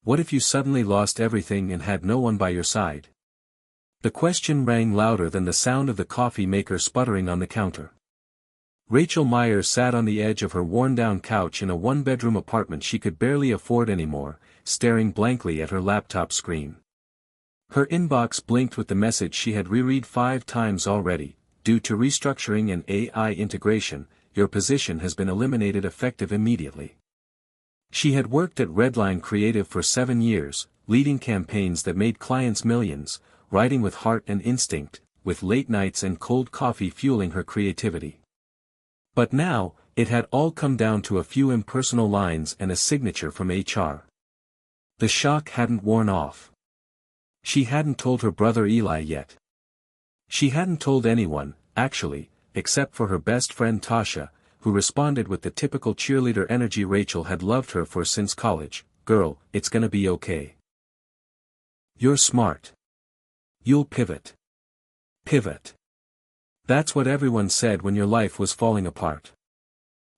What if you suddenly lost everything and had no one by your side? The question rang louder than the sound of the coffee maker sputtering on the counter. Rachel Myers sat on the edge of her worn-down couch in a one-bedroom apartment she could barely afford anymore, staring blankly at her laptop screen. Her inbox blinked with the message she had reread 5 times already. Due to restructuring and AI integration, your position has been eliminated effective immediately. She had worked at Redline Creative for 7 years, leading campaigns that made clients millions, writing with heart and instinct, with late nights and cold coffee fueling her creativity. But now, it had all come down to a few impersonal lines and a signature from HR. The shock hadn't worn off. She hadn't told her brother Eli yet. She hadn't told anyone, actually, except for her best friend Tasha, who responded with the typical cheerleader energy Rachel had loved her for since college. Girl, it's gonna be okay. You're smart. You'll pivot. Pivot. That's what everyone said when your life was falling apart.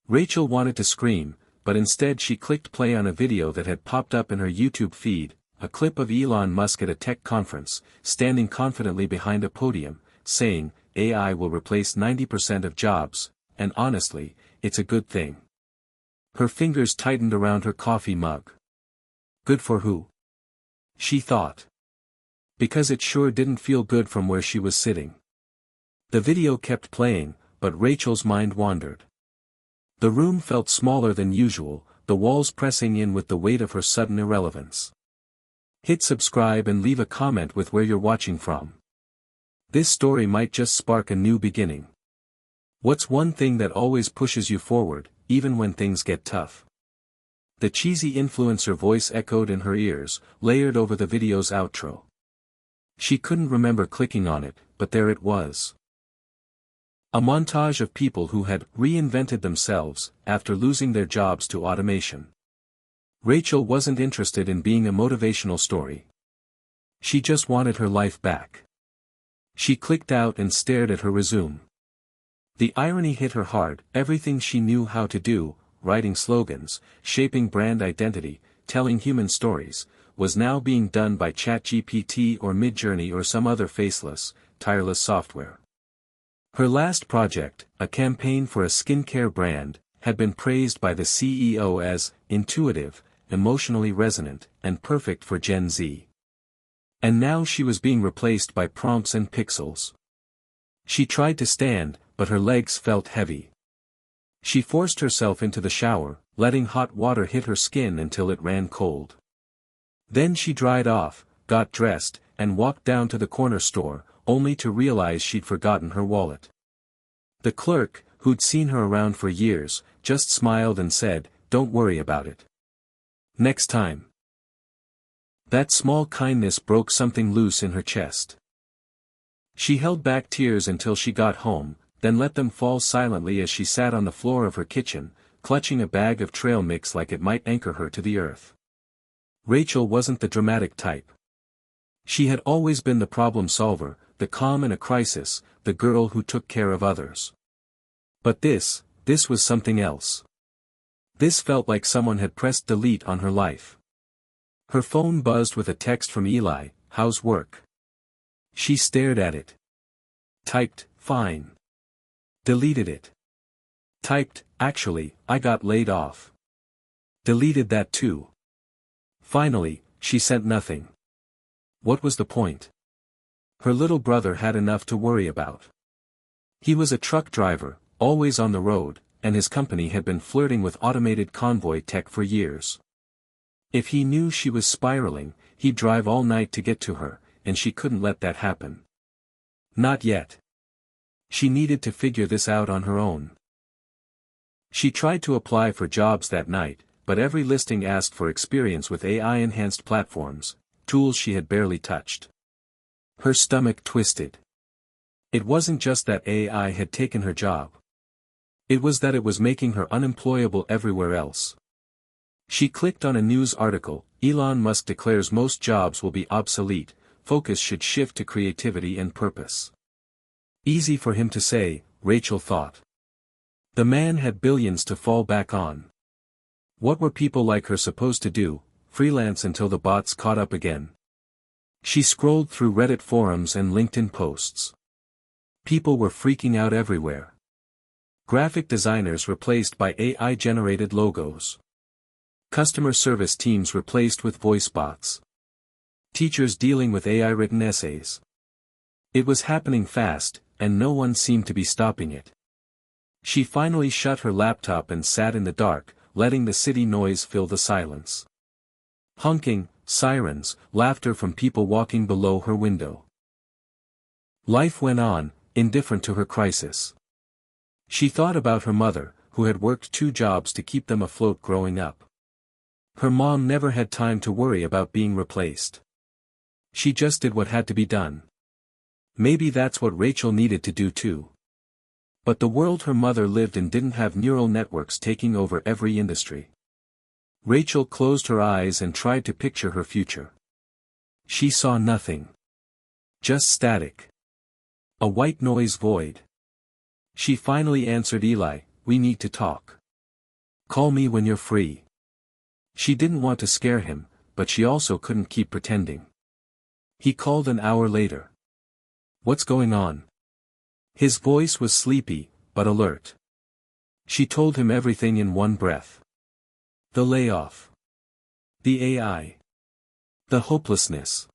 Rachel wanted to scream, but instead she clicked play on a video that had popped up in her YouTube feed, a clip of Elon Musk at a tech conference, standing confidently behind a podium, saying, AI will replace 90% of jobs, and honestly, it's a good thing. Her fingers tightened around her coffee mug. Good for who? She thought. Because it sure didn't feel good from where she was sitting. The video kept playing, but Rachel's mind wandered. The room felt smaller than usual, the walls pressing in with the weight of her sudden irrelevance. Hit subscribe and leave a comment with where you're watching from. This story might just spark a new beginning. What's one thing that always pushes you forward, even when things get tough? The cheesy influencer voice echoed in her ears, layered over the video's outro. She couldn't remember clicking on it, but there it was. A montage of people who had reinvented themselves after losing their jobs to automation. Rachel wasn't interested in being a motivational story. She just wanted her life back. She clicked out and stared at her resume. The irony hit her hard. Everything she knew how to do, writing slogans, shaping brand identity, telling human stories, was now being done by ChatGPT or Midjourney or some other faceless, tireless software. Her last project, a campaign for a skincare brand, had been praised by the CEO as intuitive, emotionally resonant, and perfect for Gen Z. And now she was being replaced by prompts and pixels. She tried to stand, but her legs felt heavy. She forced herself into the shower, letting hot water hit her skin until it ran cold. Then she dried off, got dressed, and walked down to the corner store, only to realize she'd forgotten her wallet. The clerk, who'd seen her around for years, just smiled and said, "Don't worry about it. Next time." That small kindness broke something loose in her chest. She held back tears until she got home, then let them fall silently as she sat on the floor of her kitchen, clutching a bag of trail mix like it might anchor her to the earth. Rachel wasn't the dramatic type. She had always been the problem solver, the calm in a crisis, the girl who took care of others. But this was something else. This felt like someone had pressed delete on her life. Her phone buzzed with a text from Eli, "How's work?" She stared at it. Typed, "Fine." Deleted it. Typed, "Actually, I got laid off." Deleted that too. Finally, she sent nothing. What was the point? Her little brother had enough to worry about. He was a truck driver, always on the road, and his company had been flirting with automated convoy tech for years. If he knew she was spiraling, he'd drive all night to get to her, and she couldn't let that happen. Not yet. She needed to figure this out on her own. She tried to apply for jobs that night, but every listing asked for experience with AI-enhanced platforms, tools she had barely touched. Her stomach twisted. It wasn't just that AI had taken her job. It was that it was making her unemployable everywhere else. She clicked on a news article, "Elon Musk declares most jobs will be obsolete, focus should shift to creativity and purpose." Easy for him to say, Rachel thought. The man had billions to fall back on. What were people like her supposed to do, freelance until the bots caught up again. She scrolled through Reddit forums and LinkedIn posts. People were freaking out everywhere. Graphic designers replaced by AI-generated logos. Customer service teams replaced with voice bots. Teachers dealing with AI-written essays. It was happening fast, and no one seemed to be stopping it. She finally shut her laptop and sat in the dark, letting the city noise fill the silence. Honking, sirens, laughter from people walking below her window. Life went on, indifferent to her crisis. She thought about her mother, who had worked 2 jobs to keep them afloat growing up. Her mom never had time to worry about being replaced. She just did what had to be done. Maybe that's what Rachel needed to do too. But the world her mother lived in didn't have neural networks taking over every industry. Rachel closed her eyes and tried to picture her future. She saw nothing. Just static. A white noise void. She finally answered Eli, "We need to talk. Call me when you're free." She didn't want to scare him, but she also couldn't keep pretending. He called an hour later. "What's going on?" His voice was sleepy, but alert. She told him everything in one breath. The layoff. The AI. The hopelessness.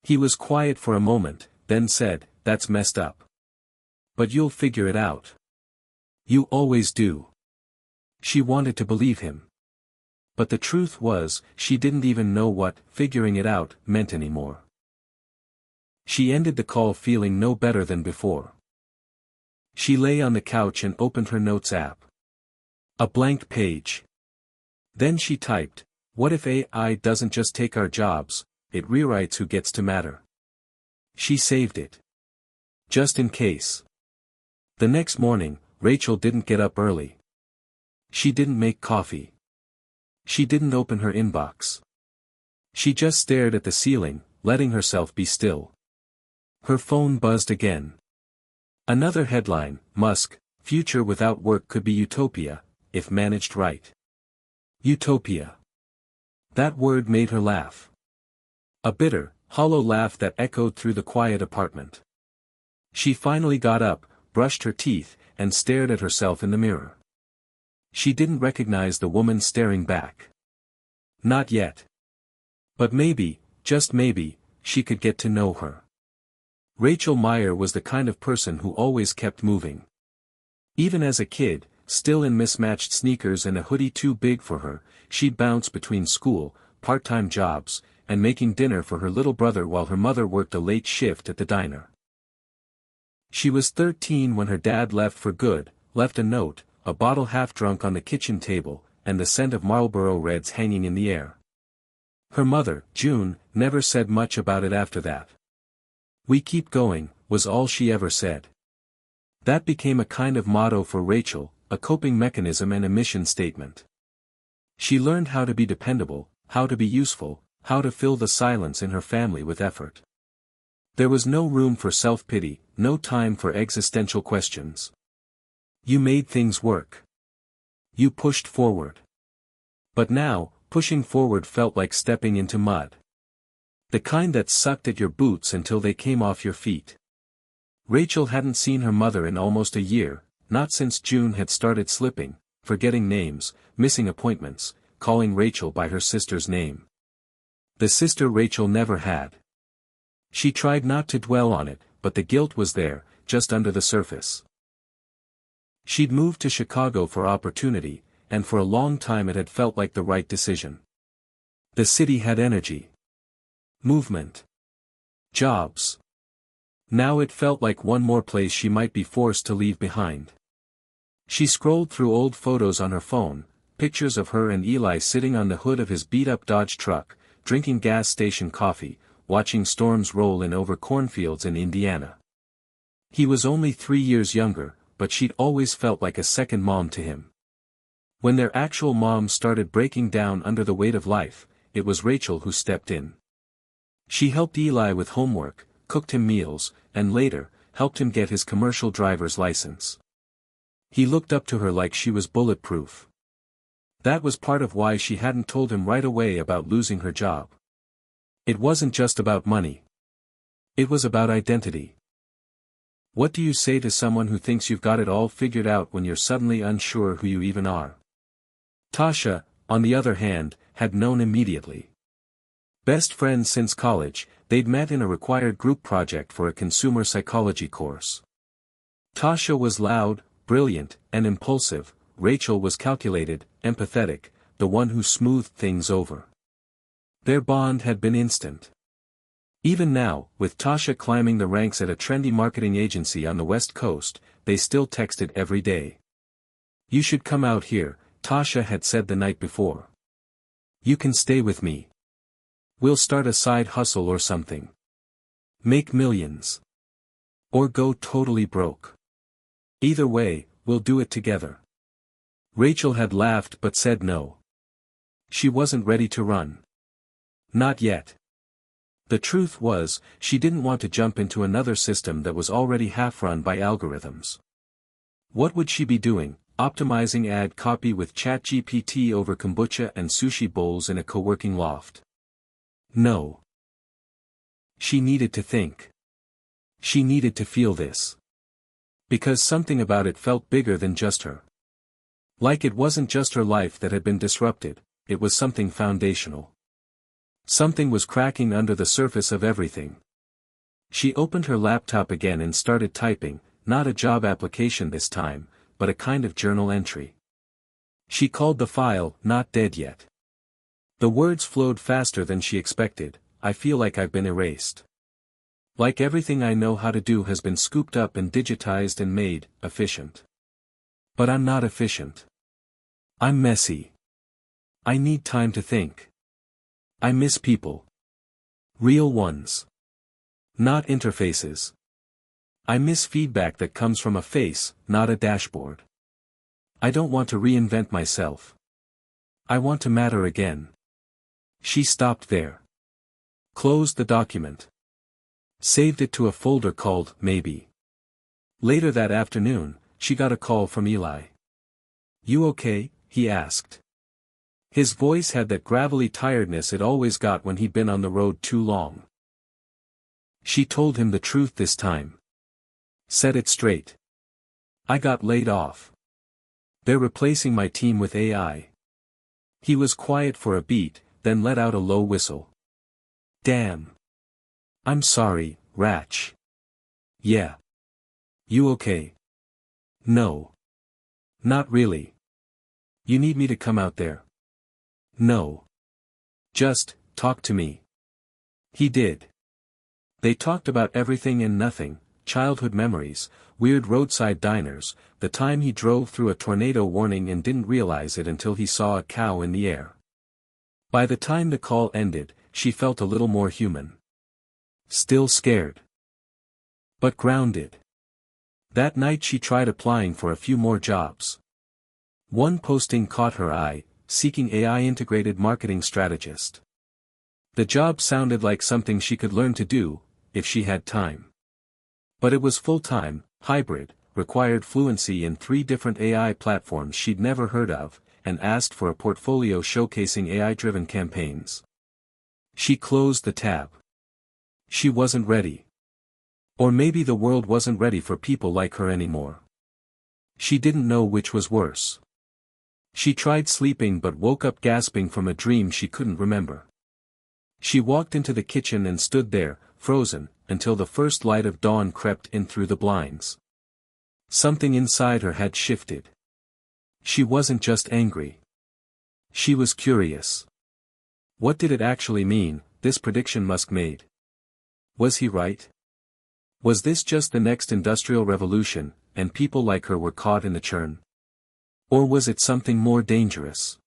He was quiet for a moment, then said, "That's messed up. But you'll figure it out. You always do." She wanted to believe him. But the truth was, she didn't even know what "figuring it out" meant anymore. She ended the call feeling no better than before. She lay on the couch and opened her notes app. A blank page. Then she typed, "What if AI doesn't just take our jobs, it rewrites who gets to matter?" She saved it. Just in case. The next morning, Rachel didn't get up early. She didn't make coffee. She didn't open her inbox. She just stared at the ceiling, letting herself be still. Her phone buzzed again. Another headline, "Musk, future without work could be utopia, if managed right." Utopia. That word made her laugh. A bitter, hollow laugh that echoed through the quiet apartment. She finally got up, brushed her teeth, and stared at herself in the mirror. She didn't recognize the woman staring back. Not yet. But maybe, just maybe, she could get to know her. Rachel Meyer was the kind of person who always kept moving. Even as a kid, still in mismatched sneakers and a hoodie too big for her, she'd bounce between school, part-time jobs, and making dinner for her little brother while her mother worked a late shift at the diner. She was 13 when her dad left for good, left a note, a bottle half drunk on the kitchen table, and the scent of Marlboro Reds hanging in the air. Her mother, June, never said much about it after that. "We keep going," was all she ever said. That became a kind of motto for Rachel, a coping mechanism and a mission statement. She learned how to be dependable, how to be useful, how to fill the silence in her family with effort. There was no room for self-pity, no time for existential questions. You made things work. You pushed forward. But now, pushing forward felt like stepping into mud. The kind that sucked at your boots until they came off your feet. Rachel hadn't seen her mother in almost a year, not since June had started slipping, forgetting names, missing appointments, calling Rachel by her sister's name. The sister Rachel never had. She tried not to dwell on it, but the guilt was there, just under the surface. She'd moved to Chicago for opportunity, and for a long time it had felt like the right decision. The city had energy. Movement. Jobs. Now it felt like one more place she might be forced to leave behind. She scrolled through old photos on her phone, pictures of her and Eli sitting on the hood of his beat-up Dodge truck, drinking gas station coffee, watching storms roll in over cornfields in Indiana. He was only 3 years younger, but she'd always felt like a second mom to him. When their actual moms started breaking down under the weight of life, it was Rachel who stepped in. She helped Eli with homework, cooked him meals, and later, helped him get his commercial driver's license. He looked up to her like she was bulletproof. That was part of why she hadn't told him right away about losing her job. It wasn't just about money. It was about identity. What do you say to someone who thinks you've got it all figured out when you're suddenly unsure who you even are? Tasha, on the other hand, had known immediately. Best friends since college, they'd met in a required group project for a consumer psychology course. Tasha was loud, brilliant, and impulsive. Rachel was calculated, empathetic, the one who smoothed things over. Their bond had been instant. Even now, with Tasha climbing the ranks at a trendy marketing agency on the West Coast, they still texted every day. "You should come out here," Tasha had said the night before. "You can stay with me. We'll start a side hustle or something. Make millions. Or go totally broke. Either way, we'll do it together." Rachel had laughed but said no. She wasn't ready to run. Not yet. The truth was, she didn't want to jump into another system that was already half-run by algorithms. What would she be doing, optimizing ad copy with ChatGPT over kombucha and sushi bowls in a co-working loft? No. She needed to think. She needed to feel this. Because something about it felt bigger than just her. Like it wasn't just her life that had been disrupted, it was something foundational. Something was cracking under the surface of everything. She opened her laptop again and started typing, not a job application this time, but a kind of journal entry. She called the file, "Not Dead Yet." The words flowed faster than she expected. "I feel like I've been erased. Like everything I know how to do has been scooped up and digitized and made efficient. But I'm not efficient. I'm messy. I need time to think. I miss people. Real ones. Not interfaces. I miss feedback that comes from a face, not a dashboard. I don't want to reinvent myself. I want to matter again." She stopped there. Closed the document. Saved it to a folder called Maybe. Later that afternoon, she got a call from Eli. "You okay?" he asked. His voice had that gravelly tiredness it always got when he'd been on the road too long. She told him the truth this time. Said it straight. "I got laid off. They're replacing my team with AI." He was quiet for a beat, then let out a low whistle. "Damn. I'm sorry, Rach." "Yeah. You okay?" "No. Not really. You need me to come out there?" "No. Just, talk to me." He did. They talked about everything and nothing, childhood memories, weird roadside diners, the time he drove through a tornado warning and didn't realize it until he saw a cow in the air. By the time the call ended, she felt a little more human. Still scared. But grounded. That night she tried applying for a few more jobs. One posting caught her eye, seeking AI-integrated marketing strategist. The job sounded like something she could learn to do, if she had time. But it was full-time, hybrid, required fluency in 3 different AI platforms she'd never heard of, and asked for a portfolio showcasing AI-driven campaigns. She closed the tab. She wasn't ready. Or maybe the world wasn't ready for people like her anymore. She didn't know which was worse. She tried sleeping but woke up gasping from a dream she couldn't remember. She walked into the kitchen and stood there, frozen, until the first light of dawn crept in through the blinds. Something inside her had shifted. She wasn't just angry. She was curious. What did it actually mean, this prediction Musk made? Was he right? Was this just the next industrial revolution, and people like her were caught in the churn? Or was it something more dangerous?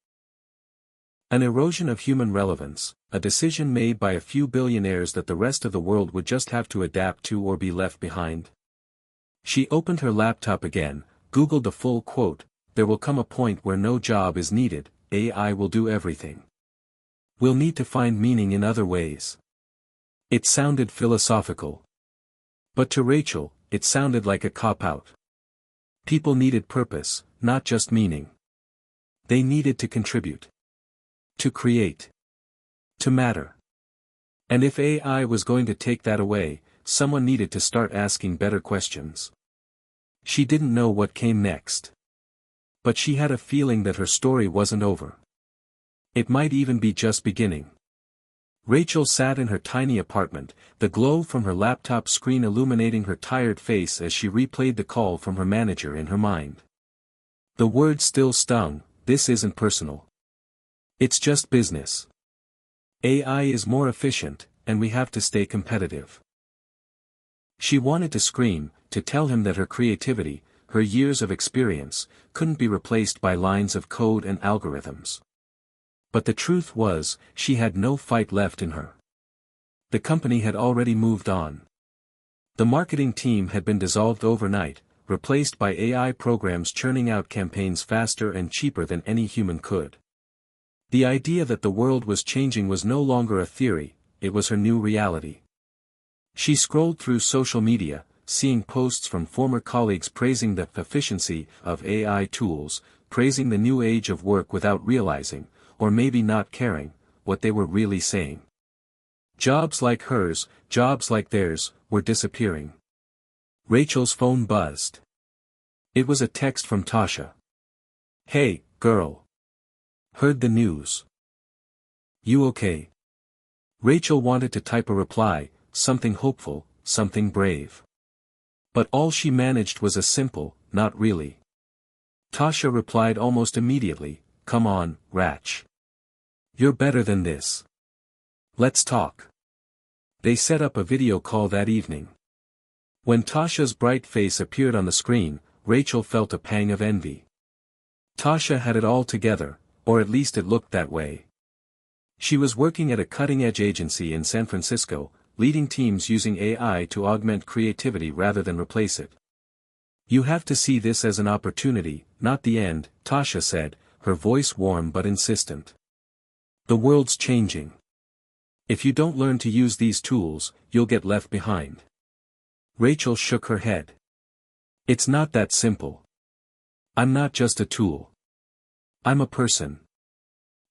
An erosion of human relevance, a decision made by a few billionaires that the rest of the world would just have to adapt to or be left behind? She opened her laptop again, Googled the full quote, "There will come a point where no job is needed, AI will do everything. We'll need to find meaning in other ways." It sounded philosophical. But to Rachel, it sounded like a cop-out. People needed purpose, not just meaning. They needed to contribute. To create. To matter. And if AI was going to take that away, someone needed to start asking better questions. She didn't know what came next. But she had a feeling that her story wasn't over. It might even be just beginning. Rachel sat in her tiny apartment, the glow from her laptop screen illuminating her tired face as she replayed the call from her manager in her mind. The words still stung, "This isn't personal. It's just business. AI is more efficient, and we have to stay competitive." She wanted to scream, to tell him that her creativity, her years of experience, couldn't be replaced by lines of code and algorithms. But the truth was, she had no fight left in her. The company had already moved on. The marketing team had been dissolved overnight, replaced by AI programs churning out campaigns faster and cheaper than any human could. The idea that the world was changing was no longer a theory, it was her new reality. She scrolled through social media, seeing posts from former colleagues praising the efficiency of AI tools, praising the new age of work without realizing, or maybe not caring, what they were really saying. Jobs like hers, jobs like theirs, were disappearing. Rachel's phone buzzed. It was a text from Tasha. "Hey, girl. Heard the news. You okay?" Rachel wanted to type a reply, something hopeful, something brave. But all she managed was a simple, "Not really." Tasha replied almost immediately, "Come on, Rach. You're better than this. Let's talk." They set up a video call that evening. When Tasha's bright face appeared on the screen, Rachel felt a pang of envy. Tasha had it all together, or at least it looked that way. She was working at a cutting-edge agency in San Francisco, leading teams using AI to augment creativity rather than replace it. "You have to see this as an opportunity, not the end," Tasha said, her voice warm but insistent. "The world's changing. If you don't learn to use these tools, you'll get left behind." Rachel shook her head. "It's not that simple. I'm not just a tool. I'm a person.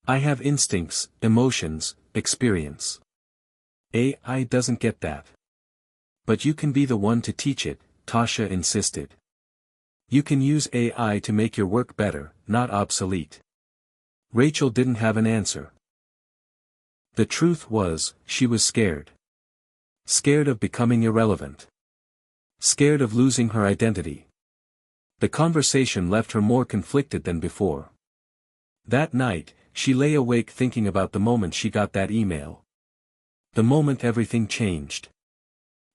I have instincts, emotions, experience. AI doesn't get that. But you can be the one to teach it," Tasha insisted. "You can use AI to make your work better, not obsolete." Rachel didn't have an answer. The truth was, she was scared. Scared of becoming irrelevant. Scared of losing her identity. The conversation left her more conflicted than before. That night, she lay awake thinking about the moment she got that email. The moment everything changed.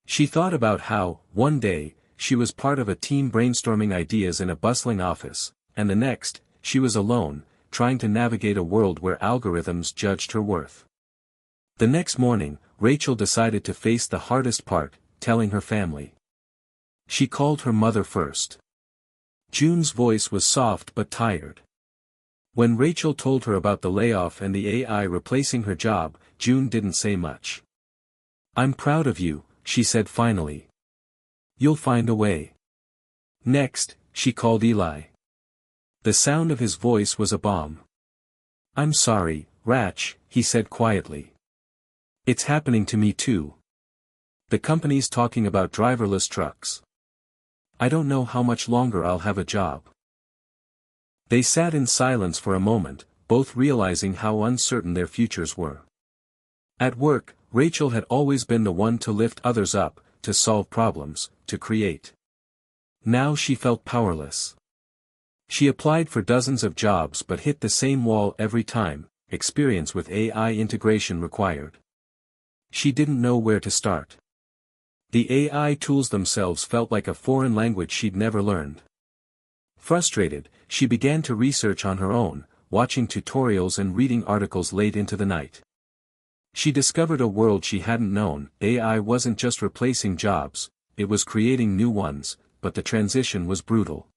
She thought about how, one day, she was part of a team brainstorming ideas in a bustling office, and the next, she was alone, trying to navigate a world where algorithms judged her worth. The next morning, Rachel decided to face the hardest part, telling her family. She called her mother first. June's voice was soft but tired. When Rachel told her about the layoff and the AI replacing her job, June didn't say much. "I'm proud of you," she said finally. "You'll find a way." Next, she called Eli. The sound of his voice was a bomb. "I'm sorry, Rach," he said quietly. "It's happening to me too. The company's talking about driverless trucks. I don't know how much longer I'll have a job." They sat in silence for a moment, both realizing how uncertain their futures were. At work, Rachel had always been the one to lift others up, to solve problems, to create. Now she felt powerless. She applied for dozens of jobs but hit the same wall every time, experience with AI integration required. She didn't know where to start. The AI tools themselves felt like a foreign language she'd never learned. Frustrated, she began to research on her own, watching tutorials and reading articles late into the night. She discovered a world she hadn't known. AI wasn't just replacing jobs, it was creating new ones, but the transition was brutal.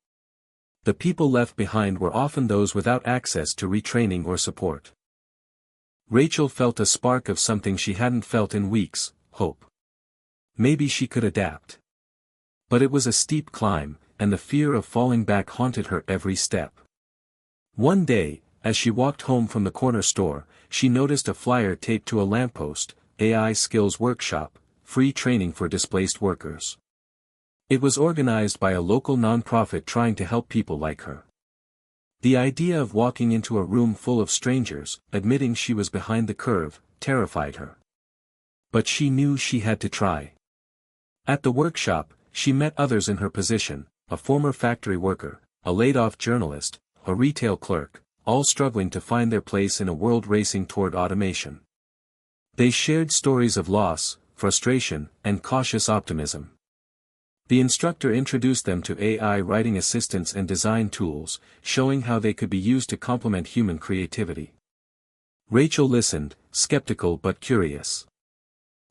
The people left behind were often those without access to retraining or support. Rachel felt a spark of something she hadn't felt in weeks, hope. Maybe she could adapt. But it was a steep climb, and the fear of falling back haunted her every step. One day, as she walked home from the corner store, she noticed a flyer taped to a lamppost: AI Skills Workshop, free training for displaced workers. It was organized by a local nonprofit trying to help people like her. The idea of walking into a room full of strangers, admitting she was behind the curve, terrified her. But she knew she had to try. At the workshop, she met others in her position: a former factory worker, a laid-off journalist, a retail clerk, all struggling to find their place in a world racing toward automation. They shared stories of loss, frustration, and cautious optimism. The instructor introduced them to AI writing assistants and design tools, showing how they could be used to complement human creativity. Rachel listened, skeptical but curious.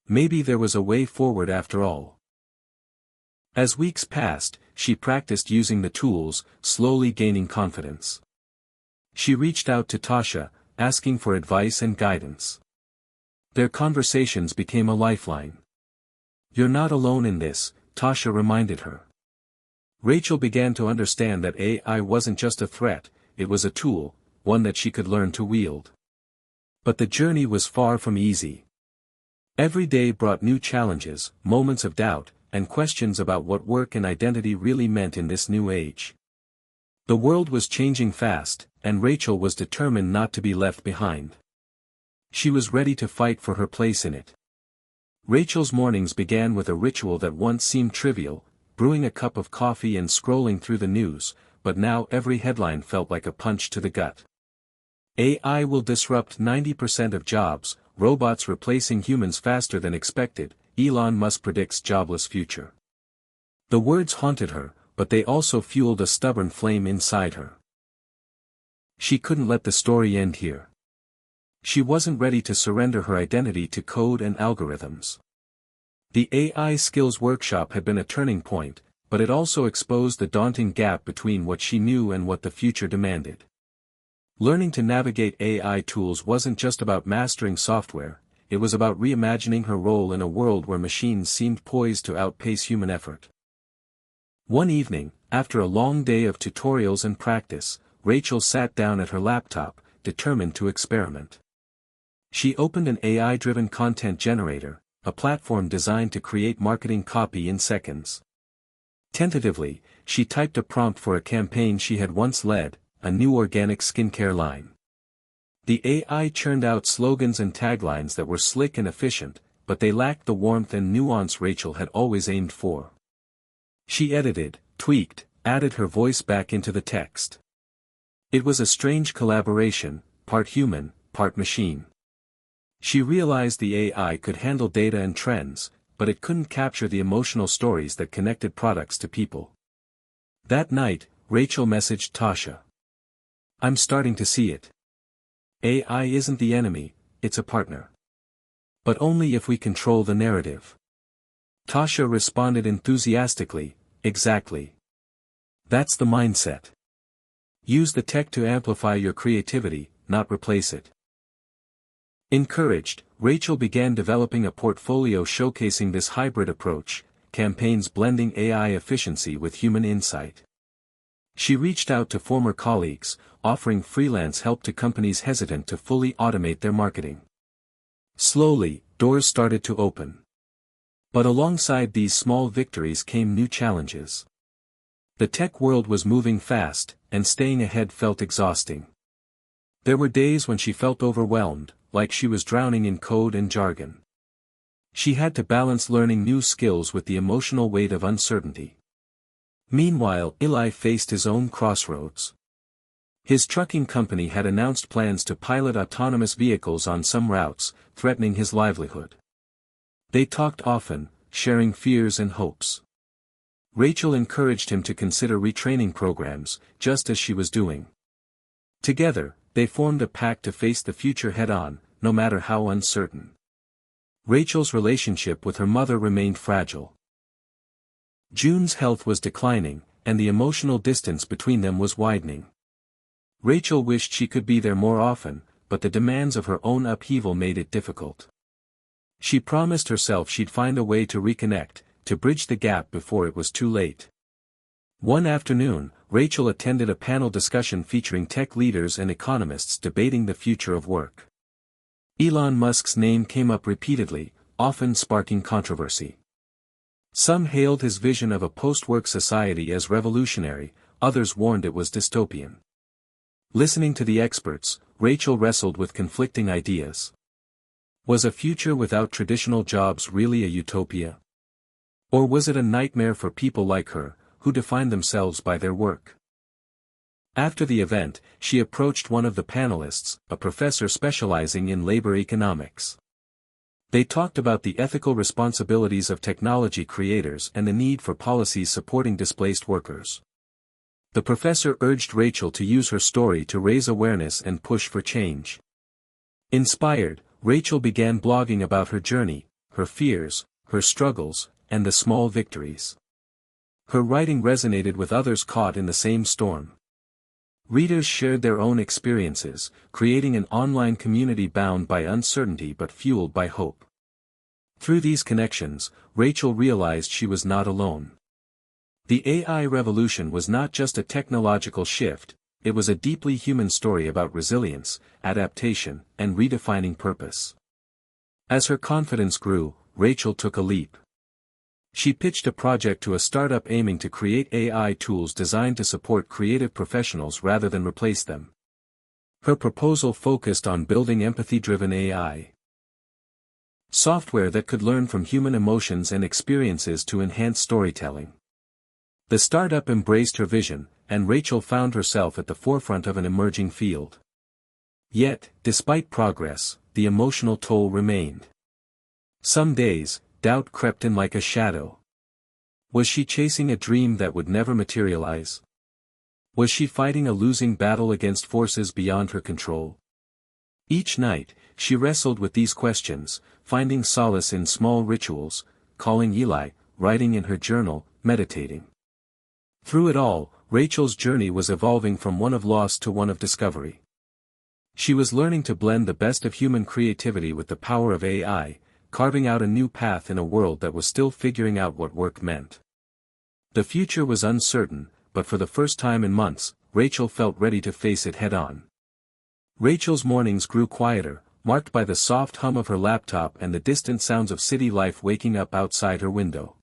Maybe there was a way forward after all. As weeks passed, she practiced using the tools, slowly gaining confidence. She reached out to Tasha, asking for advice and guidance. Their conversations became a lifeline. "You're not alone in this," Tasha reminded her. Rachel began to understand that AI wasn't just a threat, it was a tool, one that she could learn to wield. But the journey was far from easy. Every day brought new challenges, moments of doubt, and questions about what work and identity really meant in this new age. The world was changing fast, and Rachel was determined not to be left behind. She was ready to fight for her place in it. Rachel's mornings began with a ritual that once seemed trivial: brewing a cup of coffee and scrolling through the news, but now every headline felt like a punch to the gut. AI will disrupt 90% of jobs, robots replacing humans faster than expected, Elon Musk predicts jobless future. The words haunted her, but they also fueled a stubborn flame inside her. She couldn't let the story end here. She wasn't ready to surrender her identity to code and algorithms. The AI Skills Workshop had been a turning point, but it also exposed the daunting gap between what she knew and what the future demanded. Learning to navigate AI tools wasn't just about mastering software, it was about reimagining her role in a world where machines seemed poised to outpace human effort. One evening, after a long day of tutorials and practice, Rachel sat down at her laptop, determined to experiment. She opened an AI-driven content generator, a platform designed to create marketing copy in seconds. Tentatively, she typed a prompt for a campaign she had once led: a new organic skincare line. The AI churned out slogans and taglines that were slick and efficient, but they lacked the warmth and nuance Rachel had always aimed for. She edited, tweaked, added her voice back into the text. It was a strange collaboration, part human, part machine. She realized the AI could handle data and trends, but it couldn't capture the emotional stories that connected products to people. That night, Rachel messaged Tasha. "I'm starting to see it. AI isn't the enemy, it's a partner. But only if we control the narrative." Tasha responded enthusiastically, "Exactly. That's the mindset. Use the tech to amplify your creativity, not replace it." Encouraged, Rachel began developing a portfolio showcasing this hybrid approach, campaigns blending AI efficiency with human insight. She reached out to former colleagues, offering freelance help to companies hesitant to fully automate their marketing. Slowly, doors started to open. But alongside these small victories came new challenges. The tech world was moving fast, and staying ahead felt exhausting. There were days when she felt overwhelmed, like she was drowning in code and jargon. She had to balance learning new skills with the emotional weight of uncertainty. Meanwhile, Eli faced his own crossroads. His trucking company had announced plans to pilot autonomous vehicles on some routes, threatening his livelihood. They talked often, sharing fears and hopes. Rachel encouraged him to consider retraining programs, just as she was doing. Together, they formed a pact to face the future head-on, no matter how uncertain. Rachel's relationship with her mother remained fragile. June's health was declining, and the emotional distance between them was widening. Rachel wished she could be there more often, but the demands of her own upheaval made it difficult. She promised herself she'd find a way to reconnect, to bridge the gap before it was too late. One afternoon, Rachel attended a panel discussion featuring tech leaders and economists debating the future of work. Elon Musk's name came up repeatedly, often sparking controversy. Some hailed his vision of a post-work society as revolutionary, others warned it was dystopian. Listening to the experts, Rachel wrestled with conflicting ideas. Was a future without traditional jobs really a utopia? Or was it a nightmare for people like her, who defined themselves by their work? After the event, she approached one of the panelists, a professor specializing in labor economics. They talked about the ethical responsibilities of technology creators and the need for policies supporting displaced workers. The professor urged Rachel to use her story to raise awareness and push for change. Inspired, Rachel began blogging about her journey, her fears, her struggles, and the small victories. Her writing resonated with others caught in the same storm. Readers shared their own experiences, creating an online community bound by uncertainty but fueled by hope. Through these connections, Rachel realized she was not alone. The AI revolution was not just a technological shift, it was a deeply human story about resilience, adaptation, and redefining purpose. As her confidence grew, Rachel took a leap. She pitched a project to a startup aiming to create AI tools designed to support creative professionals rather than replace them. Her proposal focused on building empathy-driven AI software that could learn from human emotions and experiences to enhance storytelling. The startup embraced her vision, and Rachel found herself at the forefront of an emerging field. Yet, despite progress, the emotional toll remained. Some days, doubt crept in like a shadow. Was she chasing a dream that would never materialize? Was she fighting a losing battle against forces beyond her control? Each night, she wrestled with these questions, finding solace in small rituals, calling Eli, writing in her journal, meditating. Through it all, Rachel's journey was evolving from one of loss to one of discovery. She was learning to blend the best of human creativity with the power of AI, carving out a new path in a world that was still figuring out what work meant. The future was uncertain, but for the first time in months, Rachel felt ready to face it head-on. Rachel's mornings grew quieter, marked by the soft hum of her laptop and the distant sounds of city life waking up outside her window.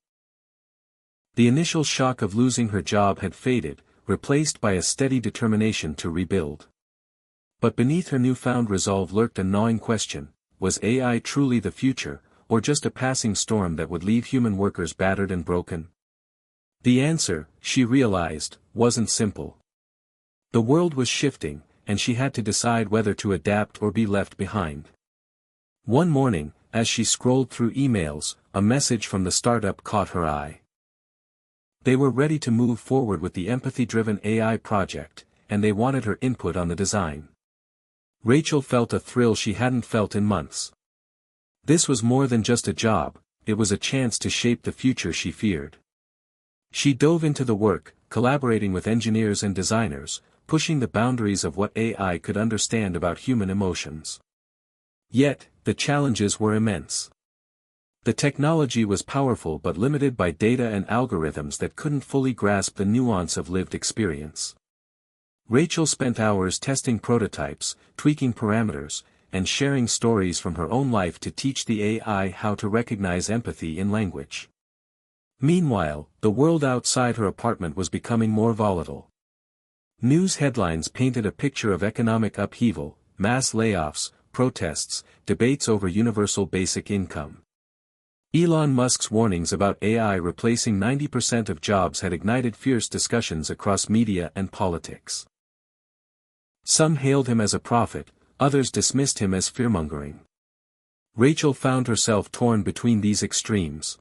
The initial shock of losing her job had faded, replaced by a steady determination to rebuild. But beneath her newfound resolve lurked a gnawing question: was AI truly the future, or just a passing storm that would leave human workers battered and broken? The answer, she realized, wasn't simple. The world was shifting, and she had to decide whether to adapt or be left behind. One morning, as she scrolled through emails, a message from the startup caught her eye. They were ready to move forward with the empathy-driven AI project, and they wanted her input on the design. Rachel felt a thrill she hadn't felt in months. This was more than just a job, it was a chance to shape the future she feared. She dove into the work, collaborating with engineers and designers, pushing the boundaries of what AI could understand about human emotions. Yet, the challenges were immense. The technology was powerful but limited by data and algorithms that couldn't fully grasp the nuance of lived experience. Rachel spent hours testing prototypes, tweaking parameters, and sharing stories from her own life to teach the AI how to recognize empathy in language. Meanwhile, the world outside her apartment was becoming more volatile. News headlines painted a picture of economic upheaval, mass layoffs, protests, debates over universal basic income. Elon Musk's warnings about AI replacing 90% of jobs had ignited fierce discussions across media and politics. Some hailed him as a prophet, others dismissed him as fearmongering. Rachel found herself torn between these extremes.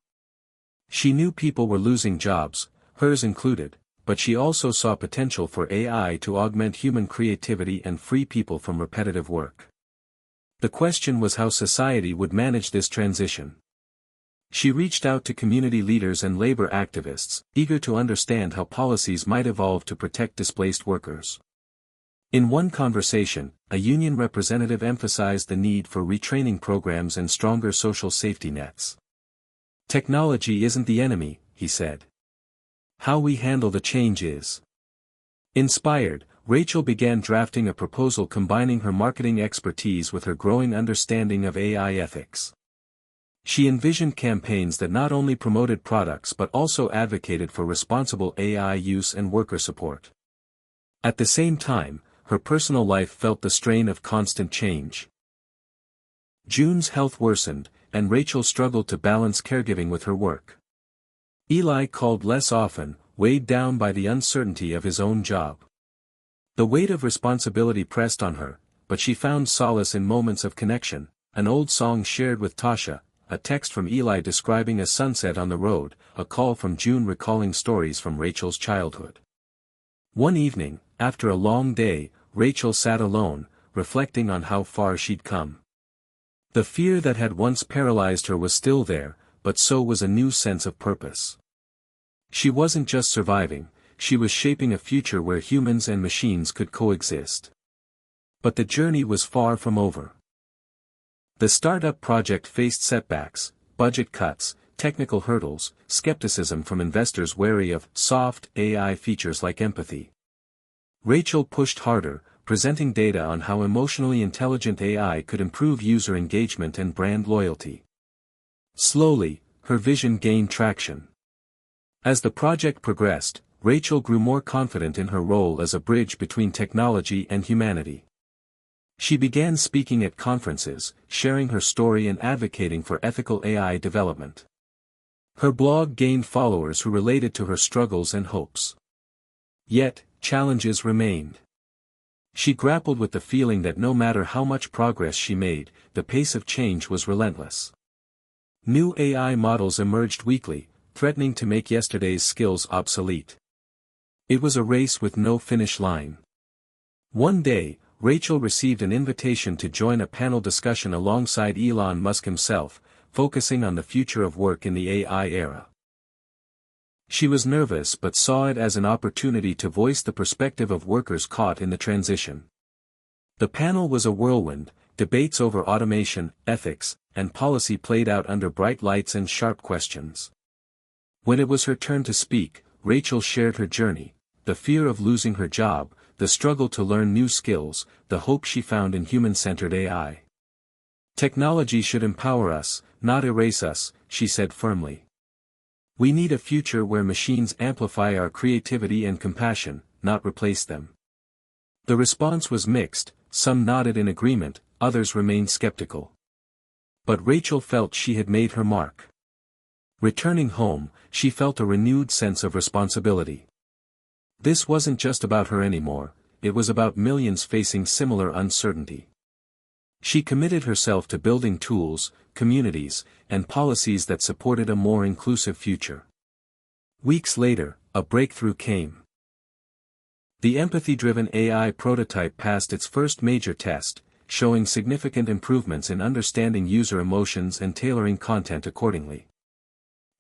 She knew people were losing jobs, hers included, but she also saw potential for AI to augment human creativity and free people from repetitive work. The question was how society would manage this transition. She reached out to community leaders and labor activists, eager to understand how policies might evolve to protect displaced workers. In one conversation, a union representative emphasized the need for retraining programs and stronger social safety nets. "Technology isn't the enemy," he said. How we handle the change is. Inspired, Rachel began drafting a proposal combining her marketing expertise with her growing understanding of AI ethics. She envisioned campaigns that not only promoted products but also advocated for responsible AI use and worker support. At the same time, her personal life felt the strain of constant change. June's health worsened, and Rachel struggled to balance caregiving with her work. Eli called less often, weighed down by the uncertainty of his own job. The weight of responsibility pressed on her, but she found solace in moments of connection, an old song shared with Tasha, a text from Eli describing a sunset on the road, a call from June recalling stories from Rachel's childhood. One evening, after a long day, Rachel sat alone, reflecting on how far she'd come. The fear that had once paralyzed her was still there, but so was a new sense of purpose. She wasn't just surviving, she was shaping a future where humans and machines could coexist. But the journey was far from over. The startup project faced setbacks, budget cuts, technical hurdles, skepticism from investors wary of soft AI features like empathy. Rachel pushed harder, presenting data on how emotionally intelligent AI could improve user engagement and brand loyalty. Slowly, her vision gained traction. As the project progressed, Rachel grew more confident in her role as a bridge between technology and humanity. She began speaking at conferences, sharing her story and advocating for ethical AI development. Her blog gained followers who related to her struggles and hopes. Yet, challenges remained. She grappled with the feeling that no matter how much progress she made, the pace of change was relentless. New AI models emerged weekly, threatening to make yesterday's skills obsolete. It was a race with no finish line. One day, Rachel received an invitation to join a panel discussion alongside Elon Musk himself, focusing on the future of work in the AI era. She was nervous but saw it as an opportunity to voice the perspective of workers caught in the transition. The panel was a whirlwind, debates over automation, ethics, and policy played out under bright lights and sharp questions. When it was her turn to speak, Rachel shared her journey, the fear of losing her job, the struggle to learn new skills, the hope she found in human-centered AI. Technology should empower us, not erase us, she said firmly. We need a future where machines amplify our creativity and compassion, not replace them. The response was mixed, some nodded in agreement, others remained skeptical. But Rachel felt she had made her mark. Returning home, she felt a renewed sense of responsibility. This wasn't just about her anymore, it was about millions facing similar uncertainty. She committed herself to building tools, communities, and policies that supported a more inclusive future. Weeks later, a breakthrough came. The empathy-driven AI prototype passed its first major test, showing significant improvements in understanding user emotions and tailoring content accordingly.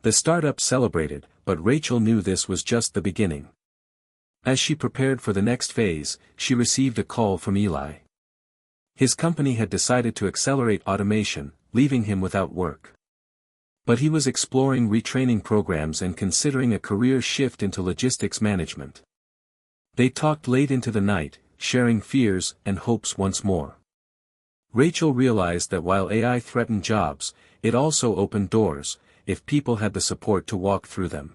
The startup celebrated, but Rachel knew this was just the beginning. As she prepared for the next phase, she received a call from Eli. His company had decided to accelerate automation, leaving him without work. But he was exploring retraining programs and considering a career shift into logistics management. They talked late into the night, sharing fears and hopes once more. Rachel realized that while AI threatened jobs, it also opened doors, if people had the support to walk through them.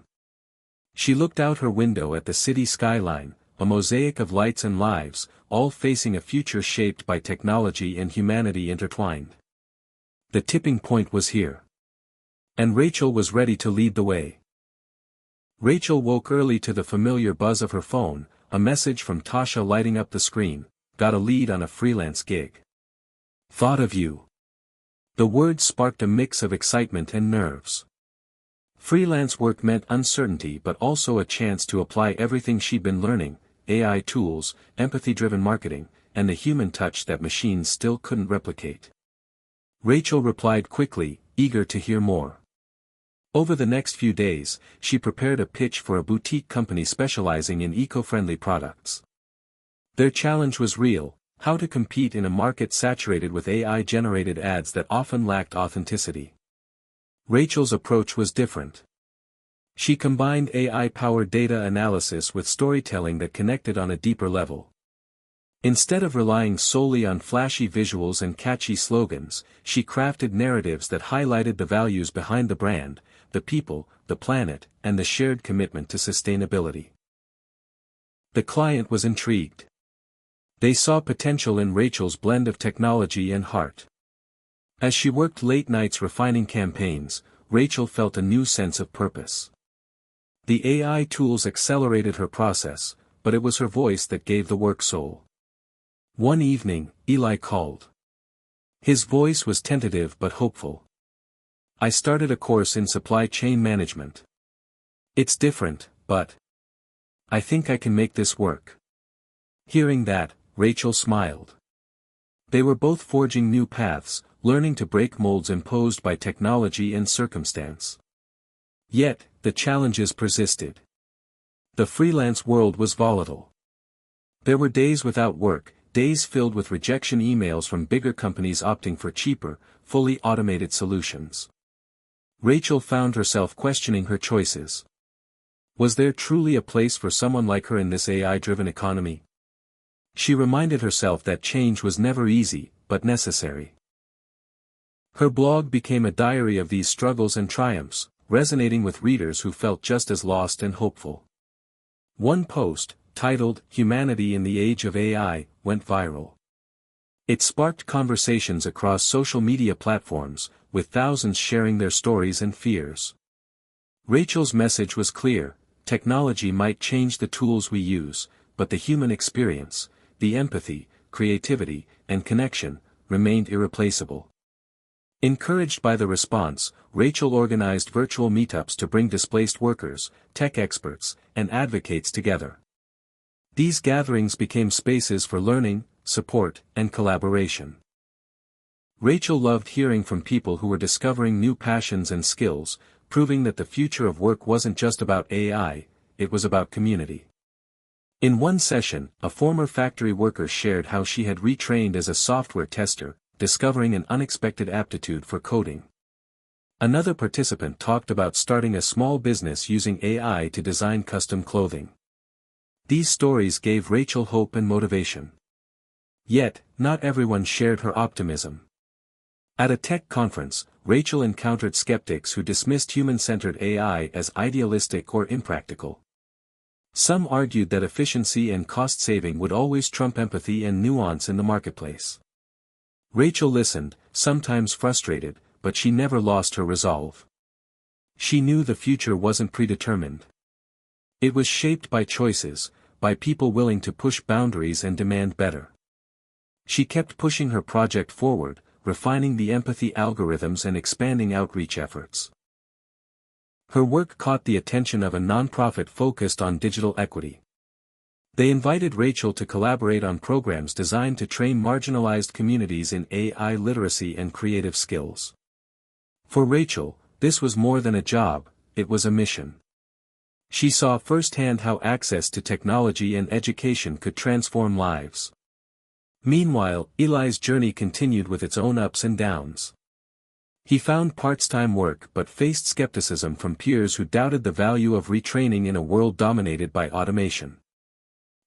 She looked out her window at the city skyline, a mosaic of lights and lives, all facing a future shaped by technology and humanity intertwined. The tipping point was here. And Rachel was ready to lead the way. Rachel woke early to the familiar buzz of her phone, a message from Tasha lighting up the screen, got a lead on a freelance gig. Thought of you. The words sparked a mix of excitement and nerves. Freelance work meant uncertainty but also a chance to apply everything she'd been learning, AI tools, empathy-driven marketing, and the human touch that machines still couldn't replicate. Rachel replied quickly, eager to hear more. Over the next few days, she prepared a pitch for a boutique company specializing in eco-friendly products. Their challenge was real: how to compete in a market saturated with AI-generated ads that often lacked authenticity. Rachel's approach was different. She combined AI-powered data analysis with storytelling that connected on a deeper level. Instead of relying solely on flashy visuals and catchy slogans, she crafted narratives that highlighted the values behind the brand, the people, the planet, and the shared commitment to sustainability. The client was intrigued. They saw potential in Rachel's blend of technology and heart. As she worked late nights refining campaigns, Rachel felt a new sense of purpose. The AI tools accelerated her process, but it was her voice that gave the work soul. One evening, Eli called. His voice was tentative but hopeful. "I started a course in supply chain management. It's different, but I think I can make this work." Hearing that, Rachel smiled. They were both forging new paths, learning to break molds imposed by technology and circumstance. Yet, the challenges persisted. The freelance world was volatile. There were days without work, days filled with rejection emails from bigger companies opting for cheaper, fully automated solutions. Rachel found herself questioning her choices. Was there truly a place for someone like her in this AI-driven economy? She reminded herself that change was never easy, but necessary. Her blog became a diary of these struggles and triumphs, resonating with readers who felt just as lost and hopeful. One post, titled "Humanity in the Age of AI," went viral. It sparked conversations across social media platforms, with thousands sharing their stories and fears. Rachel's message was clear: technology might change the tools we use, but the human experience, the empathy, creativity, and connection, remained irreplaceable. Encouraged by the response, Rachel organized virtual meetups to bring displaced workers, tech experts, and advocates together. These gatherings became spaces for learning, support, and collaboration. Rachel loved hearing from people who were discovering new passions and skills, proving that the future of work wasn't just about AI, it was about community. In one session, a former factory worker shared how she had retrained as a software tester, discovering an unexpected aptitude for coding. Another participant talked about starting a small business using AI to design custom clothing. These stories gave Rachel hope and motivation. Yet, not everyone shared her optimism. At a tech conference, Rachel encountered skeptics who dismissed human-centered AI as idealistic or impractical. Some argued that efficiency and cost-saving would always trump empathy and nuance in the marketplace. Rachel listened, sometimes frustrated, but she never lost her resolve. She knew the future wasn't predetermined. It was shaped by choices, by people willing to push boundaries and demand better. She kept pushing her project forward, refining the empathy algorithms and expanding outreach efforts. Her work caught the attention of a nonprofit focused on digital equity. They invited Rachel to collaborate on programs designed to train marginalized communities in AI literacy and creative skills. For Rachel, this was more than a job, it was a mission. She saw firsthand how access to technology and education could transform lives. Meanwhile, Eli's journey continued with its own ups and downs. He found part-time work but faced skepticism from peers who doubted the value of retraining in a world dominated by automation.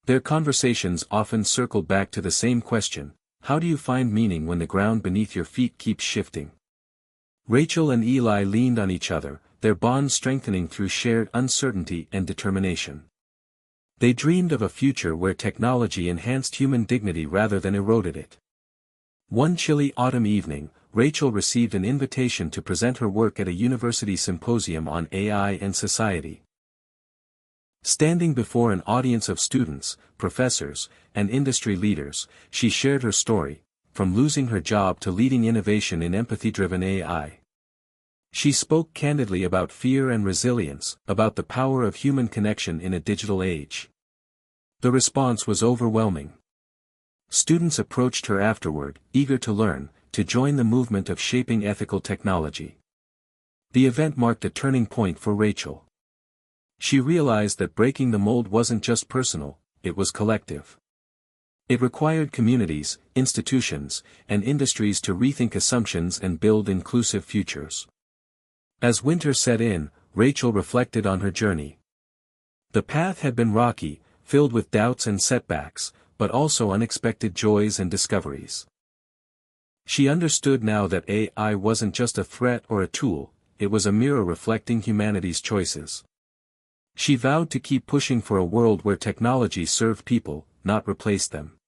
Their conversations often circled back to the same question: how do you find meaning when the ground beneath your feet keeps shifting? Rachel and Eli leaned on each other, their bond strengthening through shared uncertainty and determination. They dreamed of a future where technology enhanced human dignity rather than eroded it. One chilly autumn evening, Rachel received an invitation to present her work at a university symposium on AI and society. Standing before an audience of students, professors, and industry leaders, she shared her story, from losing her job to leading innovation in empathy-driven AI. She spoke candidly about fear and resilience, about the power of human connection in a digital age. The response was overwhelming. Students approached her afterward, eager to learn, to join the movement of shaping ethical technology. The event marked a turning point for Rachel. She realized that breaking the mold wasn't just personal, it was collective. It required communities, institutions, and industries to rethink assumptions and build inclusive futures. As winter set in, Rachel reflected on her journey. The path had been rocky, filled with doubts and setbacks, but also unexpected joys and discoveries. She understood now that AI wasn't just a threat or a tool, it was a mirror reflecting humanity's choices. She vowed to keep pushing for a world where technology served people, not replaced them.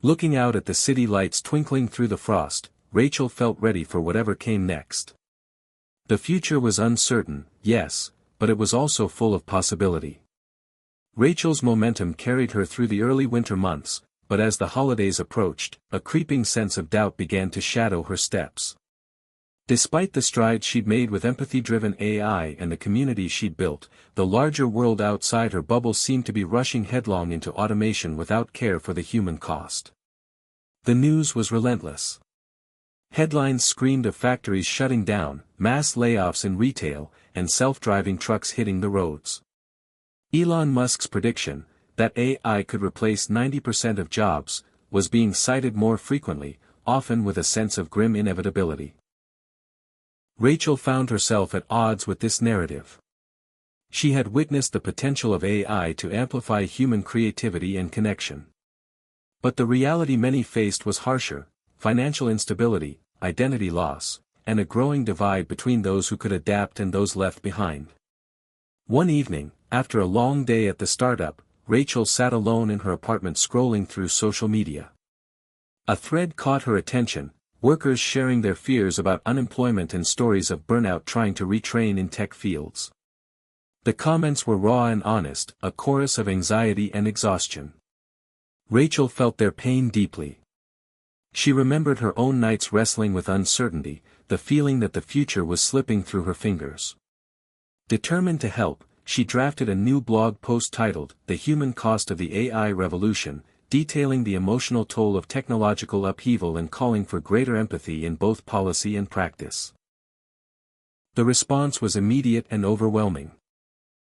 Looking out at the city lights twinkling through the frost, Rachel felt ready for whatever came next. The future was uncertain, yes, but it was also full of possibility. Rachel's momentum carried her through the early winter months, but as the holidays approached, a creeping sense of doubt began to shadow her steps. Despite the strides she'd made with empathy-driven AI and the community she'd built, the larger world outside her bubble seemed to be rushing headlong into automation without care for the human cost. The news was relentless. Headlines screamed of factories shutting down, mass layoffs in retail, and self-driving trucks hitting the roads. Elon Musk's prediction, that AI could replace 90% of jobs, was being cited more frequently, often with a sense of grim inevitability. Rachel found herself at odds with this narrative. She had witnessed the potential of AI to amplify human creativity and connection. But the reality many faced was harsher: financial instability, identity loss, and a growing divide between those who could adapt and those left behind. One evening, after a long day at the startup, Rachel sat alone in her apartment scrolling through social media. A thread caught her attention: workers sharing their fears about unemployment and stories of burnout trying to retrain in tech fields. The comments were raw and honest, a chorus of anxiety and exhaustion. Rachel felt their pain deeply. She remembered her own nights wrestling with uncertainty, the feeling that the future was slipping through her fingers. Determined to help, she drafted a new blog post titled, "The Human Cost of the AI Revolution," detailing the emotional toll of technological upheaval and calling for greater empathy in both policy and practice. The response was immediate and overwhelming.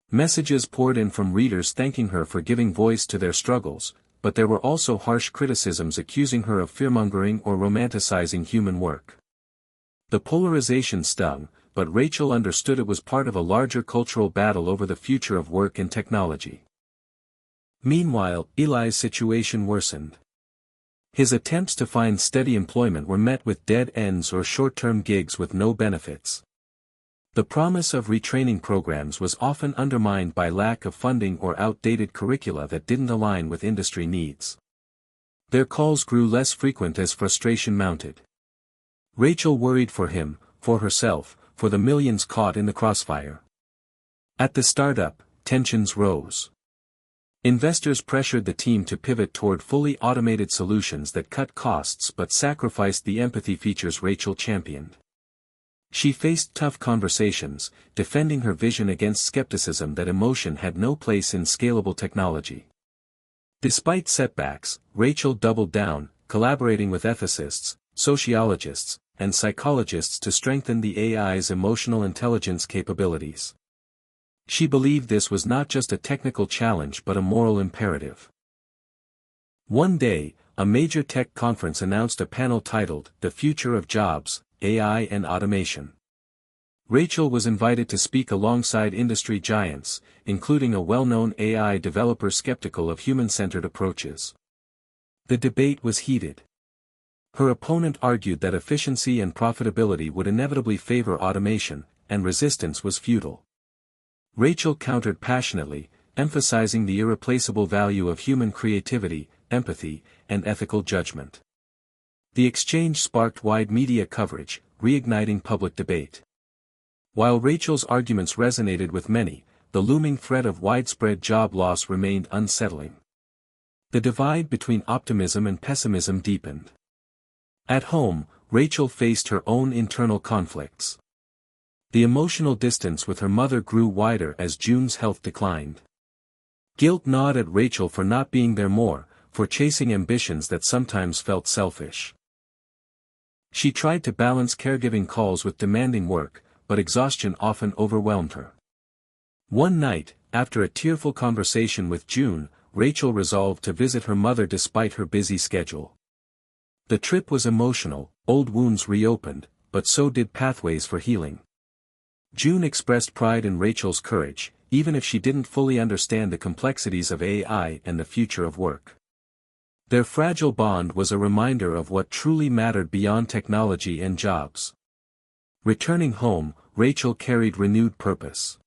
Messages poured in from readers thanking her for giving voice to their struggles, but there were also harsh criticisms accusing her of fearmongering or romanticizing human work. The polarization stung, but Rachel understood it was part of a larger cultural battle over the future of work and technology. Meanwhile, Eli's situation worsened. His attempts to find steady employment were met with dead ends or short-term gigs with no benefits. The promise of retraining programs was often undermined by lack of funding or outdated curricula that didn't align with industry needs. Their calls grew less frequent as frustration mounted. Rachel worried for him, for herself, for the millions caught in the crossfire. At the startup, tensions rose. Investors pressured the team to pivot toward fully automated solutions that cut costs but sacrificed the empathy features Rachel championed. She faced tough conversations, defending her vision against skepticism that emotion had no place in scalable technology. Despite setbacks, Rachel doubled down, collaborating with ethicists, sociologists, and psychologists to strengthen the AI's emotional intelligence capabilities. She believed this was not just a technical challenge but a moral imperative. One day, a major tech conference announced a panel titled, "The Future of Jobs, AI and Automation." Rachel was invited to speak alongside industry giants, including a well-known AI developer skeptical of human-centered approaches. The debate was heated. Her opponent argued that efficiency and profitability would inevitably favor automation, and resistance was futile. Rachel countered passionately, emphasizing the irreplaceable value of human creativity, empathy, and ethical judgment. The exchange sparked wide media coverage, reigniting public debate. While Rachel's arguments resonated with many, the looming threat of widespread job loss remained unsettling. The divide between optimism and pessimism deepened. At home, Rachel faced her own internal conflicts. The emotional distance with her mother grew wider as June's health declined. Guilt gnawed at Rachel for not being there more, for chasing ambitions that sometimes felt selfish. She tried to balance caregiving calls with demanding work, but exhaustion often overwhelmed her. One night, after a tearful conversation with June, Rachel resolved to visit her mother despite her busy schedule. The trip was emotional, old wounds reopened, but so did pathways for healing. June expressed pride in Rachel's courage, even if she didn't fully understand the complexities of AI and the future of work. Their fragile bond was a reminder of what truly mattered beyond technology and jobs. Returning home, Rachel carried renewed purpose.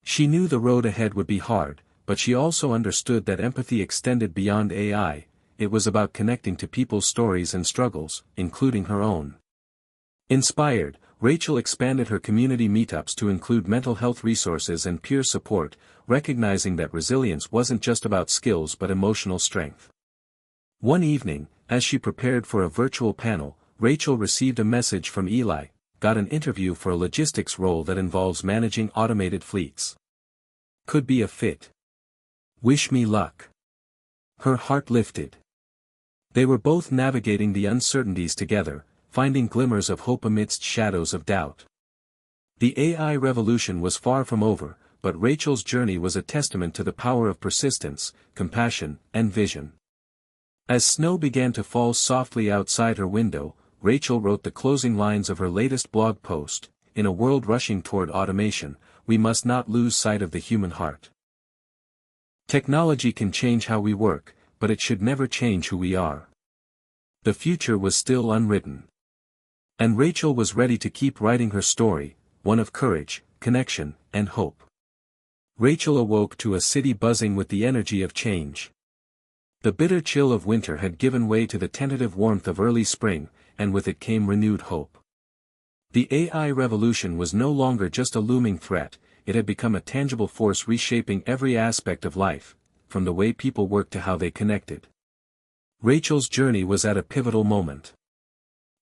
She knew the road ahead would be hard, but she also understood that empathy extended beyond AI. It was about connecting to people's stories and struggles, including her own. Inspired, Rachel expanded her community meetups to include mental health resources and peer support, recognizing that resilience wasn't just about skills but emotional strength. One evening, as she prepared for a virtual panel, Rachel received a message from Eli, got an interview for a logistics role that involves managing automated fleets. Could be a fit. Wish me luck. Her heart lifted. They were both navigating the uncertainties together, finding glimmers of hope amidst shadows of doubt. The AI revolution was far from over, but Rachel's journey was a testament to the power of persistence, compassion, and vision. As snow began to fall softly outside her window, Rachel wrote the closing lines of her latest blog post. In a world rushing toward automation, we must not lose sight of the human heart. Technology can change how we work, but it should never change who we are. The future was still unwritten. And Rachel was ready to keep writing her story, one of courage, connection, and hope. Rachel awoke to a city buzzing with the energy of change. The bitter chill of winter had given way to the tentative warmth of early spring, and with it came renewed hope. The AI revolution was no longer just a looming threat, it had become a tangible force reshaping every aspect of life, from the way people worked to how they connected. Rachel's journey was at a pivotal moment.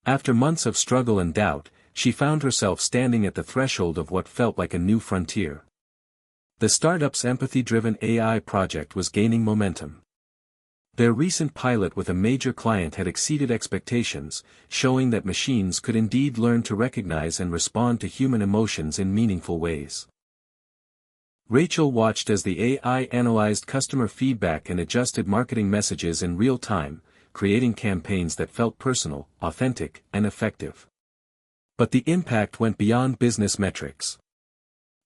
After months of struggle and doubt, she found herself standing at the threshold of what felt like a new frontier. The startup's empathy-driven AI project was gaining momentum. Their recent pilot with a major client had exceeded expectations, showing that machines could indeed learn to recognize and respond to human emotions in meaningful ways. Rachel watched as the AI analyzed customer feedback and adjusted marketing messages in real time, creating campaigns that felt personal, authentic, and effective. But the impact went beyond business metrics.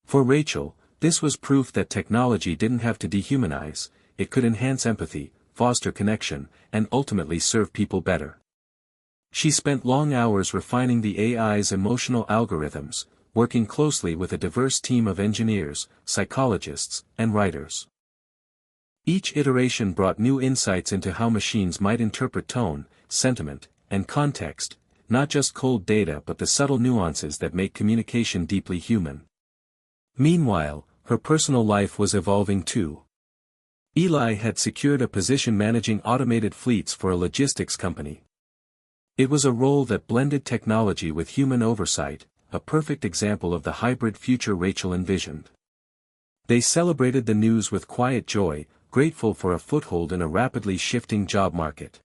For Rachel, this was proof that technology didn't have to dehumanize, it could enhance empathy, foster connection, and ultimately serve people better. She spent long hours refining the AI's emotional algorithms, working closely with a diverse team of engineers, psychologists, and writers. Each iteration brought new insights into how machines might interpret tone, sentiment, and context, not just cold data but the subtle nuances that make communication deeply human. Meanwhile, her personal life was evolving too. Eli had secured a position managing automated fleets for a logistics company. It was a role that blended technology with human oversight, a perfect example of the hybrid future Rachel envisioned. They celebrated the news with quiet joy, grateful for a foothold in a rapidly shifting job market.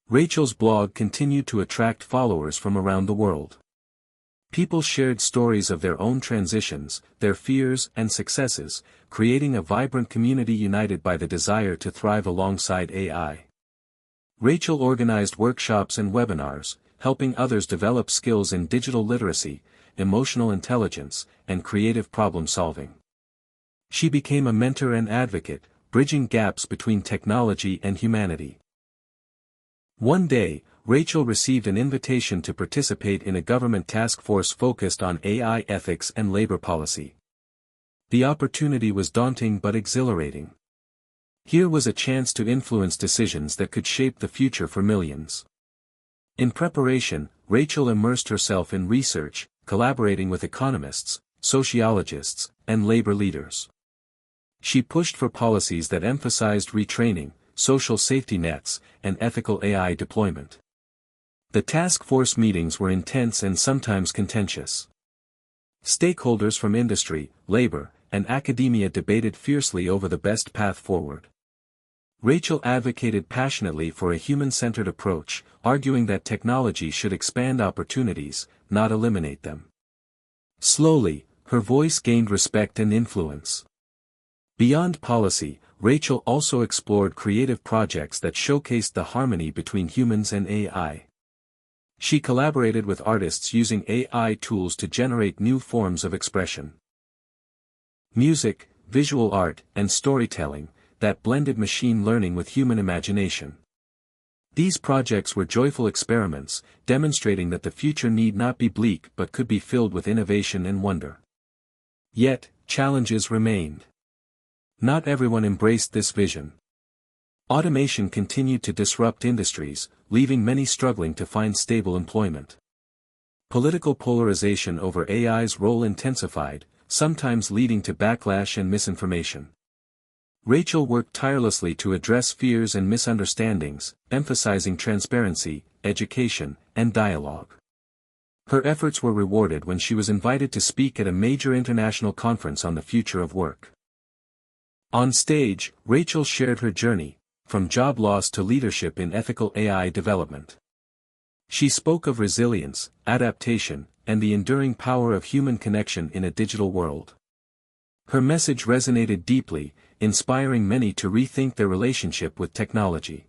Rachel's blog continued to attract followers from around the world. People shared stories of their own transitions, their fears and successes, creating a vibrant community united by the desire to thrive alongside AI. Rachel organized workshops and webinars, helping others develop skills in digital literacy, emotional intelligence, and creative problem-solving. She became a mentor and advocate, bridging gaps between technology and humanity. One day, Rachel received an invitation to participate in a government task force focused on AI ethics and labor policy. The opportunity was daunting but exhilarating. Here was a chance to influence decisions that could shape the future for millions. In preparation, Rachel immersed herself in research, collaborating with economists, sociologists, and labor leaders. She pushed for policies that emphasized retraining, social safety nets, and ethical AI deployment. The task force meetings were intense and sometimes contentious. Stakeholders from industry, labor, and academia debated fiercely over the best path forward. Rachel advocated passionately for a human-centered approach, arguing that technology should expand opportunities, not eliminate them. Slowly, her voice gained respect and influence. Beyond policy, Rachel also explored creative projects that showcased the harmony between humans and AI. She collaborated with artists using AI tools to generate new forms of expression. Music, visual art, and storytelling, that blended machine learning with human imagination. These projects were joyful experiments, demonstrating that the future need not be bleak but could be filled with innovation and wonder. Yet, challenges remained. Not everyone embraced this vision. Automation continued to disrupt industries, leaving many struggling to find stable employment. Political polarization over AI's role intensified, sometimes leading to backlash and misinformation. Rachel worked tirelessly to address fears and misunderstandings, emphasizing transparency, education, and dialogue. Her efforts were rewarded when she was invited to speak at a major international conference on the future of work. On stage, Rachel shared her journey, from job loss to leadership in ethical AI development. She spoke of resilience, adaptation, and the enduring power of human connection in a digital world. Her message resonated deeply, inspiring many to rethink their relationship with technology.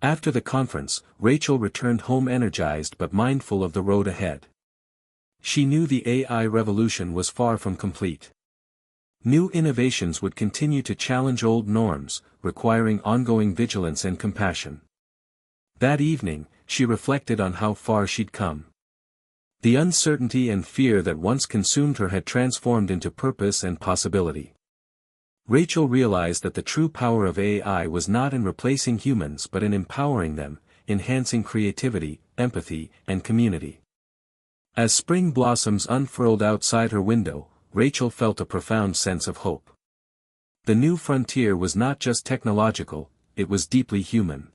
After the conference, Rachel returned home energized but mindful of the road ahead. She knew the AI revolution was far from complete. New innovations would continue to challenge old norms, requiring ongoing vigilance and compassion. That evening, she reflected on how far she'd come. The uncertainty and fear that once consumed her had transformed into purpose and possibility. Rachel realized that the true power of AI was not in replacing humans but in empowering them, enhancing creativity, empathy, and community. As spring blossoms unfurled outside her window, Rachel felt a profound sense of hope. The new frontier was not just technological, it was deeply human.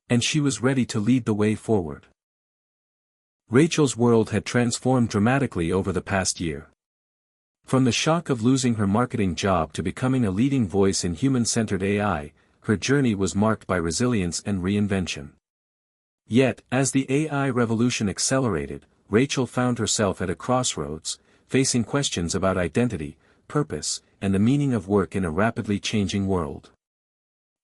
And she was ready to lead the way forward. Rachel's world had transformed dramatically over the past year. From the shock of losing her marketing job to becoming a leading voice in human-centered AI, her journey was marked by resilience and reinvention. Yet, as the AI revolution accelerated, Rachel found herself at a crossroads, facing questions about identity, purpose, and the meaning of work in a rapidly changing world.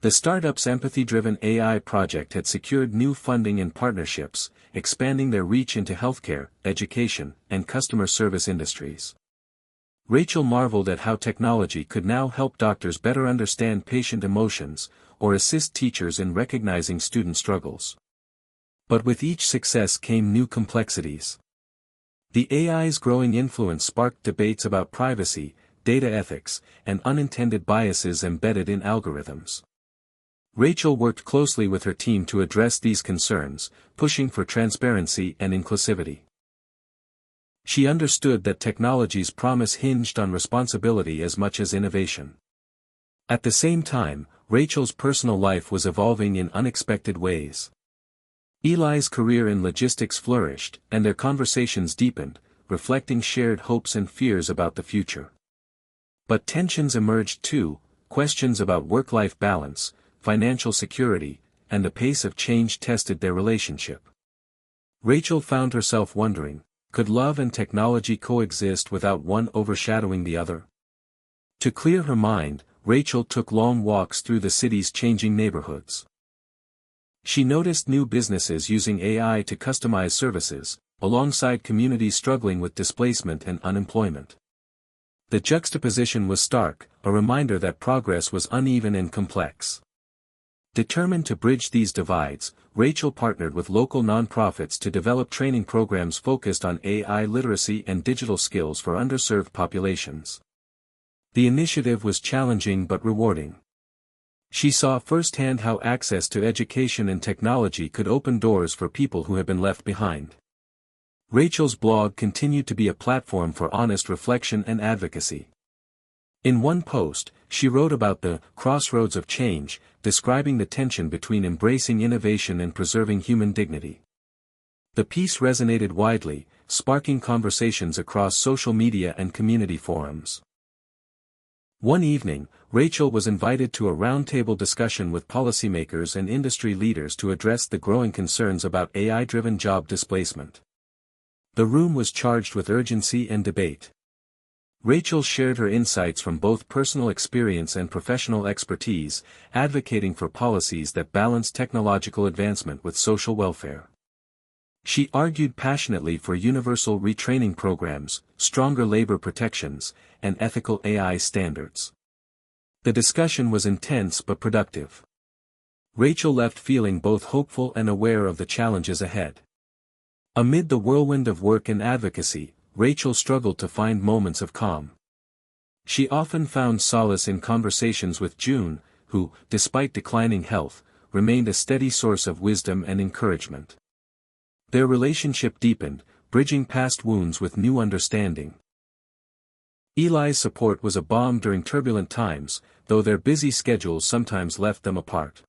The startup's empathy-driven AI project had secured new funding and partnerships, expanding their reach into healthcare, education, and customer service industries. Rachel marveled at how technology could now help doctors better understand patient emotions, or assist teachers in recognizing student struggles. But with each success came new complexities. The AI's growing influence sparked debates about privacy, data ethics, and unintended biases embedded in algorithms. Rachel worked closely with her team to address these concerns, pushing for transparency and inclusivity. She understood that technology's promise hinged on responsibility as much as innovation. At the same time, Rachel's personal life was evolving in unexpected ways. Eli's career in logistics flourished, and their conversations deepened, reflecting shared hopes and fears about the future. But tensions emerged too, questions about work-life balance, financial security, and the pace of change tested their relationship. Rachel found herself wondering, could love and technology coexist without one overshadowing the other? To clear her mind, Rachel took long walks through the city's changing neighborhoods. She noticed new businesses using AI to customize services, alongside communities struggling with displacement and unemployment. The juxtaposition was stark, a reminder that progress was uneven and complex. Determined to bridge these divides, Rachel partnered with local nonprofits to develop training programs focused on AI literacy and digital skills for underserved populations. The initiative was challenging but rewarding. She saw firsthand how access to education and technology could open doors for people who had been left behind. Rachel's blog continued to be a platform for honest reflection and advocacy. In one post, she wrote about the crossroads of change, describing the tension between embracing innovation and preserving human dignity. The piece resonated widely, sparking conversations across social media and community forums. One evening, Rachel was invited to a roundtable discussion with policymakers and industry leaders to address the growing concerns about AI-driven job displacement. The room was charged with urgency and debate. Rachel shared her insights from both personal experience and professional expertise, advocating for policies that balance technological advancement with social welfare. She argued passionately for universal retraining programs, stronger labor protections, and ethical AI standards. The discussion was intense but productive. Rachel left feeling both hopeful and aware of the challenges ahead. Amid the whirlwind of work and advocacy, Rachel struggled to find moments of calm. She often found solace in conversations with June, who, despite declining health, remained a steady source of wisdom and encouragement. Their relationship deepened, bridging past wounds with new understanding. Eli's support was a balm during turbulent times, though their busy schedules sometimes left them apart.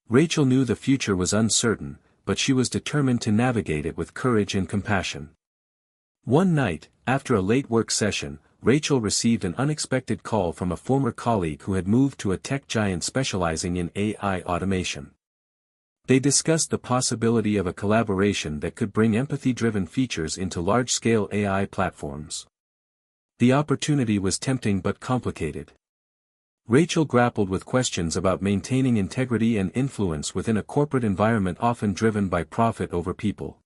Rachel knew the future was uncertain, but she was determined to navigate it with courage and compassion. One night, after a late work session, Rachel received an unexpected call from a former colleague who had moved to a tech giant specializing in AI automation. They discussed the possibility of a collaboration that could bring empathy-driven features into large-scale AI platforms. The opportunity was tempting but complicated. Rachel grappled with questions about maintaining integrity and influence within a corporate environment often driven by profit over people.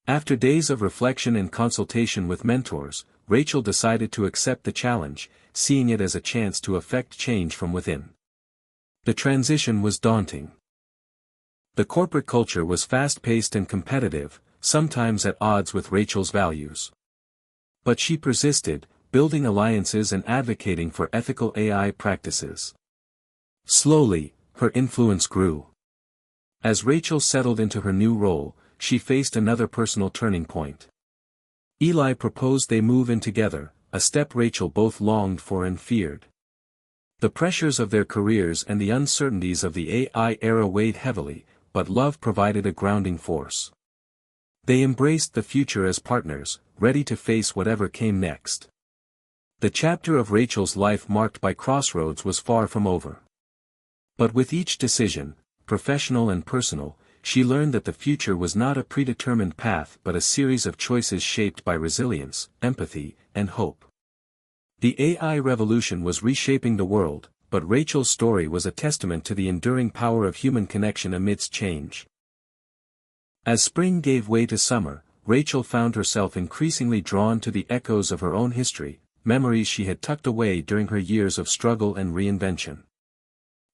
After days of reflection and consultation with mentors, Rachel decided to accept the challenge, seeing it as a chance to effect change from within. The transition was daunting. The corporate culture was fast-paced and competitive, sometimes at odds with Rachel's values. But she persisted, building alliances and advocating for ethical AI practices. Slowly, her influence grew. As Rachel settled into her new role, she faced another personal turning point. Eli proposed they move in together, a step Rachel both longed for and feared. The pressures of their careers and the uncertainties of the AI era weighed heavily, but love provided a grounding force. They embraced the future as partners, ready to face whatever came next. The chapter of Rachel's life marked by crossroads was far from over. But with each decision, professional and personal, she learned that the future was not a predetermined path but a series of choices shaped by resilience, empathy, and hope. The AI revolution was reshaping the world, but Rachel's story was a testament to the enduring power of human connection amidst change. As spring gave way to summer, Rachel found herself increasingly drawn to the echoes of her own history, memories she had tucked away during her years of struggle and reinvention.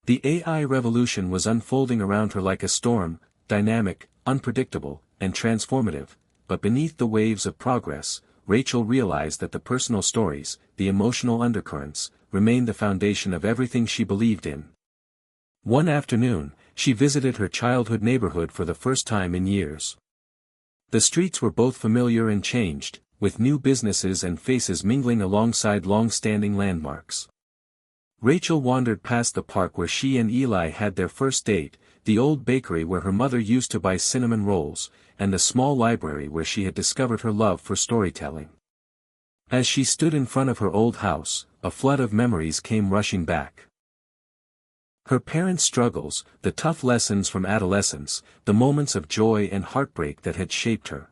The AI revolution was unfolding around her like a storm, dynamic, unpredictable, and transformative, but beneath the waves of progress, Rachel realized that the personal stories, the emotional undercurrents, remained the foundation of everything she believed in. One afternoon, she visited her childhood neighborhood for the first time in years. The streets were both familiar and changed, with new businesses and faces mingling alongside long-standing landmarks. Rachel wandered past the park where she and Eli had their first date, the old bakery where her mother used to buy cinnamon rolls, and the small library where she had discovered her love for storytelling. As she stood in front of her old house, a flood of memories came rushing back. Her parents' struggles, the tough lessons from adolescence, the moments of joy and heartbreak that had shaped her.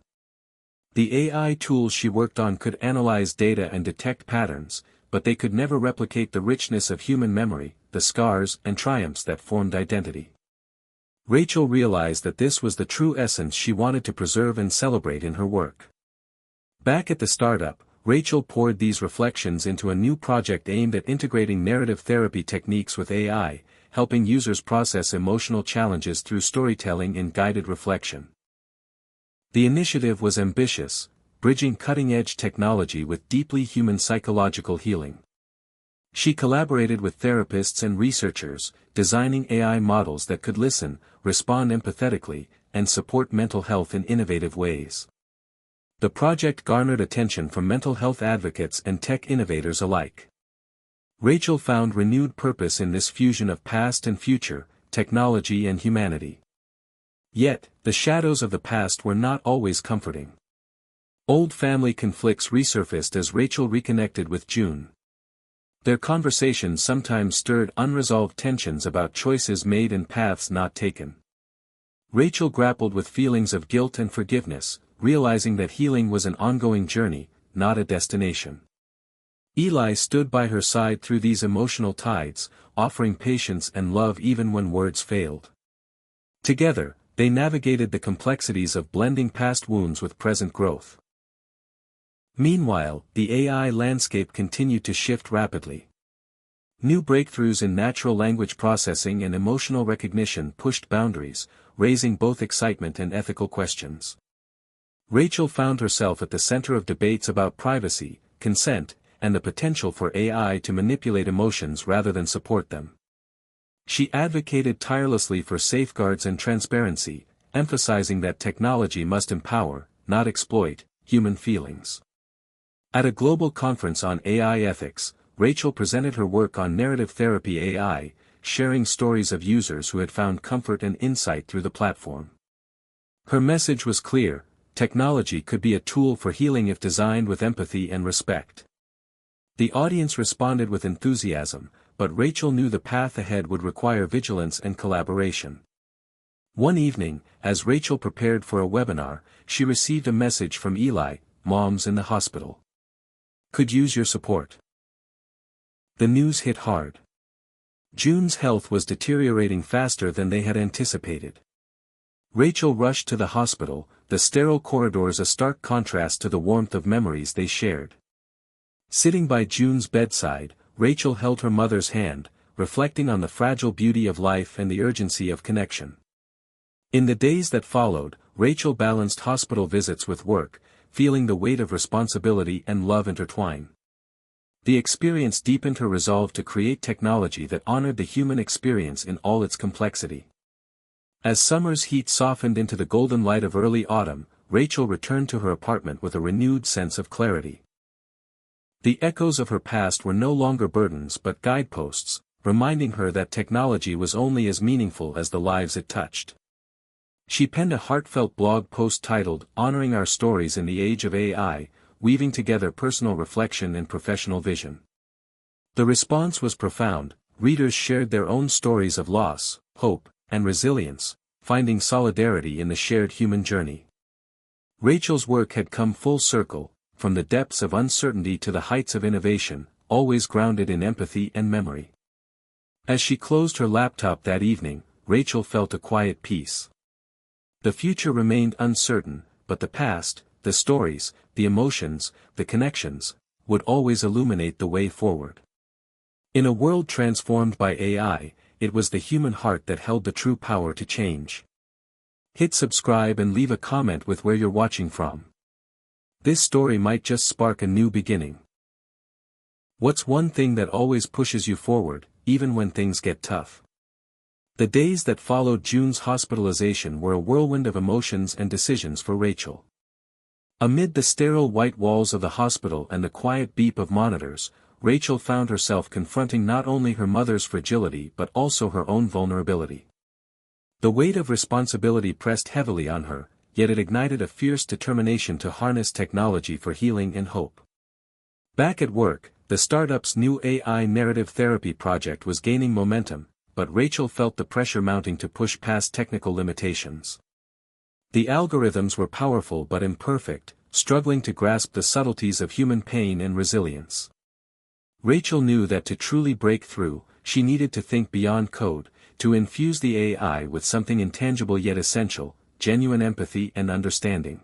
The AI tools she worked on could analyze data and detect patterns, but they could never replicate the richness of human memory, the scars and triumphs that formed identity. Rachel realized that this was the true essence she wanted to preserve and celebrate in her work. Back at the startup, Rachel poured these reflections into a new project aimed at integrating narrative therapy techniques with AI, helping users process emotional challenges through storytelling and guided reflection. The initiative was ambitious, bridging cutting-edge technology with deeply human psychological healing. She collaborated with therapists and researchers, designing AI models that could listen, respond empathetically, and support mental health in innovative ways. The project garnered attention from mental health advocates and tech innovators alike. Rachel found renewed purpose in this fusion of past and future, technology and humanity. Yet, the shadows of the past were not always comforting. Old family conflicts resurfaced as Rachel reconnected with June. Their conversations sometimes stirred unresolved tensions about choices made and paths not taken. Rachel grappled with feelings of guilt and forgiveness, realizing that healing was an ongoing journey, not a destination. Eli stood by her side through these emotional tides, offering patience and love even when words failed. Together, They navigated the complexities of blending past wounds with present growth. Meanwhile, the AI landscape continued to shift rapidly. New breakthroughs in natural language processing and emotional recognition pushed boundaries, raising both excitement and ethical questions. Rachel found herself at the center of debates about privacy, consent, and the potential for AI to manipulate emotions rather than support them. She advocated tirelessly for safeguards and transparency, emphasizing that technology must empower, not exploit, human feelings. At a global conference on AI ethics, Rachel presented her work on narrative therapy AI, sharing stories of users who had found comfort and insight through the platform. Her message was clear: technology could be a tool for healing if designed with empathy and respect. The audience responded with enthusiasm, but Rachel knew the path ahead would require vigilance and collaboration. One evening, as Rachel prepared for a webinar, she received a message from Eli, "Mom's in the hospital. Could use your support." The news hit hard. June's health was deteriorating faster than they had anticipated. Rachel rushed to the hospital, the sterile corridors a stark contrast to the warmth of memories they shared. Sitting by June's bedside, Rachel held her mother's hand, reflecting on the fragile beauty of life and the urgency of connection. In the days that followed, Rachel balanced hospital visits with work, feeling the weight of responsibility and love intertwine. The experience deepened her resolve to create technology that honored the human experience in all its complexity. As summer's heat softened into the golden light of early autumn, Rachel returned to her apartment with a renewed sense of clarity. The echoes of her past were no longer burdens but guideposts, reminding her that technology was only as meaningful as the lives it touched. She penned a heartfelt blog post titled, "Honoring Our Stories in the Age of AI," weaving together personal reflection and professional vision. The response was profound. Readers shared their own stories of loss, hope, and resilience, finding solidarity in the shared human journey. Rachel's work had come full circle, from the depths of uncertainty to the heights of innovation, always grounded in empathy and memory. As she closed her laptop that evening, Rachel felt a quiet peace. The future remained uncertain, but the past, the stories, the emotions, the connections, would always illuminate the way forward. In a world transformed by AI, it was the human heart that held the true power to change. Hit subscribe and leave a comment with where you're watching from. This story might just spark a new beginning. What's one thing that always pushes you forward, even when things get tough? The days that followed June's hospitalization were a whirlwind of emotions and decisions for Rachel. Amid the sterile white walls of the hospital and the quiet beep of monitors, Rachel found herself confronting not only her mother's fragility but also her own vulnerability. The weight of responsibility pressed heavily on her, yet it ignited a fierce determination to harness technology for healing and hope. Back at work, the startup's new AI narrative therapy project was gaining momentum, but Rachel felt the pressure mounting to push past technical limitations. The algorithms were powerful but imperfect, struggling to grasp the subtleties of human pain and resilience. Rachel knew that to truly break through, she needed to think beyond code, to infuse the AI with something intangible yet essential, genuine empathy and understanding.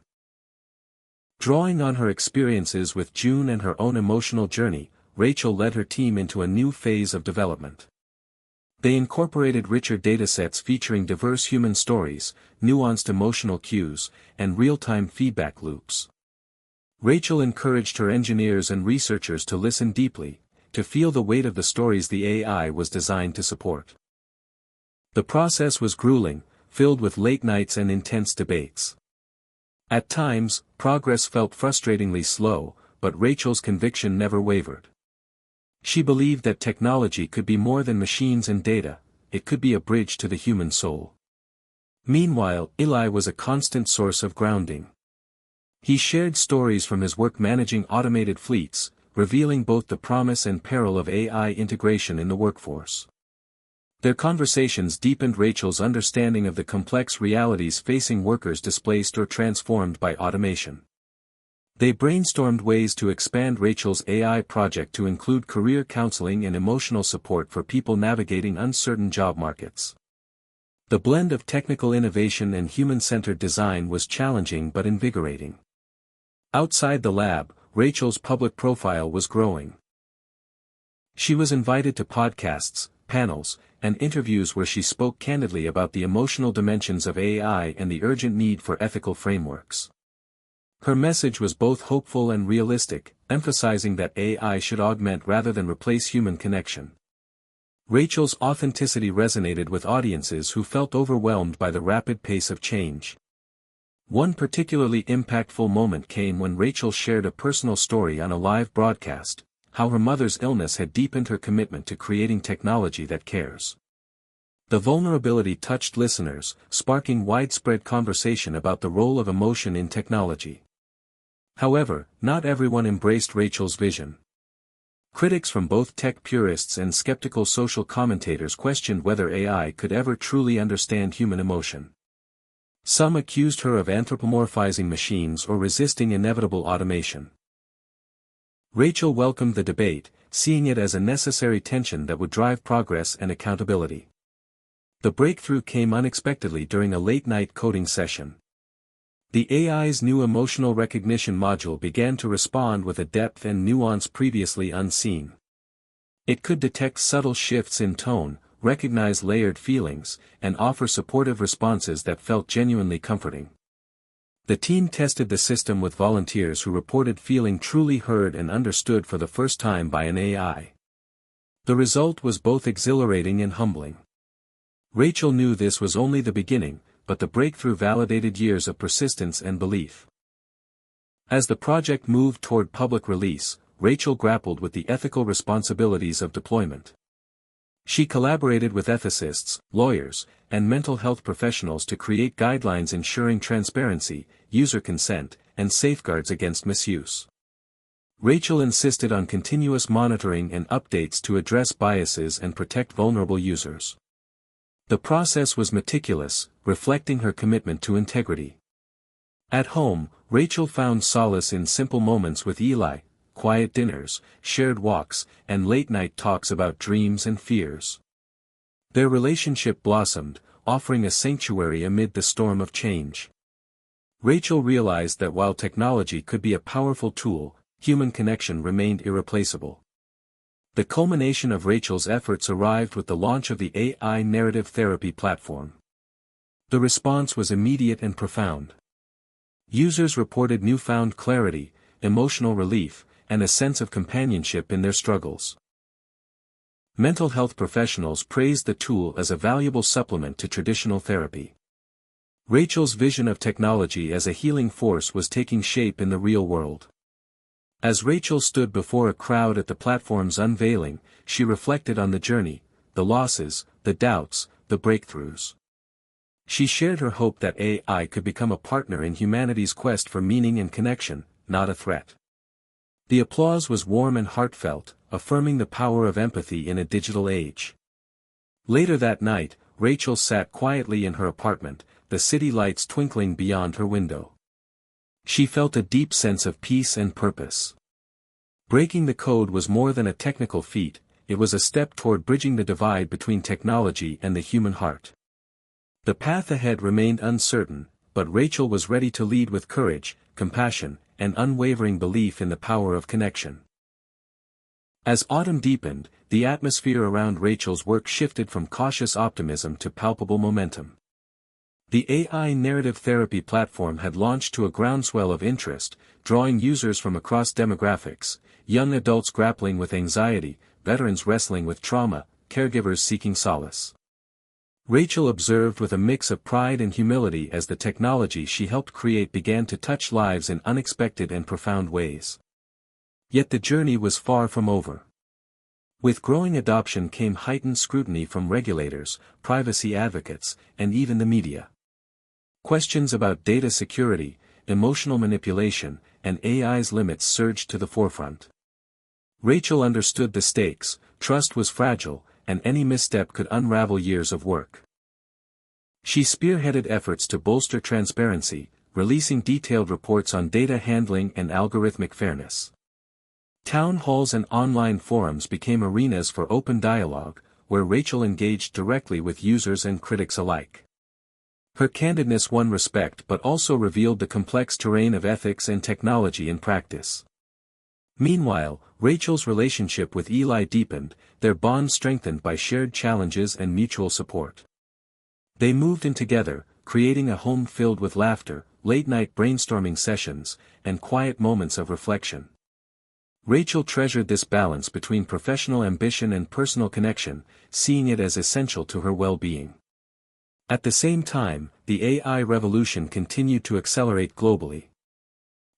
Drawing on her experiences with June and her own emotional journey, Rachel led her team into a new phase of development. They incorporated richer datasets featuring diverse human stories, nuanced emotional cues, and real-time feedback loops. Rachel encouraged her engineers and researchers to listen deeply, to feel the weight of the stories the AI was designed to support. The process was grueling, filled with late nights and intense debates. At times, progress felt frustratingly slow, but Rachel's conviction never wavered. She believed that technology could be more than machines and data, it could be a bridge to the human soul. Meanwhile, Eli was a constant source of grounding. He shared stories from his work managing automated fleets, revealing both the promise and peril of AI integration in the workforce. Their conversations deepened Rachel's understanding of the complex realities facing workers displaced or transformed by automation. They brainstormed ways to expand Rachel's AI project to include career counseling and emotional support for people navigating uncertain job markets. The blend of technical innovation and human-centered design was challenging but invigorating. Outside the lab, Rachel's public profile was growing. She was invited to podcasts, panels, and interviews where she spoke candidly about the emotional dimensions of AI and the urgent need for ethical frameworks. Her message was both hopeful and realistic, emphasizing that AI should augment rather than replace human connection. Rachel's authenticity resonated with audiences who felt overwhelmed by the rapid pace of change. One particularly impactful moment came when Rachel shared a personal story on a live broadcast, how her mother's illness had deepened her commitment to creating technology that cares. The vulnerability touched listeners, sparking widespread conversation about the role of emotion in technology. However, not everyone embraced Rachel's vision. Critics from both tech purists and skeptical social commentators questioned whether AI could ever truly understand human emotion. Some accused her of anthropomorphizing machines or resisting inevitable automation. Rachel welcomed the debate, seeing it as a necessary tension that would drive progress and accountability. The breakthrough came unexpectedly during a late-night coding session. The AI's new emotional recognition module began to respond with a depth and nuance previously unseen. It could detect subtle shifts in tone, recognize layered feelings, and offer supportive responses that felt genuinely comforting. The team tested the system with volunteers who reported feeling truly heard and understood for the first time by an AI. The result was both exhilarating and humbling. Rachel knew this was only the beginning, but the breakthrough validated years of persistence and belief. As the project moved toward public release, Rachel grappled with the ethical responsibilities of deployment. She collaborated with ethicists, lawyers, and mental health professionals to create guidelines ensuring transparency, user consent, and safeguards against misuse. Rachel insisted on continuous monitoring and updates to address biases and protect vulnerable users. The process was meticulous, reflecting her commitment to integrity. At home, Rachel found solace in simple moments with Eli, quiet dinners, shared walks, and late-night talks about dreams and fears. Their relationship blossomed, offering a sanctuary amid the storm of change. Rachel realized that while technology could be a powerful tool, human connection remained irreplaceable. The culmination of Rachel's efforts arrived with the launch of the AI narrative therapy platform. The response was immediate and profound. Users reported newfound clarity, emotional relief, and a sense of companionship in their struggles. Mental health professionals praised the tool as a valuable supplement to traditional therapy. Rachel's vision of technology as a healing force was taking shape in the real world. As Rachel stood before a crowd at the platform's unveiling, she reflected on the journey, the losses, the doubts, the breakthroughs. She shared her hope that AI could become a partner in humanity's quest for meaning and connection, not a threat. The applause was warm and heartfelt, affirming the power of empathy in a digital age. Later that night, Rachel sat quietly in her apartment, the city lights twinkling beyond her window. She felt a deep sense of peace and purpose. Breaking the code was more than a technical feat, it was a step toward bridging the divide between technology and the human heart. The path ahead remained uncertain, but Rachel was ready to lead with courage, compassion, and unwavering belief in the power of connection. As autumn deepened, the atmosphere around Rachel's work shifted from cautious optimism to palpable momentum. The AI narrative therapy platform had launched to a groundswell of interest, drawing users from across demographics, young adults grappling with anxiety, veterans wrestling with trauma, caregivers seeking solace. Rachel observed with a mix of pride and humility as the technology she helped create began to touch lives in unexpected and profound ways. Yet the journey was far from over. With growing adoption came heightened scrutiny from regulators, privacy advocates, and even the media. Questions about data security, emotional manipulation, and AI's limits surged to the forefront. Rachel understood the stakes, trust was fragile, and any misstep could unravel years of work. She spearheaded efforts to bolster transparency, releasing detailed reports on data handling and algorithmic fairness. Town halls and online forums became arenas for open dialogue, where Rachel engaged directly with users and critics alike. Her candidness won respect but also revealed the complex terrain of ethics and technology in practice. Meanwhile, Rachel's relationship with Eli deepened, their bond strengthened by shared challenges and mutual support. They moved in together, creating a home filled with laughter, late-night brainstorming sessions, and quiet moments of reflection. Rachel treasured this balance between professional ambition and personal connection, seeing it as essential to her well-being. At the same time, the AI revolution continued to accelerate globally.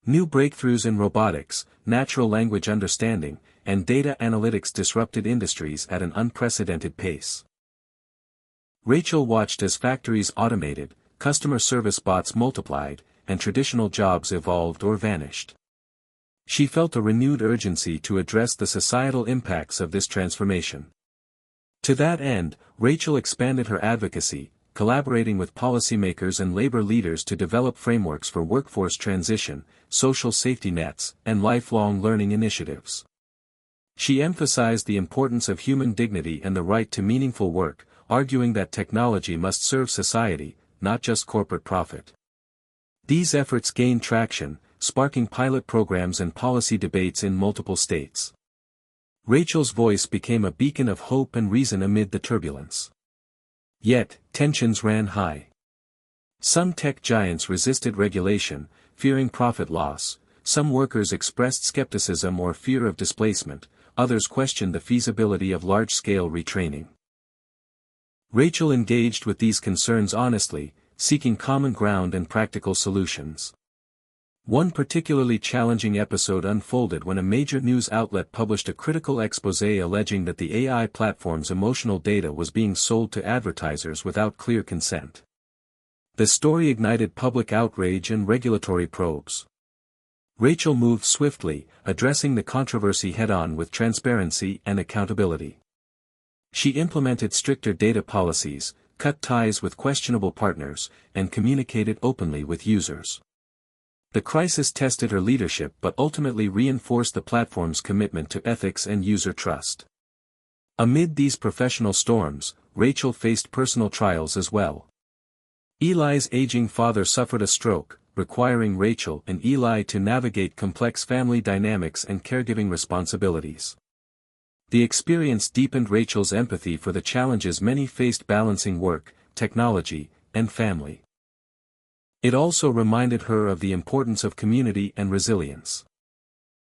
New breakthroughs in robotics, natural language understanding, and data analytics disrupted industries at an unprecedented pace. Rachel watched as factories automated, customer service bots multiplied, and traditional jobs evolved or vanished. She felt a renewed urgency to address the societal impacts of this transformation. To that end, Rachel expanded her advocacy, collaborating with policymakers and labor leaders to develop frameworks for workforce transition, social safety nets, and lifelong learning initiatives. She emphasized the importance of human dignity and the right to meaningful work, arguing that technology must serve society, not just corporate profit. These efforts gained traction, sparking pilot programs and policy debates in multiple states. Rachel's voice became a beacon of hope and reason amid the turbulence. Yet, tensions ran high. Some tech giants resisted regulation, fearing profit loss, some workers expressed skepticism or fear of displacement, others questioned the feasibility of large-scale retraining. Rachel engaged with these concerns honestly, seeking common ground and practical solutions. One particularly challenging episode unfolded when a major news outlet published a critical exposé alleging that the AI platform's emotional data was being sold to advertisers without clear consent. The story ignited public outrage and regulatory probes. Rachel moved swiftly, addressing the controversy head-on with transparency and accountability. She implemented stricter data policies, cut ties with questionable partners, and communicated openly with users. The crisis tested her leadership but ultimately reinforced the platform's commitment to ethics and user trust. Amid these professional storms, Rachel faced personal trials as well. Eli's aging father suffered a stroke, requiring Rachel and Eli to navigate complex family dynamics and caregiving responsibilities. The experience deepened Rachel's empathy for the challenges many faced balancing work, technology, and family. It also reminded her of the importance of community and resilience.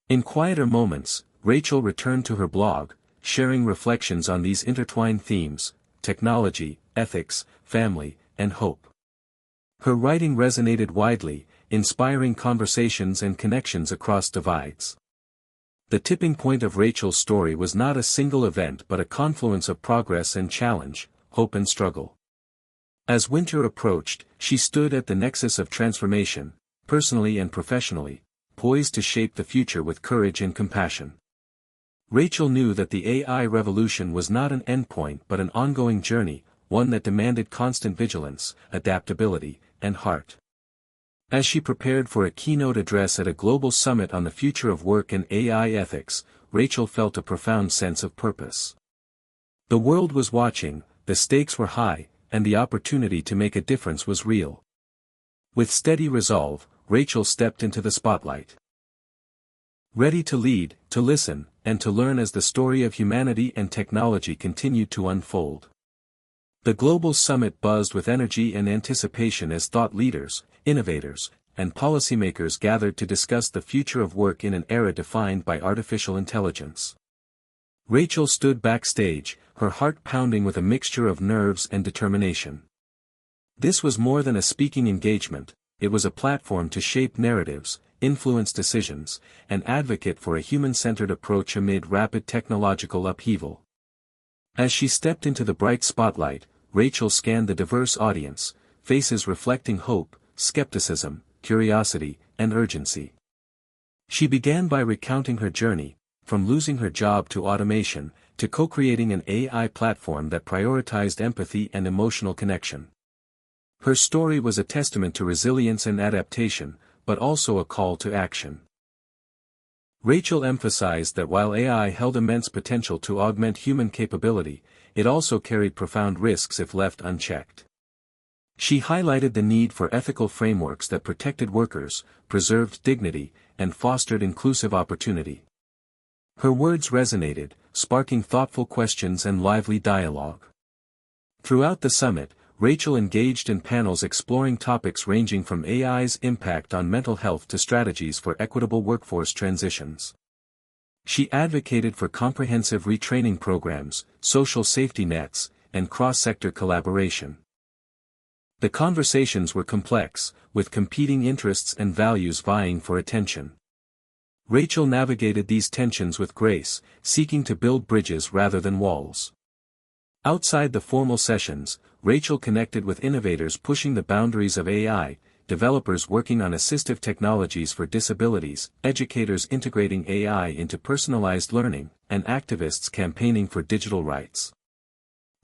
In quieter moments, Rachel returned to her blog, sharing reflections on these intertwined themes: technology, ethics, family, and hope. Her writing resonated widely, inspiring conversations and connections across divides. The tipping point of Rachel's story was not a single event but a confluence of progress and challenge, hope and struggle. As winter approached, she stood at the nexus of transformation, personally and professionally, poised to shape the future with courage and compassion. Rachel knew that the AI revolution was not an endpoint but an ongoing journey, one that demanded constant vigilance, adaptability, and heart. As she prepared for a keynote address at a global summit on the future of work and AI ethics, Rachel felt a profound sense of purpose. The world was watching, the stakes were high, and the opportunity to make a difference was real. With steady resolve, Rachel stepped into the spotlight. Ready to lead, to listen, and to learn as the story of humanity and technology continued to unfold. The global summit buzzed with energy and anticipation as thought leaders, innovators, and policymakers gathered to discuss the future of work in an era defined by artificial intelligence. Rachel stood backstage, her heart pounding with a mixture of nerves and determination. This was more than a speaking engagement, it was a platform to shape narratives, influence decisions, and advocate for a human-centered approach amid rapid technological upheaval. As she stepped into the bright spotlight, Rachel scanned the diverse audience, faces reflecting hope, skepticism, curiosity, and urgency. She began by recounting her journey, from losing her job to automation, to co-creating an AI platform that prioritized empathy and emotional connection. Her story was a testament to resilience and adaptation, but also a call to action. Rachel emphasized that while AI held immense potential to augment human capability, it also carried profound risks if left unchecked. She highlighted the need for ethical frameworks that protected workers, preserved dignity, and fostered inclusive opportunity. Her words resonated, sparking thoughtful questions and lively dialogue. Throughout the summit, Rachel engaged in panels exploring topics ranging from AI's impact on mental health to strategies for equitable workforce transitions. She advocated for comprehensive retraining programs, social safety nets, and cross-sector collaboration. The conversations were complex, with competing interests and values vying for attention. Rachel navigated these tensions with grace, seeking to build bridges rather than walls. Outside the formal sessions, Rachel connected with innovators pushing the boundaries of AI, developers working on assistive technologies for disabilities, educators integrating AI into personalized learning, and activists campaigning for digital rights.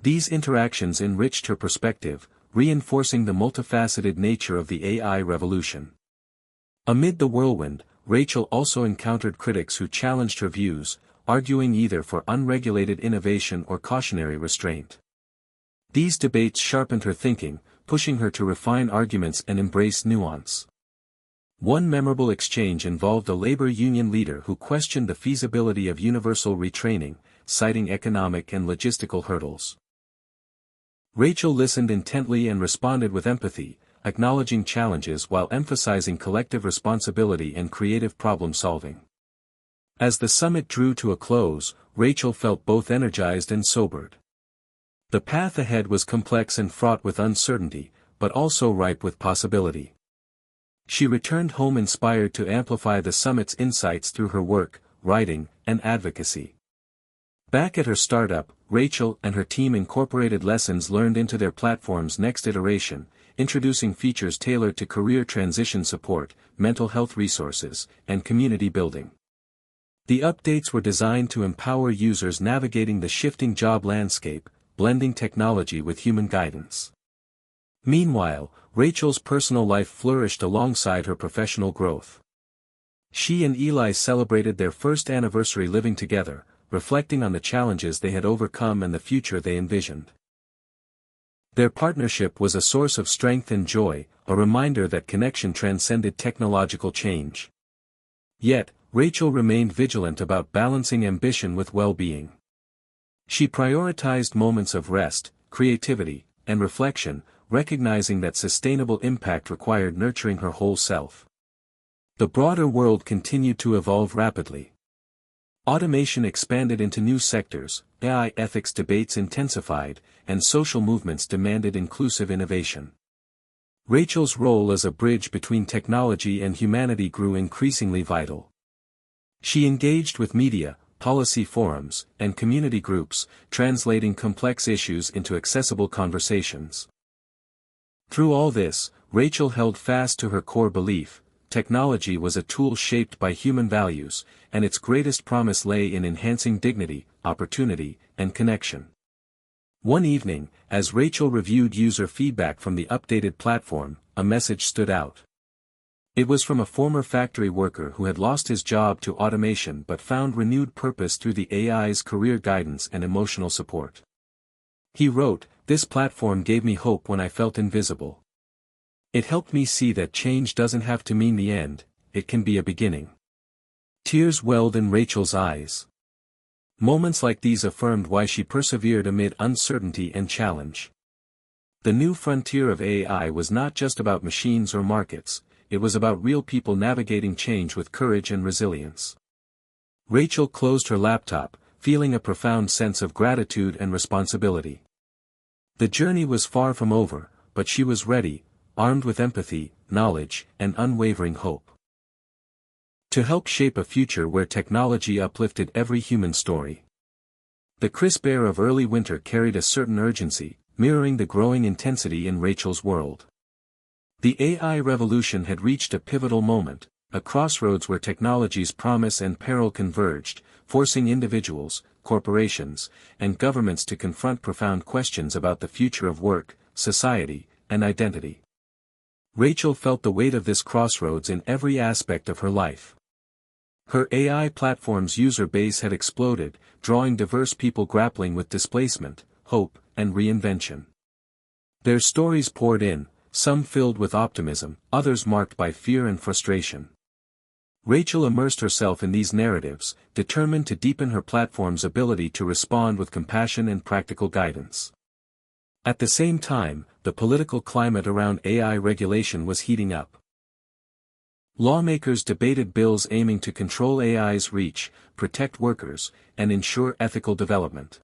These interactions enriched her perspective, reinforcing the multifaceted nature of the AI revolution. Amid the whirlwind, Rachel also encountered critics who challenged her views, arguing either for unregulated innovation or cautionary restraint. These debates sharpened her thinking, pushing her to refine arguments and embrace nuance. One memorable exchange involved a labor union leader who questioned the feasibility of universal retraining, citing economic and logistical hurdles. Rachel listened intently and responded with empathy, acknowledging challenges while emphasizing collective responsibility and creative problem-solving. As the summit drew to a close, Rachel felt both energized and sobered. The path ahead was complex and fraught with uncertainty, but also ripe with possibility. She returned home inspired to amplify the summit's insights through her work, writing, and advocacy. Back at her startup, Rachel and her team incorporated lessons learned into their platform's next iteration, introducing features tailored to career transition support, mental health resources, and community building. The updates were designed to empower users navigating the shifting job landscape, blending technology with human guidance. Meanwhile, Rachel's personal life flourished alongside her professional growth. She and Eli celebrated their first anniversary living together, reflecting on the challenges they had overcome and the future they envisioned. Their partnership was a source of strength and joy, a reminder that connection transcended technological change. Yet, Rachel remained vigilant about balancing ambition with well-being. She prioritized moments of rest, creativity, and reflection, recognizing that sustainable impact required nurturing her whole self. The broader world continued to evolve rapidly. Automation expanded into new sectors, AI ethics debates intensified, and social movements demanded inclusive innovation. Rachel's role as a bridge between technology and humanity grew increasingly vital. She engaged with media, policy forums, and community groups, translating complex issues into accessible conversations. Through all this, Rachel held fast to her core belief: technology was a tool shaped by human values, and its greatest promise lay in enhancing dignity, opportunity, and connection. One evening, as Rachel reviewed user feedback from the updated platform, a message stood out. It was from a former factory worker who had lost his job to automation but found renewed purpose through the AI's career guidance and emotional support. He wrote, "This platform gave me hope when I felt invisible. It helped me see that change doesn't have to mean the end, it can be a beginning." Tears welled in Rachel's eyes. Moments like these affirmed why she persevered amid uncertainty and challenge. The new frontier of AI was not just about machines or markets, it was about real people navigating change with courage and resilience. Rachel closed her laptop, feeling a profound sense of gratitude and responsibility. The journey was far from over, but she was ready, armed with empathy, knowledge, and unwavering hope. To help shape a future where technology uplifted every human story. The crisp air of early winter carried a certain urgency, mirroring the growing intensity in Rachel's world. The AI revolution had reached a pivotal moment, a crossroads where technology's promise and peril converged, forcing individuals, corporations, and governments to confront profound questions about the future of work, society, and identity. Rachel felt the weight of this crossroads in every aspect of her life. Her AI platform's user base had exploded, drawing diverse people grappling with displacement, hope, and reinvention. Their stories poured in, some filled with optimism, others marked by fear and frustration. Rachel immersed herself in these narratives, determined to deepen her platform's ability to respond with compassion and practical guidance. At the same time, the political climate around AI regulation was heating up. Lawmakers debated bills aiming to control AI's reach, protect workers, and ensure ethical development.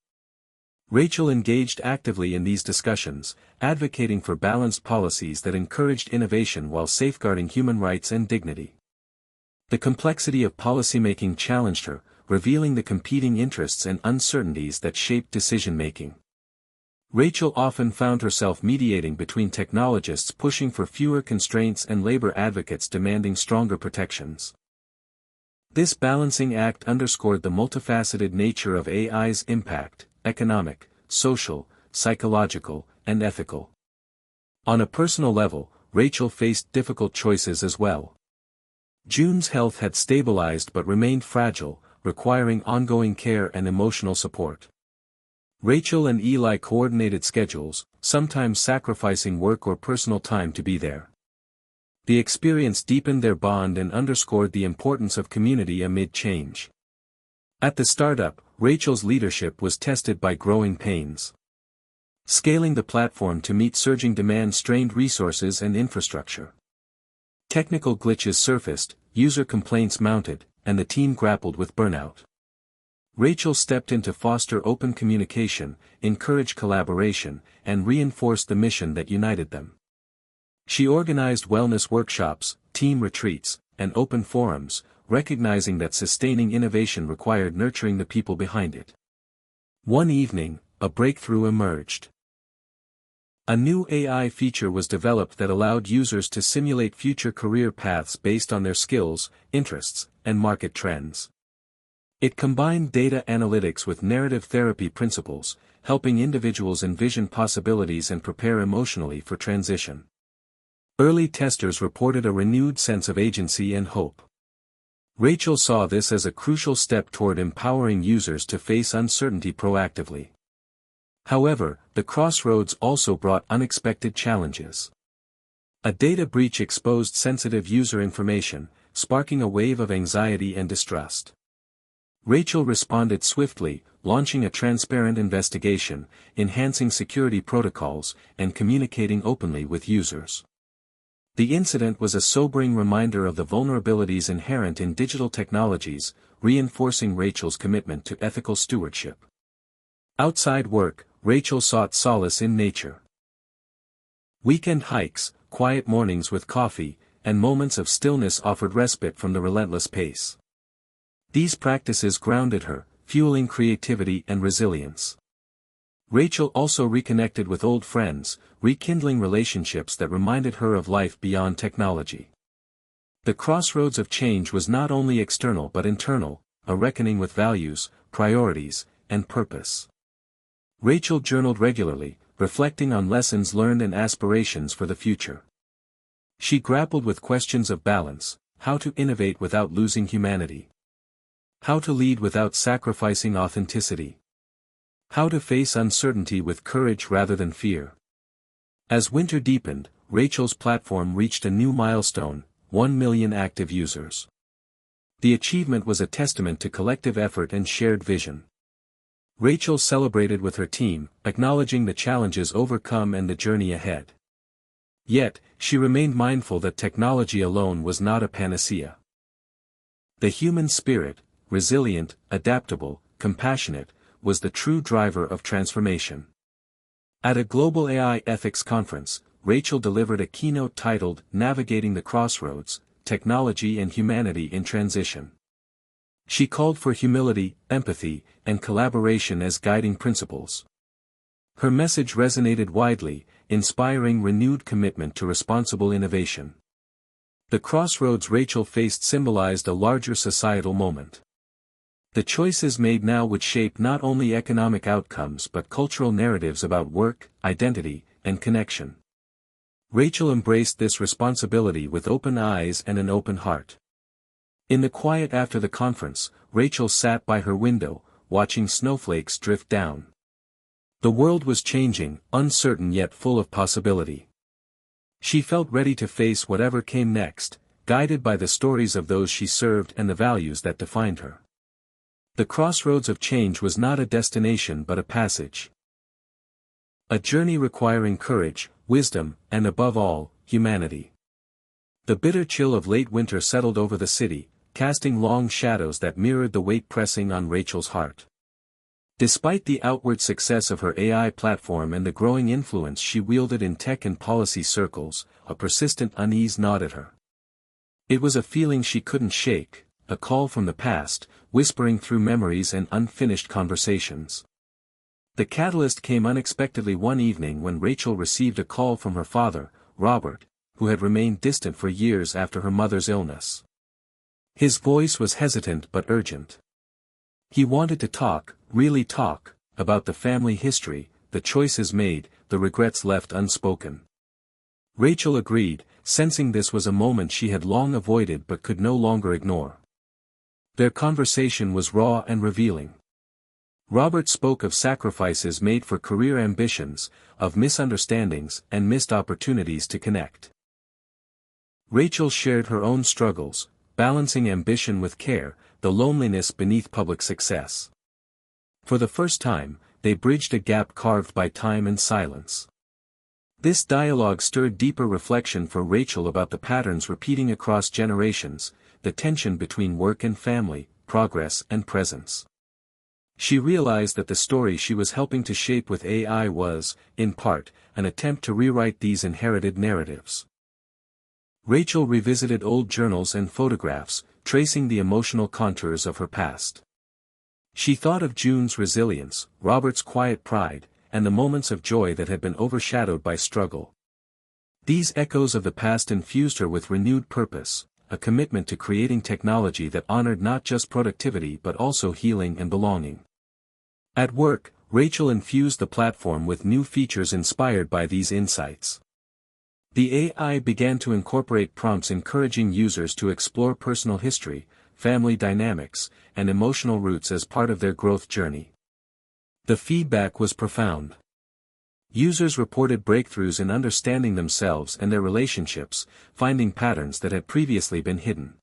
Rachel engaged actively in these discussions, advocating for balanced policies that encouraged innovation while safeguarding human rights and dignity. The complexity of policymaking challenged her, revealing the competing interests and uncertainties that shaped decision-making. Rachel often found herself mediating between technologists pushing for fewer constraints and labor advocates demanding stronger protections. This balancing act underscored the multifaceted nature of AI's impact: economic, social, psychological, and ethical. On a personal level, Rachel faced difficult choices as well. June's health had stabilized but remained fragile, requiring ongoing care and emotional support. Rachel and Eli coordinated schedules, sometimes sacrificing work or personal time to be there. The experience deepened their bond and underscored the importance of community amid change. At the startup, Rachel's leadership was tested by growing pains. Scaling the platform to meet surging demand strained resources and infrastructure. Technical glitches surfaced, user complaints mounted, and the team grappled with burnout. Rachel stepped in to foster open communication, encourage collaboration, and reinforce the mission that united them. She organized wellness workshops, team retreats, and open forums, recognizing that sustaining innovation required nurturing the people behind it. One evening, a breakthrough emerged. A new AI feature was developed that allowed users to simulate future career paths based on their skills, interests, and market trends. It combined data analytics with narrative therapy principles, helping individuals envision possibilities and prepare emotionally for transition. Early testers reported a renewed sense of agency and hope. Rachel saw this as a crucial step toward empowering users to face uncertainty proactively. However, the crossroads also brought unexpected challenges. A data breach exposed sensitive user information, sparking a wave of anxiety and distrust. Rachel responded swiftly, launching a transparent investigation, enhancing security protocols, and communicating openly with users. The incident was a sobering reminder of the vulnerabilities inherent in digital technologies, reinforcing Rachel's commitment to ethical stewardship. Outside work, Rachel sought solace in nature. Weekend hikes, quiet mornings with coffee, and moments of stillness offered respite from the relentless pace. These practices grounded her, fueling creativity and resilience. Rachel also reconnected with old friends, rekindling relationships that reminded her of life beyond technology. The crossroads of change was not only external but internal, a reckoning with values, priorities, and purpose. Rachel journaled regularly, reflecting on lessons learned and aspirations for the future. She grappled with questions of balance: how to innovate without losing humanity, how to lead without sacrificing authenticity, how to face uncertainty with courage rather than fear. As winter deepened, Rachel's platform reached a new milestone: 1 million active users. The achievement was a testament to collective effort and shared vision. Rachel celebrated with her team, acknowledging the challenges overcome and the journey ahead. Yet, she remained mindful that technology alone was not a panacea. The human spirit, resilient, adaptable, compassionate, was the true driver of transformation. At a global AI ethics conference, Rachel delivered a keynote titled "Navigating the Crossroads: Technology and Humanity in Transition." She called for humility, empathy, and collaboration as guiding principles. Her message resonated widely, inspiring renewed commitment to responsible innovation. The crossroads Rachel faced symbolized a larger societal moment. The choices made now would shape not only economic outcomes but cultural narratives about work, identity, and connection. Rachel embraced this responsibility with open eyes and an open heart. In the quiet after the conference, Rachel sat by her window, watching snowflakes drift down. The world was changing, uncertain yet full of possibility. She felt ready to face whatever came next, guided by the stories of those she served and the values that defined her. The crossroads of change was not a destination but a passage. A journey requiring courage, wisdom, and above all, humanity. The bitter chill of late winter settled over the city, casting long shadows that mirrored the weight pressing on Rachel's heart. Despite the outward success of her AI platform and the growing influence she wielded in tech and policy circles, a persistent unease gnawed at her. It was a feeling she couldn't shake, a call from the past, whispering through memories and unfinished conversations. The catalyst came unexpectedly one evening when Rachel received a call from her father, Robert, who had remained distant for years after her mother's illness. His voice was hesitant but urgent. He wanted to talk, really talk, about the family history, the choices made, the regrets left unspoken. Rachel agreed, sensing this was a moment she had long avoided but could no longer ignore. Their conversation was raw and revealing. Robert spoke of sacrifices made for career ambitions, of misunderstandings and missed opportunities to connect. Rachel shared her own struggles, balancing ambition with care, the loneliness beneath public success. For the first time, they bridged a gap carved by time and silence. This dialogue stirred deeper reflection for Rachel about the patterns repeating across generations, the tension between work and family, progress and presence. She realized that the story she was helping to shape with AI was, in part, an attempt to rewrite these inherited narratives. Rachel revisited old journals and photographs, tracing the emotional contours of her past. She thought of June's resilience, Robert's quiet pride, and the moments of joy that had been overshadowed by struggle. These echoes of the past infused her with renewed purpose, a commitment to creating technology that honored not just productivity but also healing and belonging. At work, Rachel infused the platform with new features inspired by these insights. The AI began to incorporate prompts encouraging users to explore personal history, family dynamics, and emotional roots as part of their growth journey. The feedback was profound. Users reported breakthroughs in understanding themselves and their relationships, finding patterns that had previously been hidden.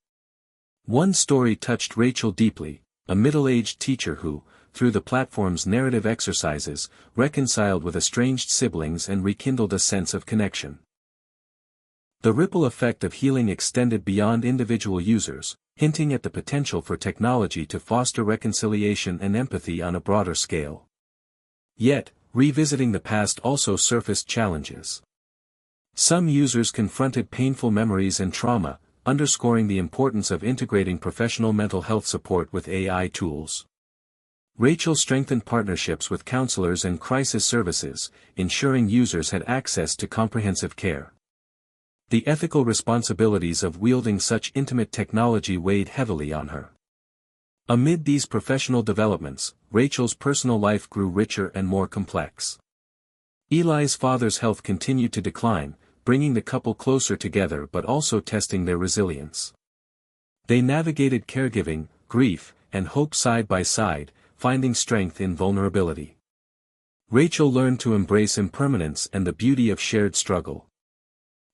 One story touched Rachel deeply, a middle-aged teacher who, through the platform's narrative exercises, reconciled with estranged siblings and rekindled a sense of connection. The ripple effect of healing extended beyond individual users, hinting at the potential for technology to foster reconciliation and empathy on a broader scale. Yet, revisiting the past also surfaced challenges. Some users confronted painful memories and trauma, underscoring the importance of integrating professional mental health support with AI tools. Rachel strengthened partnerships with counselors and crisis services, ensuring users had access to comprehensive care. The ethical responsibilities of wielding such intimate technology weighed heavily on her. Amid these professional developments, Rachel's personal life grew richer and more complex. Eli's father's health continued to decline, bringing the couple closer together but also testing their resilience. They navigated caregiving, grief, and hope side by side, finding strength in vulnerability. Rachel learned to embrace impermanence and the beauty of shared struggle.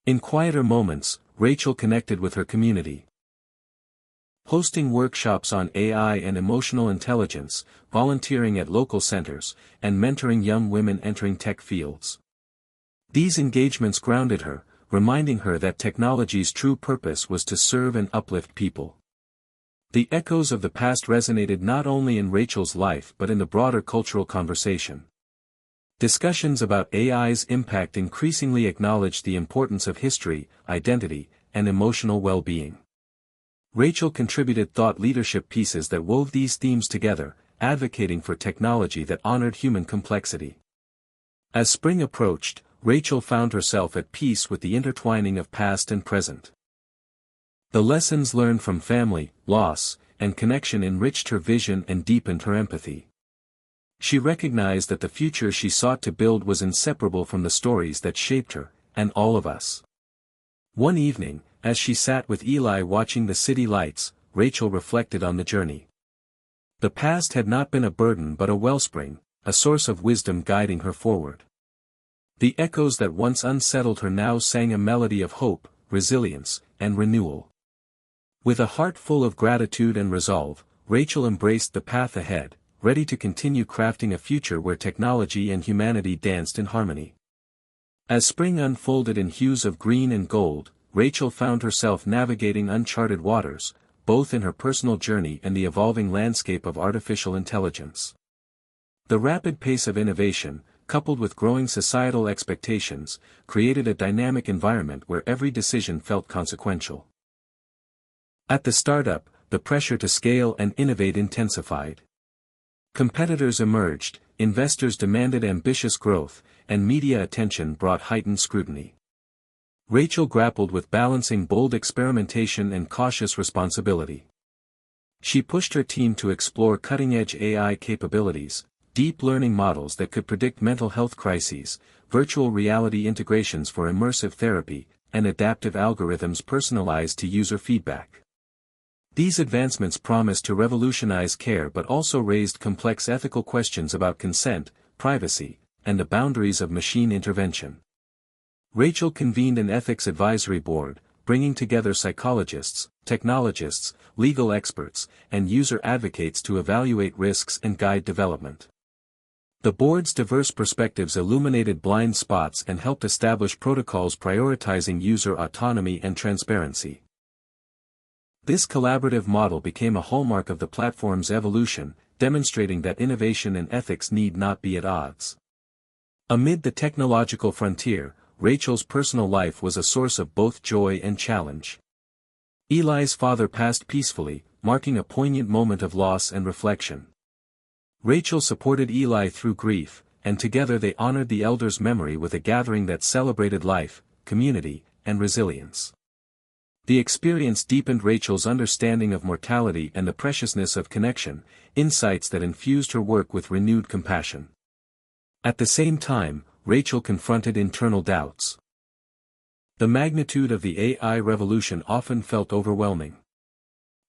In quieter moments, Rachel connected with her community. Hosting workshops on AI and emotional intelligence, volunteering at local centers, and mentoring young women entering tech fields. These engagements grounded her, reminding her that technology's true purpose was to serve and uplift people. The echoes of the past resonated not only in Rachel's life but in the broader cultural conversation. Discussions about AI's impact increasingly acknowledged the importance of history, identity, and emotional well-being. Rachel contributed thought leadership pieces that wove these themes together, advocating for technology that honored human complexity. As spring approached, Rachel found herself at peace with the intertwining of past and present. The lessons learned from family, loss, and connection enriched her vision and deepened her empathy. She recognized that the future she sought to build was inseparable from the stories that shaped her, and all of us. One evening, as she sat with Eli watching the city lights, Rachel reflected on the journey. The past had not been a burden but a wellspring, a source of wisdom guiding her forward. The echoes that once unsettled her now sang a melody of hope, resilience, and renewal. With a heart full of gratitude and resolve, Rachel embraced the path ahead, ready to continue crafting a future where technology and humanity danced in harmony. As spring unfolded in hues of green and gold, Rachel found herself navigating uncharted waters, both in her personal journey and the evolving landscape of artificial intelligence. The rapid pace of innovation, coupled with growing societal expectations, created a dynamic environment where every decision felt consequential. At the startup, the pressure to scale and innovate intensified. Competitors emerged, investors demanded ambitious growth, and media attention brought heightened scrutiny. Rachel grappled with balancing bold experimentation and cautious responsibility. She pushed her team to explore cutting-edge AI capabilities, deep learning models that could predict mental health crises, virtual reality integrations for immersive therapy, and adaptive algorithms personalized to user feedback. These advancements promised to revolutionize care but also raised complex ethical questions about consent, privacy, and the boundaries of machine intervention. Rachel convened an ethics advisory board, bringing together psychologists, technologists, legal experts, and user advocates to evaluate risks and guide development. The board's diverse perspectives illuminated blind spots and helped establish protocols prioritizing user autonomy and transparency. This collaborative model became a hallmark of the platform's evolution, demonstrating that innovation and ethics need not be at odds. Amid the technological frontier, Rachel's personal life was a source of both joy and challenge. Eli's father passed peacefully, marking a poignant moment of loss and reflection. Rachel supported Eli through grief, and together they honored the elder's memory with a gathering that celebrated life, community, and resilience. The experience deepened Rachel's understanding of mortality and the preciousness of connection, insights that infused her work with renewed compassion. At the same time, Rachel confronted internal doubts. The magnitude of the AI revolution often felt overwhelming.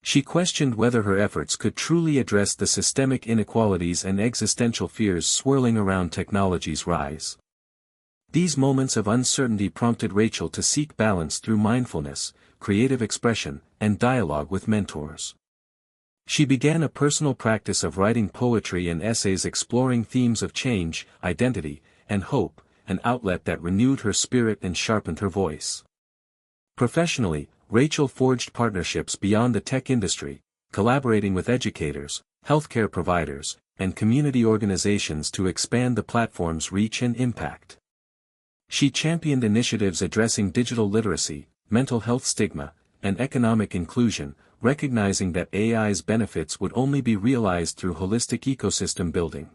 She questioned whether her efforts could truly address the systemic inequalities and existential fears swirling around technology's rise. These moments of uncertainty prompted Rachel to seek balance through mindfulness, creative expression, and dialogue with mentors. She began a personal practice of writing poetry and essays exploring themes of change, identity, and hope, an outlet that renewed her spirit and sharpened her voice. Professionally, Rachel forged partnerships beyond the tech industry, collaborating with educators, healthcare providers, and community organizations to expand the platform's reach and impact. She championed initiatives addressing digital literacy, mental health stigma, and economic inclusion, recognizing that AI's benefits would only be realized through holistic ecosystem building.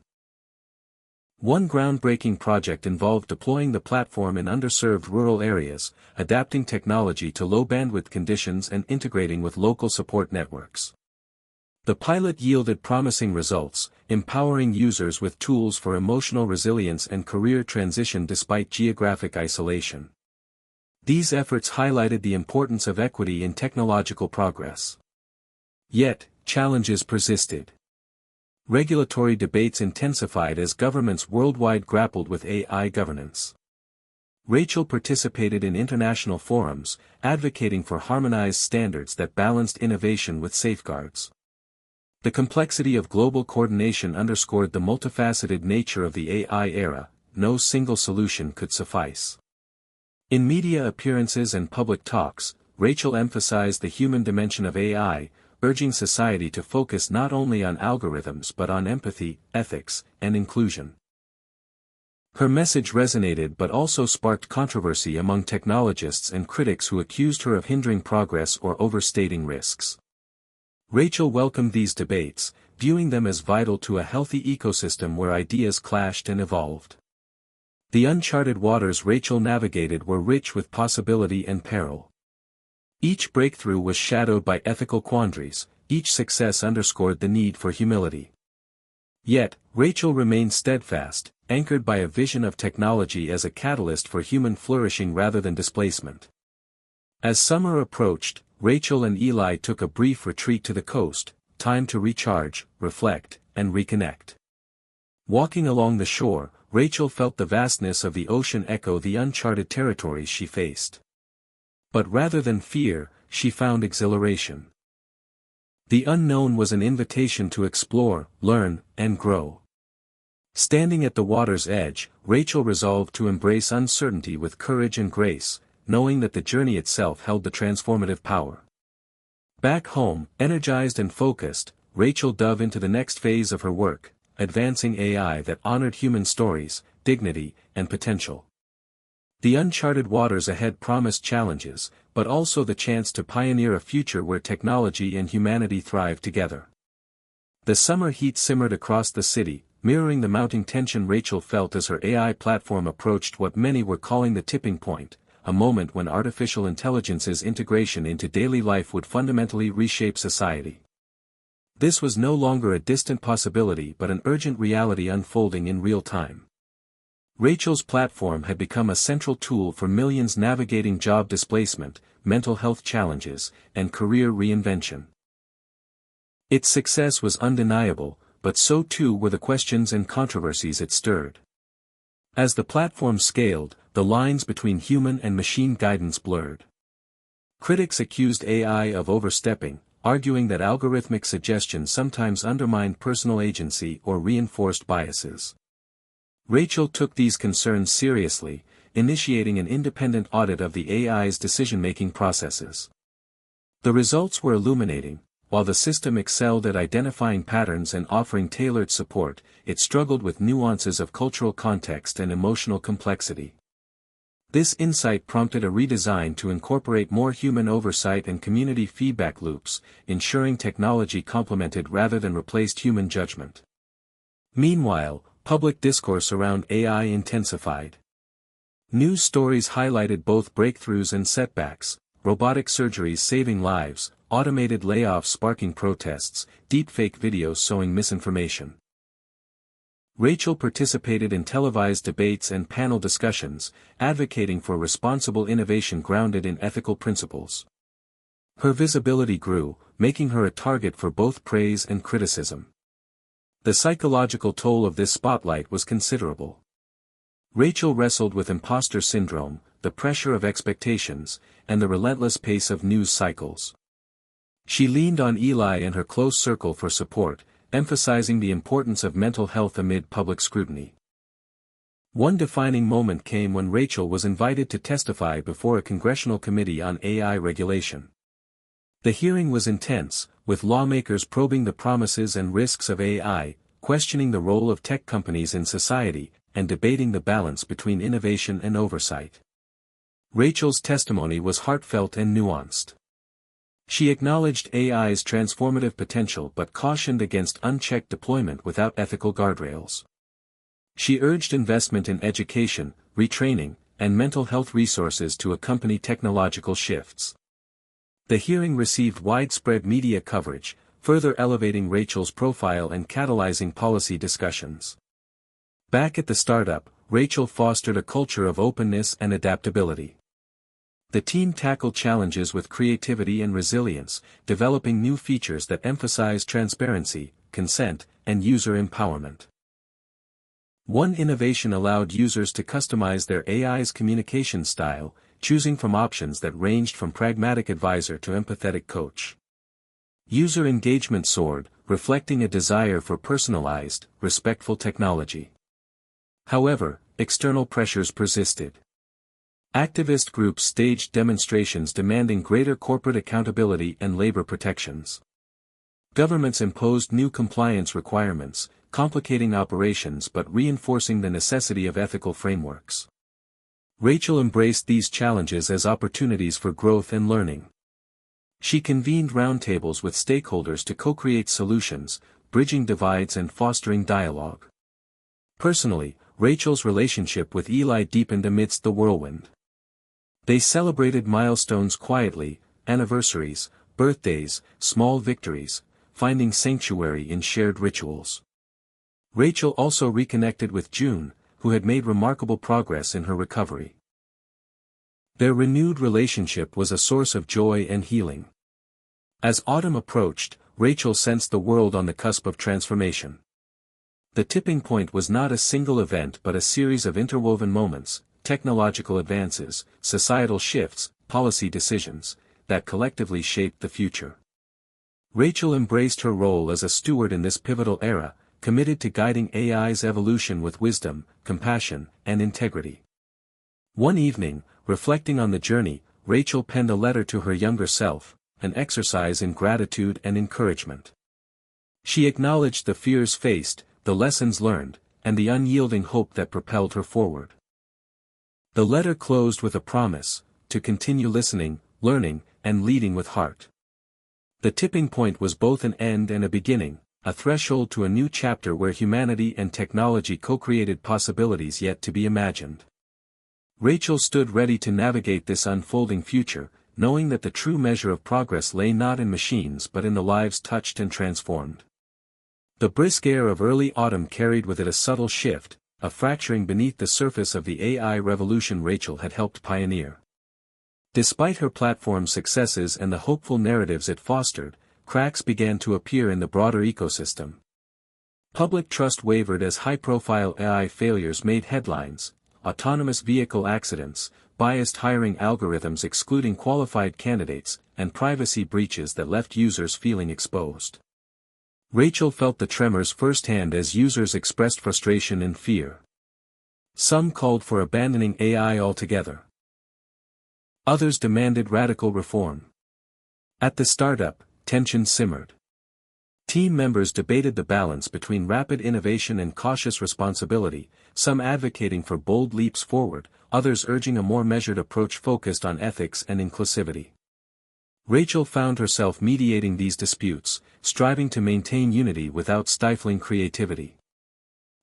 One groundbreaking project involved deploying the platform in underserved rural areas, adapting technology to low-bandwidth conditions and integrating with local support networks. The pilot yielded promising results, empowering users with tools for emotional resilience and career transition despite geographic isolation. These efforts highlighted the importance of equity in technological progress. Yet, challenges persisted. Regulatory debates intensified as governments worldwide grappled with AI governance. Rachel participated in international forums, advocating for harmonized standards that balanced innovation with safeguards. The complexity of global coordination underscored the multifaceted nature of the AI era. No single solution could suffice. In media appearances and public talks, Rachel emphasized the human dimension of AI, urging society to focus not only on algorithms but on empathy, ethics, and inclusion. Her message resonated but also sparked controversy among technologists and critics who accused her of hindering progress or overstating risks. Rachel welcomed these debates, viewing them as vital to a healthy ecosystem where ideas clashed and evolved. The uncharted waters Rachel navigated were rich with possibility and peril. Each breakthrough was shadowed by ethical quandaries, each success underscored the need for humility. Yet, Rachel remained steadfast, anchored by a vision of technology as a catalyst for human flourishing rather than displacement. As summer approached, Rachel and Eli took a brief retreat to the coast, time to recharge, reflect, and reconnect. Walking along the shore, Rachel felt the vastness of the ocean echo the uncharted territories she faced. But rather than fear, she found exhilaration. The unknown was an invitation to explore, learn, and grow. Standing at the water's edge, Rachel resolved to embrace uncertainty with courage and grace, knowing that the journey itself held the transformative power. Back home, energized and focused, Rachel dove into the next phase of her work, advancing AI that honored human stories, dignity, and potential. The uncharted waters ahead promised challenges, but also the chance to pioneer a future where technology and humanity thrive together. The summer heat simmered across the city, mirroring the mounting tension Rachel felt as her AI platform approached what many were calling the tipping point, a moment when artificial intelligence's integration into daily life would fundamentally reshape society. This was no longer a distant possibility but an urgent reality unfolding in real time. Rachel's platform had become a central tool for millions navigating job displacement, mental health challenges, and career reinvention. Its success was undeniable, but so too were the questions and controversies it stirred. As the platform scaled, the lines between human and machine guidance blurred. Critics accused AI of overstepping, arguing that algorithmic suggestions sometimes undermined personal agency or reinforced biases. Rachel took these concerns seriously, initiating an independent audit of the AI's decision-making processes. The results were illuminating. While the system excelled at identifying patterns and offering tailored support, it struggled with nuances of cultural context and emotional complexity. This insight prompted a redesign to incorporate more human oversight and community feedback loops, ensuring technology complemented rather than replaced human judgment. Meanwhile, public discourse around AI intensified. News stories highlighted both breakthroughs and setbacks, robotic surgeries saving lives, automated layoffs sparking protests, deepfake videos sowing misinformation. Rachel participated in televised debates and panel discussions, advocating for responsible innovation grounded in ethical principles. Her visibility grew, making her a target for both praise and criticism. The psychological toll of this spotlight was considerable. Rachel wrestled with imposter syndrome, the pressure of expectations, and the relentless pace of news cycles. She leaned on Eli and her close circle for support, emphasizing the importance of mental health amid public scrutiny. One defining moment came when Rachel was invited to testify before a congressional committee on AI regulation. The hearing was intense, with lawmakers probing the promises and risks of AI, questioning the role of tech companies in society, and debating the balance between innovation and oversight. Rachel's testimony was heartfelt and nuanced. She acknowledged AI's transformative potential but cautioned against unchecked deployment without ethical guardrails. She urged investment in education, retraining, and mental health resources to accompany technological shifts. The hearing received widespread media coverage, further elevating Rachel's profile and catalyzing policy discussions. Back at the startup, Rachel fostered a culture of openness and adaptability. The team tackled challenges with creativity and resilience, developing new features that emphasize transparency, consent, and user empowerment. One innovation allowed users to customize their AI's communication style, choosing from options that ranged from pragmatic advisor to empathetic coach. User engagement soared, reflecting a desire for personalized, respectful technology. However, external pressures persisted. Activist groups staged demonstrations demanding greater corporate accountability and labor protections. Governments imposed new compliance requirements, complicating operations but reinforcing the necessity of ethical frameworks. Rachel embraced these challenges as opportunities for growth and learning. She convened roundtables with stakeholders to co-create solutions, bridging divides and fostering dialogue. Personally, Rachel's relationship with Eli deepened amidst the whirlwind. They celebrated milestones quietly, anniversaries, birthdays, small victories, finding sanctuary in shared rituals. Rachel also reconnected with June, who had made remarkable progress in her recovery. Their renewed relationship was a source of joy and healing. As autumn approached, Rachel sensed the world on the cusp of transformation. The tipping point was not a single event but a series of interwoven moments, technological advances, societal shifts, policy decisions, that collectively shaped the future. Rachel embraced her role as a steward in this pivotal era, committed to guiding AI's evolution with wisdom, compassion, and integrity. One evening, reflecting on the journey, Rachel penned a letter to her younger self, an exercise in gratitude and encouragement. She acknowledged the fears faced, the lessons learned, and the unyielding hope that propelled her forward. The letter closed with a promise, to continue listening, learning, and leading with heart. The tipping point was both an end and a beginning, a threshold to a new chapter where humanity and technology co-created possibilities yet to be imagined. Rachel stood ready to navigate this unfolding future, knowing that the true measure of progress lay not in machines but in the lives touched and transformed. The brisk air of early autumn carried with it a subtle shift, a fracturing beneath the surface of the AI revolution Rachel had helped pioneer. Despite her platform's successes and the hopeful narratives it fostered, cracks began to appear in the broader ecosystem. Public trust wavered as high-profile AI failures made headlines, autonomous vehicle accidents, biased hiring algorithms excluding qualified candidates, and privacy breaches that left users feeling exposed. Rachel felt the tremors firsthand as users expressed frustration and fear. Some called for abandoning AI altogether. Others demanded radical reform. At the startup, tension simmered. Team members debated the balance between rapid innovation and cautious responsibility, some advocating for bold leaps forward, others urging a more measured approach focused on ethics and inclusivity. Rachel found herself mediating these disputes, striving to maintain unity without stifling creativity.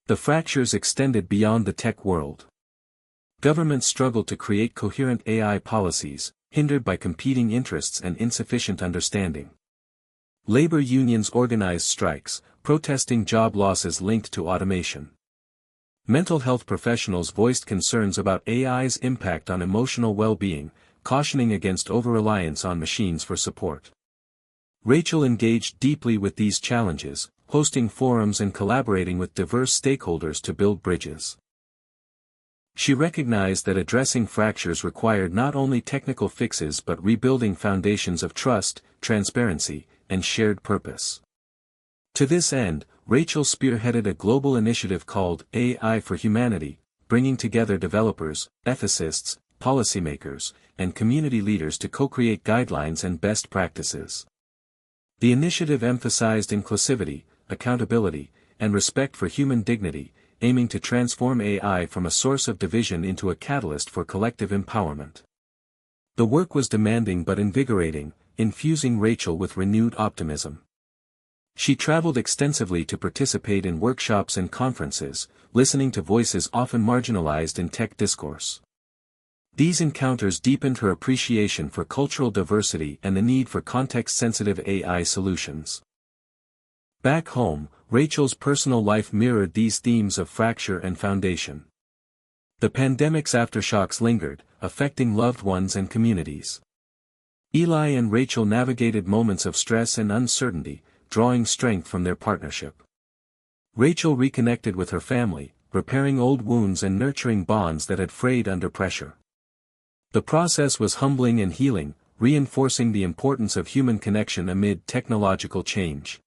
The fractures extended beyond the tech world. Governments struggled to create coherent AI policies, hindered by competing interests and insufficient understanding. Labor unions organized strikes, protesting job losses linked to automation. Mental health professionals voiced concerns about AI's impact on emotional well-being, cautioning against over-reliance on machines for support. Rachel engaged deeply with these challenges, hosting forums and collaborating with diverse stakeholders to build bridges. She recognized that addressing fractures required not only technical fixes but rebuilding foundations of trust, transparency, and shared purpose. To this end, Rachel spearheaded a global initiative called AI for Humanity, bringing together developers, ethicists, policymakers, and community leaders to co-create guidelines and best practices. The initiative emphasized inclusivity, accountability, and respect for human dignity, aiming to transform AI from a source of division into a catalyst for collective empowerment. The work was demanding but invigorating, infusing Rachel with renewed optimism. She traveled extensively to participate in workshops and conferences, listening to voices often marginalized in tech discourse. These encounters deepened her appreciation for cultural diversity and the need for context-sensitive AI solutions. Back home, Rachel's personal life mirrored these themes of fracture and foundation. The pandemic's aftershocks lingered, affecting loved ones and communities. Eli and Rachel navigated moments of stress and uncertainty, drawing strength from their partnership. Rachel reconnected with her family, repairing old wounds and nurturing bonds that had frayed under pressure. The process was humbling and healing, reinforcing the importance of human connection amid technological change.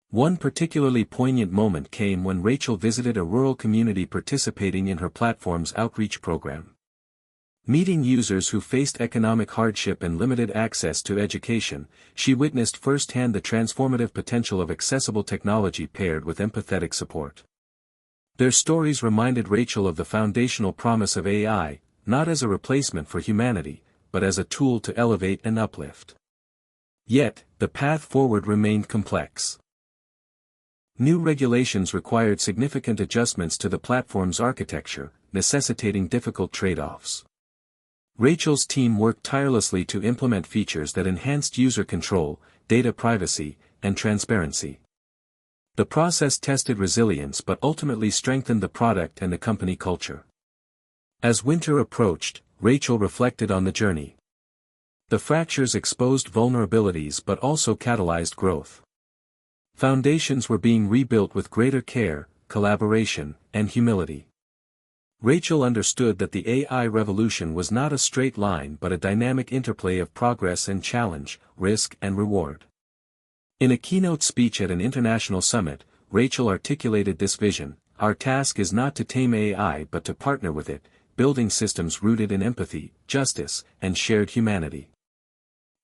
One particularly poignant moment came when Rachel visited a rural community participating in her platform's outreach program. Meeting users who faced economic hardship and limited access to education, she witnessed firsthand the transformative potential of accessible technology paired with empathetic support. Their stories reminded Rachel of the foundational promise of AI, not as a replacement for humanity, but as a tool to elevate and uplift. Yet, the path forward remained complex. New regulations required significant adjustments to the platform's architecture, necessitating difficult trade-offs. Rachel's team worked tirelessly to implement features that enhanced user control, data privacy, and transparency. The process tested resilience but ultimately strengthened the product and the company culture. As winter approached, Rachel reflected on the journey. The fractures exposed vulnerabilities but also catalyzed growth. Foundations were being rebuilt with greater care, collaboration, and humility. Rachel understood that the AI revolution was not a straight line but a dynamic interplay of progress and challenge, risk and reward. In a keynote speech at an international summit, Rachel articulated this vision: "Our task is not to tame AI but to partner with it, building systems rooted in empathy, justice, and shared humanity.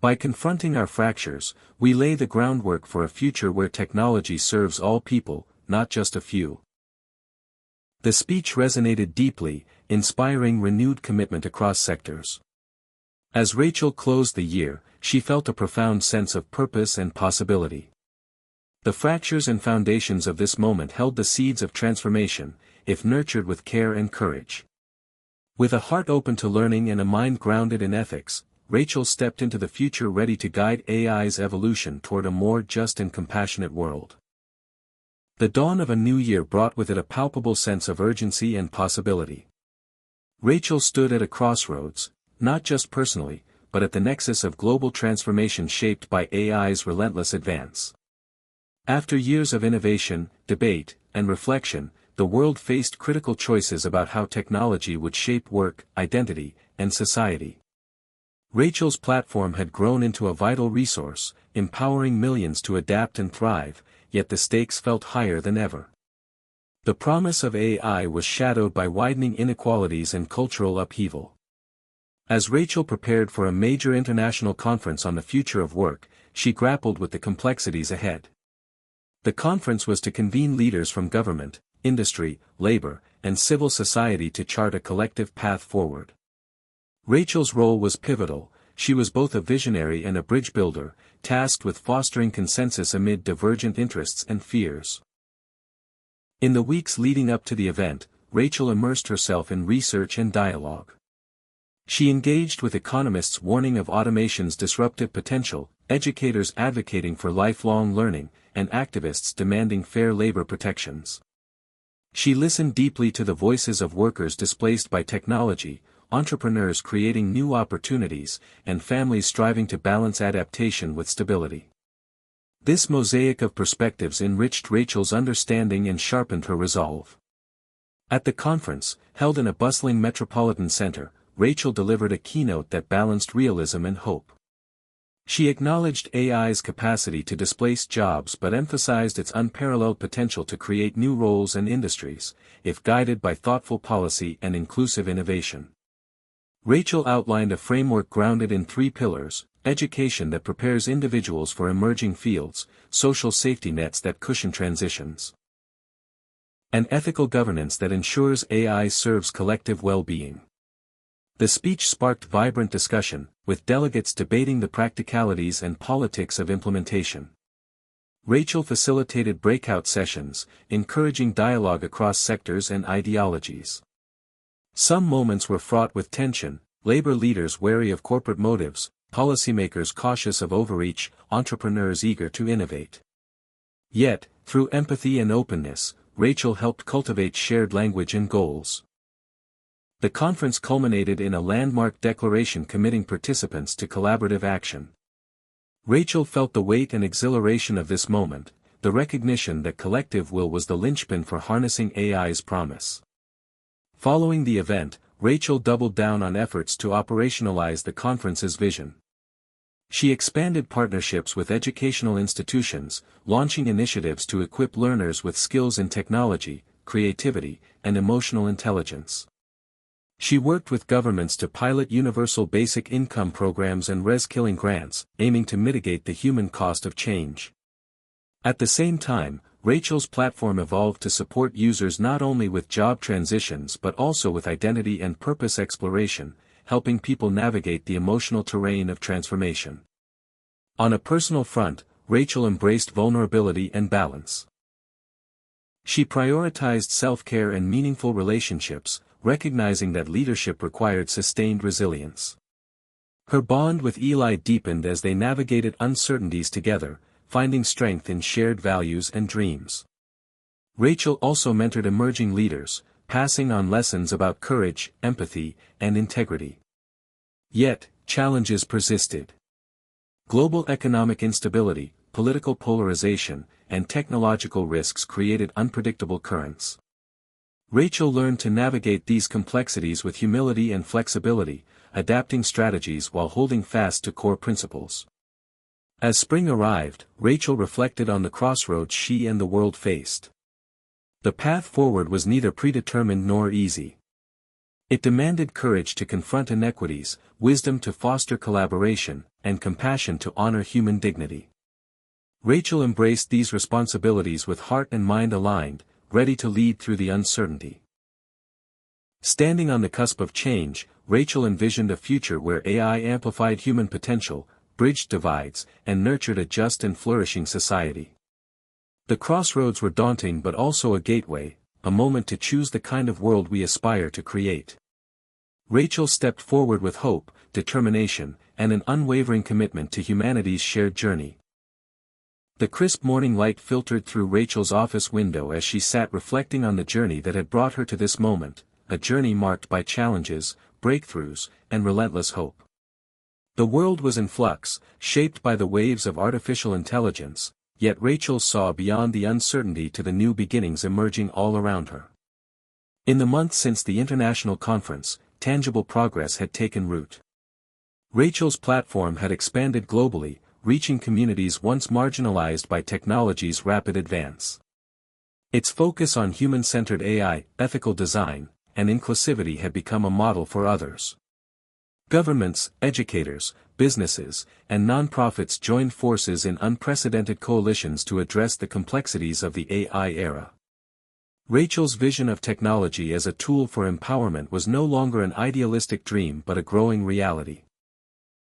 By confronting our fractures, we lay the groundwork for a future where technology serves all people, not just a few." The speech resonated deeply, inspiring renewed commitment across sectors. As Rachel closed the year, she felt a profound sense of purpose and possibility. The fractures and foundations of this moment held the seeds of transformation, if nurtured with care and courage. With a heart open to learning and a mind grounded in ethics, Rachel stepped into the future ready to guide AI's evolution toward a more just and compassionate world. The dawn of a new year brought with it a palpable sense of urgency and possibility. Rachel stood at a crossroads, not just personally, but at the nexus of global transformation shaped by AI's relentless advance. After years of innovation, debate, and reflection, the world faced critical choices about how technology would shape work, identity, and society. Rachel's platform had grown into a vital resource, empowering millions to adapt and thrive, yet the stakes felt higher than ever. The promise of AI was shadowed by widening inequalities and cultural upheaval. As Rachel prepared for a major international conference on the future of work, she grappled with the complexities ahead. The conference was to convene leaders from government, industry, labor, and civil society to chart a collective path forward. Rachel's role was pivotal. She was both a visionary and a bridge builder, tasked with fostering consensus amid divergent interests and fears. In the weeks leading up to the event, Rachel immersed herself in research and dialogue. She engaged with economists warning of automation's disruptive potential, educators advocating for lifelong learning, and activists demanding fair labor protections. She listened deeply to the voices of workers displaced by technology, entrepreneurs creating new opportunities, and families striving to balance adaptation with stability. This mosaic of perspectives enriched Rachel's understanding and sharpened her resolve. At the conference, held in a bustling metropolitan center, Rachel delivered a keynote that balanced realism and hope. She acknowledged AI's capacity to displace jobs but emphasized its unparalleled potential to create new roles and industries, if guided by thoughtful policy and inclusive innovation. Rachel outlined a framework grounded in 3 pillars: education that prepares individuals for emerging fields, social safety nets that cushion transitions, and ethical governance that ensures AI serves collective well-being. The speech sparked vibrant discussion, with delegates debating the practicalities and politics of implementation. Rachel facilitated breakout sessions, encouraging dialogue across sectors and ideologies. Some moments were fraught with tension, labor leaders wary of corporate motives, policymakers cautious of overreach, entrepreneurs eager to innovate. Yet, through empathy and openness, Rachel helped cultivate shared language and goals. The conference culminated in a landmark declaration committing participants to collaborative action. Rachel felt the weight and exhilaration of this moment, the recognition that collective will was the linchpin for harnessing AI's promise. Following the event, Rachel doubled down on efforts to operationalize the conference's vision. She expanded partnerships with educational institutions, launching initiatives to equip learners with skills in technology, creativity, and emotional intelligence. She worked with governments to pilot universal basic income programs and reskilling grants, aiming to mitigate the human cost of change. At the same time, Rachel's platform evolved to support users not only with job transitions but also with identity and purpose exploration, helping people navigate the emotional terrain of transformation. On a personal front, Rachel embraced vulnerability and balance. She prioritized self-care and meaningful relationships, recognizing that leadership required sustained resilience. Her bond with Eli deepened as they navigated uncertainties together, finding strength in shared values and dreams. Rachel also mentored emerging leaders, passing on lessons about courage, empathy, and integrity. Yet, challenges persisted. Global economic instability, political polarization, and technological risks created unpredictable currents. Rachel learned to navigate these complexities with humility and flexibility, adapting strategies while holding fast to core principles. As spring arrived, Rachel reflected on the crossroads she and the world faced. The path forward was neither predetermined nor easy. It demanded courage to confront inequities, wisdom to foster collaboration, and compassion to honor human dignity. Rachel embraced these responsibilities with heart and mind aligned, ready to lead through the uncertainty. Standing on the cusp of change, Rachel envisioned a future where AI amplified human potential, bridged divides, and nurtured a just and flourishing society. The crossroads were daunting but also a gateway, a moment to choose the kind of world we aspire to create. Rachel stepped forward with hope, determination, and an unwavering commitment to humanity's shared journey. The crisp morning light filtered through Rachel's office window as she sat reflecting on the journey that had brought her to this moment, a journey marked by challenges, breakthroughs, and relentless hope. The world was in flux, shaped by the waves of artificial intelligence, yet Rachel saw beyond the uncertainty to the new beginnings emerging all around her. In the months since the international conference, tangible progress had taken root. Rachel's platform had expanded globally, reaching communities once marginalized by technology's rapid advance. Its focus on human-centered AI, ethical design, and inclusivity had become a model for others. Governments, educators, businesses, and nonprofits joined forces in unprecedented coalitions to address the complexities of the AI era. Rachel's vision of technology as a tool for empowerment was no longer an idealistic dream but a growing reality.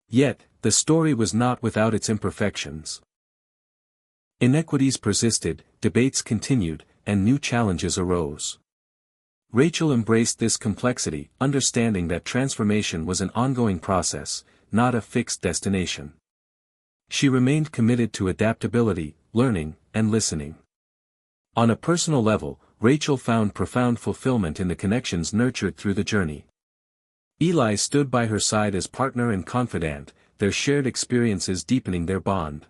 Yet, the story was not without its imperfections. Inequities persisted, debates continued, and new challenges arose. Rachel embraced this complexity, understanding that transformation was an ongoing process, not a fixed destination. She remained committed to adaptability, learning, and listening. On a personal level, Rachel found profound fulfillment in the connections nurtured through the journey. Eli stood by her side as partner and confidant, their shared experiences deepening their bond.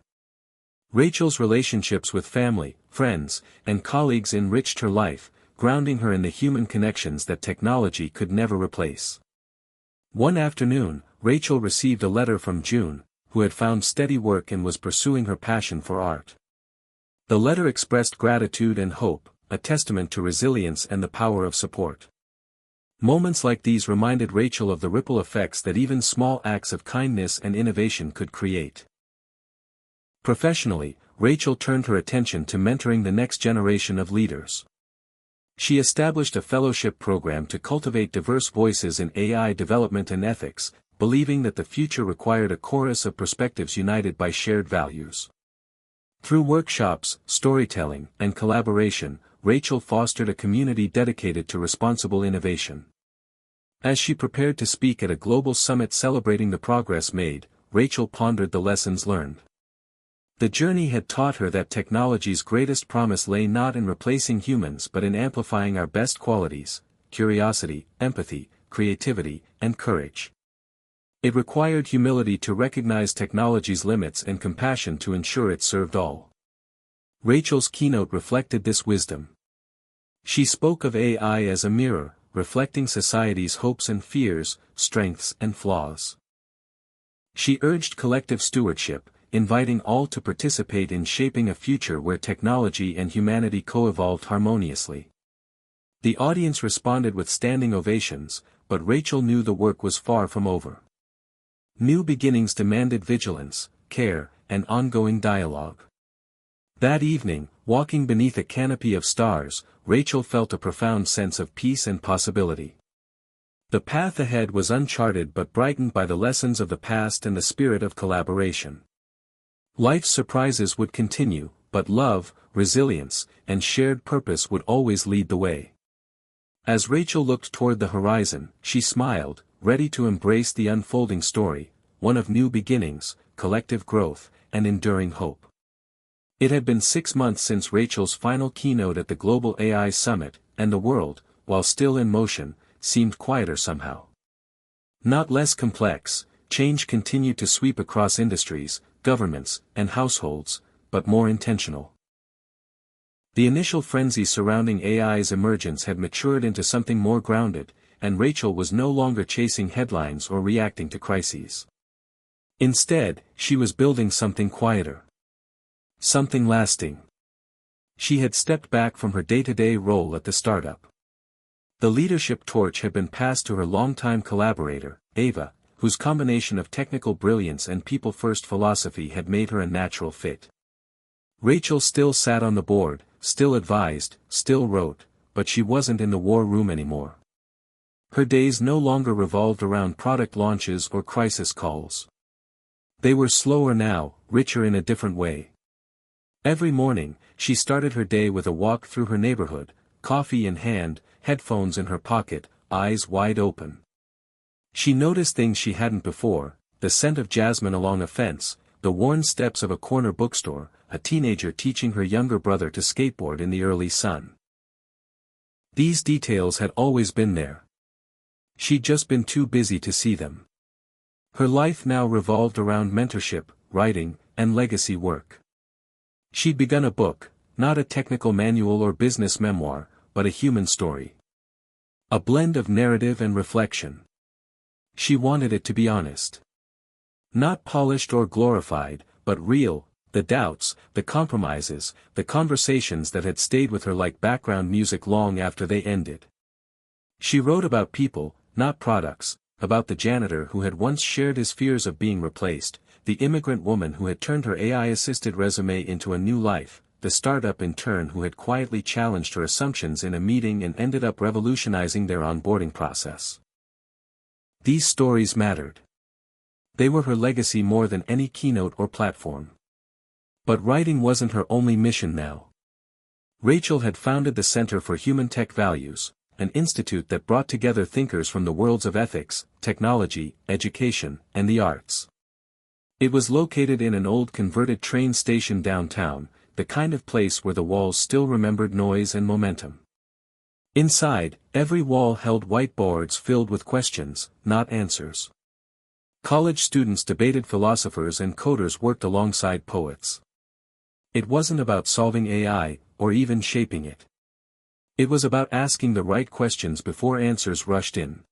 Rachel's relationships with family, friends, and colleagues enriched her life, grounding her in the human connections that technology could never replace. One afternoon, Rachel received a letter from June, who had found steady work and was pursuing her passion for art. The letter expressed gratitude and hope, a testament to resilience and the power of support. Moments like these reminded Rachel of the ripple effects that even small acts of kindness and innovation could create. Professionally, Rachel turned her attention to mentoring the next generation of leaders. She established a fellowship program to cultivate diverse voices in AI development and ethics, believing that the future required a chorus of perspectives united by shared values. Through workshops, storytelling, and collaboration, Rachel fostered a community dedicated to responsible innovation. As she prepared to speak at a global summit celebrating the progress made, Rachel pondered the lessons learned. The journey had taught her that technology's greatest promise lay not in replacing humans but in amplifying our best qualities: curiosity, empathy, creativity, and courage. It required humility to recognize technology's limits and compassion to ensure it served all. Rachel's keynote reflected this wisdom. She spoke of AI as a mirror, reflecting society's hopes and fears, strengths and flaws. She urged collective stewardship, inviting all to participate in shaping a future where technology and humanity co-evolved harmoniously. The audience responded with standing ovations, but Rachel knew the work was far from over. New beginnings demanded vigilance, care, and ongoing dialogue. That evening, walking beneath a canopy of stars, Rachel felt a profound sense of peace and possibility. The path ahead was uncharted but brightened by the lessons of the past and the spirit of collaboration. Life's surprises would continue, but love, resilience, and shared purpose would always lead the way. As Rachel looked toward the horizon, she smiled, ready to embrace the unfolding story, one of new beginnings, collective growth, and enduring hope. It had been 6 months since Rachel's final keynote at the Global AI Summit, and the world, while still in motion, seemed quieter somehow. Not less complex, change continued to sweep across industries, governments, and households, but more intentional. The initial frenzy surrounding AI's emergence had matured into something more grounded, and Rachel was no longer chasing headlines or reacting to crises. Instead, she was building something quieter. Something lasting. She had stepped back from her day-to-day role at the startup. The leadership torch had been passed to her longtime collaborator, Ava, whose combination of technical brilliance and people-first philosophy had made her a natural fit. Rachel still sat on the board, still advised, still wrote, but she wasn't in the war room anymore. Her days no longer revolved around product launches or crisis calls. They were slower now, richer in a different way. Every morning, she started her day with a walk through her neighborhood, coffee in hand, headphones in her pocket, eyes wide open. She noticed things she hadn't before: the scent of jasmine along a fence, the worn steps of a corner bookstore, a teenager teaching her younger brother to skateboard in the early sun. These details had always been there. She'd just been too busy to see them. Her life now revolved around mentorship, writing, and legacy work. She'd begun a book, not a technical manual or business memoir, but a human story. A blend of narrative and reflection. She wanted it to be honest. Not polished or glorified, but real: the doubts, the compromises, the conversations that had stayed with her like background music long after they ended. She wrote about people, not products, about the janitor who had once shared his fears of being replaced, the immigrant woman who had turned her AI-assisted resume into a new life, the startup intern who had quietly challenged her assumptions in a meeting and ended up revolutionizing their onboarding process. These stories mattered. They were her legacy more than any keynote or platform. But writing wasn't her only mission now. Rachel had founded the Center for Human Tech Values, an institute that brought together thinkers from the worlds of ethics, technology, education, and the arts. It was located in an old converted train station downtown, the kind of place where the walls still remembered noise and momentum. Inside, every wall held whiteboards filled with questions, not answers. College students debated philosophers and coders worked alongside poets. It wasn't about solving AI, or even shaping it. It was about asking the right questions before answers rushed in.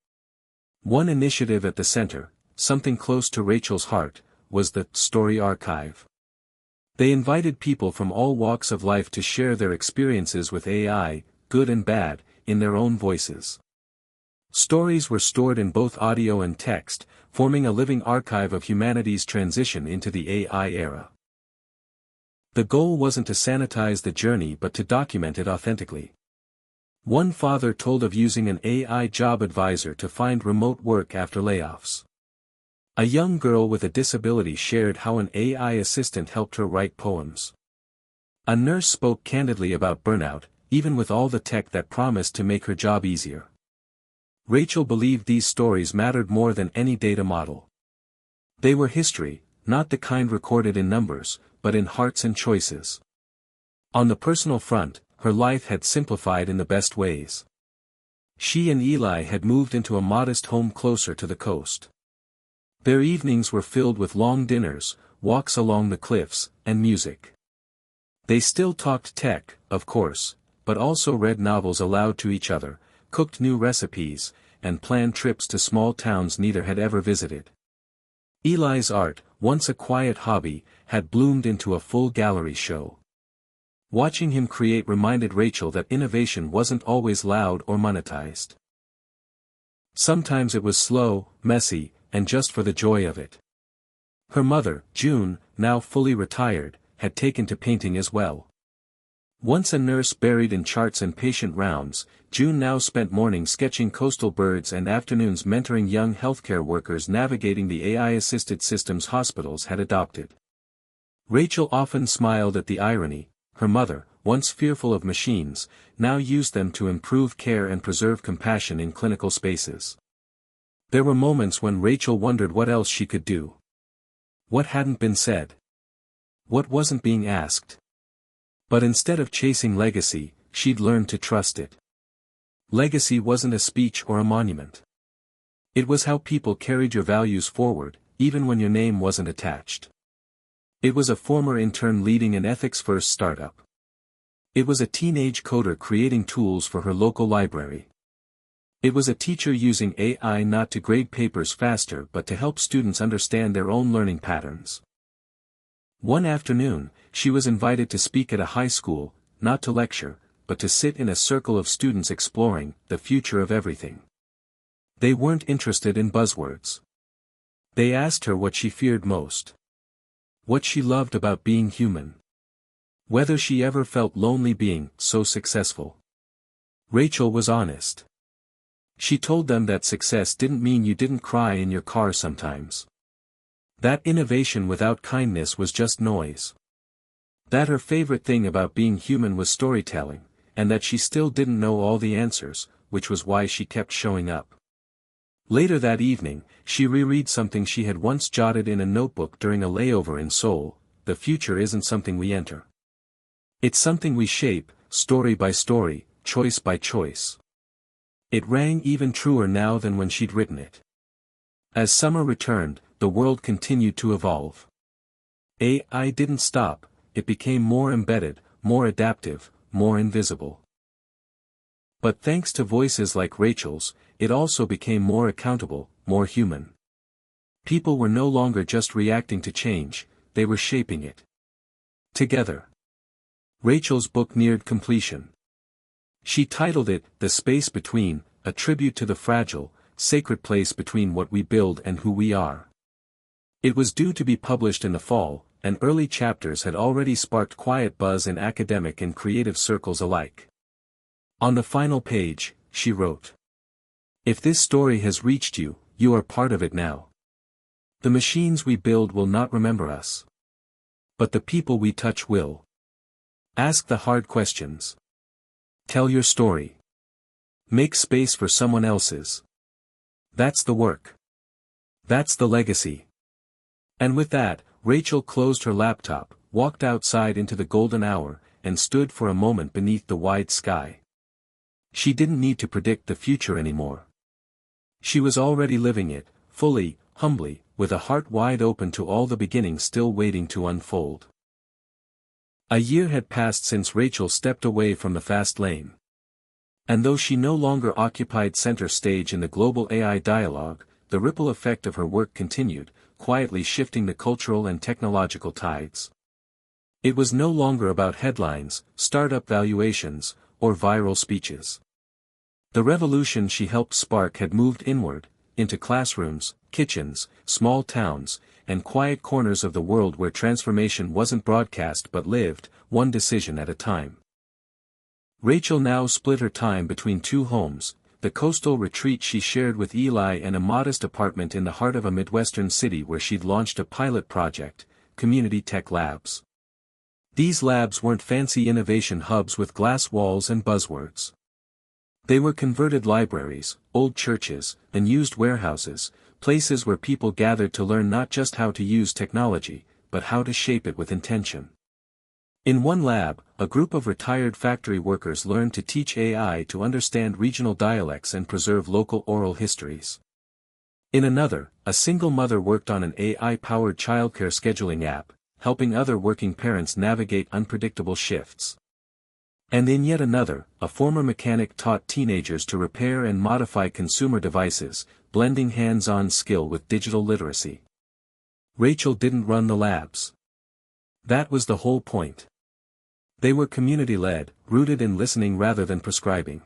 One initiative at the center, something close to Rachel's heart, was the Story Archive. They invited people from all walks of life to share their experiences with AI, good and bad, in their own voices. Stories were stored in both audio and text, forming a living archive of humanity's transition into the AI era. The goal wasn't to sanitize the journey but to document it authentically. One father told of using an AI job advisor to find remote work after layoffs. A young girl with a disability shared how an AI assistant helped her write poems. A nurse spoke candidly about burnout, even with all the tech that promised to make her job easier. Rachel believed these stories mattered more than any data model. They were history, not the kind recorded in numbers, but in hearts and choices. On the personal front, her life had simplified in the best ways. She and Eli had moved into a modest home closer to the coast. Their evenings were filled with long dinners, walks along the cliffs, and music. They still talked tech, of course, but also read novels aloud to each other, cooked new recipes, and planned trips to small towns neither had ever visited. Eli's art, once a quiet hobby, had bloomed into a full gallery show. Watching him create reminded Rachel that innovation wasn't always loud or monetized. Sometimes it was slow, messy, and just for the joy of it. Her mother, June, now fully retired, had taken to painting as well. Once a nurse buried in charts and patient rounds, June now spent mornings sketching coastal birds and afternoons mentoring young healthcare workers navigating the AI-assisted systems hospitals had adopted. Rachel often smiled at the irony: her mother, once fearful of machines, now used them to improve care and preserve compassion in clinical spaces. There were moments when Rachel wondered what else she could do. What hadn't been said? What wasn't being asked? But instead of chasing legacy, she'd learned to trust it. Legacy wasn't a speech or a monument. It was how people carried your values forward, even when your name wasn't attached. It was a former intern leading an ethics-first startup. It was a teenage coder creating tools for her local library. It was a teacher using AI not to grade papers faster but to help students understand their own learning patterns. One afternoon, she was invited to speak at a high school, not to lecture, but to sit in a circle of students exploring the future of everything. They weren't interested in buzzwords. They asked her what she feared most. What she loved about being human. Whether she ever felt lonely being so successful. Rachel was honest. She told them that success didn't mean you didn't cry in your car sometimes. That innovation without kindness was just noise. That her favorite thing about being human was storytelling, and that she still didn't know all the answers, which was why she kept showing up. Later that evening, she reread something she had once jotted in a notebook during a layover in Seoul: the future isn't something we enter. It's something we shape, story by story, choice by choice. It rang even truer now than when she'd written it. As summer returned, the world continued to evolve. AI didn't stop, it became more embedded, more adaptive, more invisible. But thanks to voices like Rachel's, it also became more accountable, more human. People were no longer just reacting to change, they were shaping it. Together. Rachel's book neared completion. She titled it, The Space Between, a tribute to the fragile, sacred place between what we build and who we are. It was due to be published in the fall, and early chapters had already sparked quiet buzz in academic and creative circles alike. On the final page, she wrote, "If this story has reached you, you are part of it now. The machines we build will not remember us. But the people we touch will. Ask the hard questions. Tell your story. Make space for someone else's. That's the work. That's the legacy." And with that, Rachel closed her laptop, walked outside into the golden hour, and stood for a moment beneath the wide sky. She didn't need to predict the future anymore. She was already living it, fully, humbly, with a heart wide open to all the beginnings still waiting to unfold. A year had passed since Rachel stepped away from the fast lane. And though she no longer occupied center stage in the global AI dialogue, the ripple effect of her work continued, quietly shifting the cultural and technological tides. It was no longer about headlines, startup valuations, or viral speeches. The revolution she helped spark had moved inward, into classrooms, kitchens, small towns, and quiet corners of the world where transformation wasn't broadcast but lived, one decision at a time. Rachel now split her time between two homes, the coastal retreat she shared with Eli and a modest apartment in the heart of a Midwestern city where she'd launched a pilot project, Community Tech Labs. These labs weren't fancy innovation hubs with glass walls and buzzwords. They were converted libraries, old churches, unused warehouses, places where people gathered to learn not just how to use technology, but how to shape it with intention. In one lab, a group of retired factory workers learned to teach AI to understand regional dialects and preserve local oral histories. In another, a single mother worked on an AI-powered childcare scheduling app, helping other working parents navigate unpredictable shifts. And in yet another, a former mechanic taught teenagers to repair and modify consumer devices, blending hands-on skill with digital literacy. Rachel didn't run the labs. That was the whole point. They were community-led, rooted in listening rather than prescribing.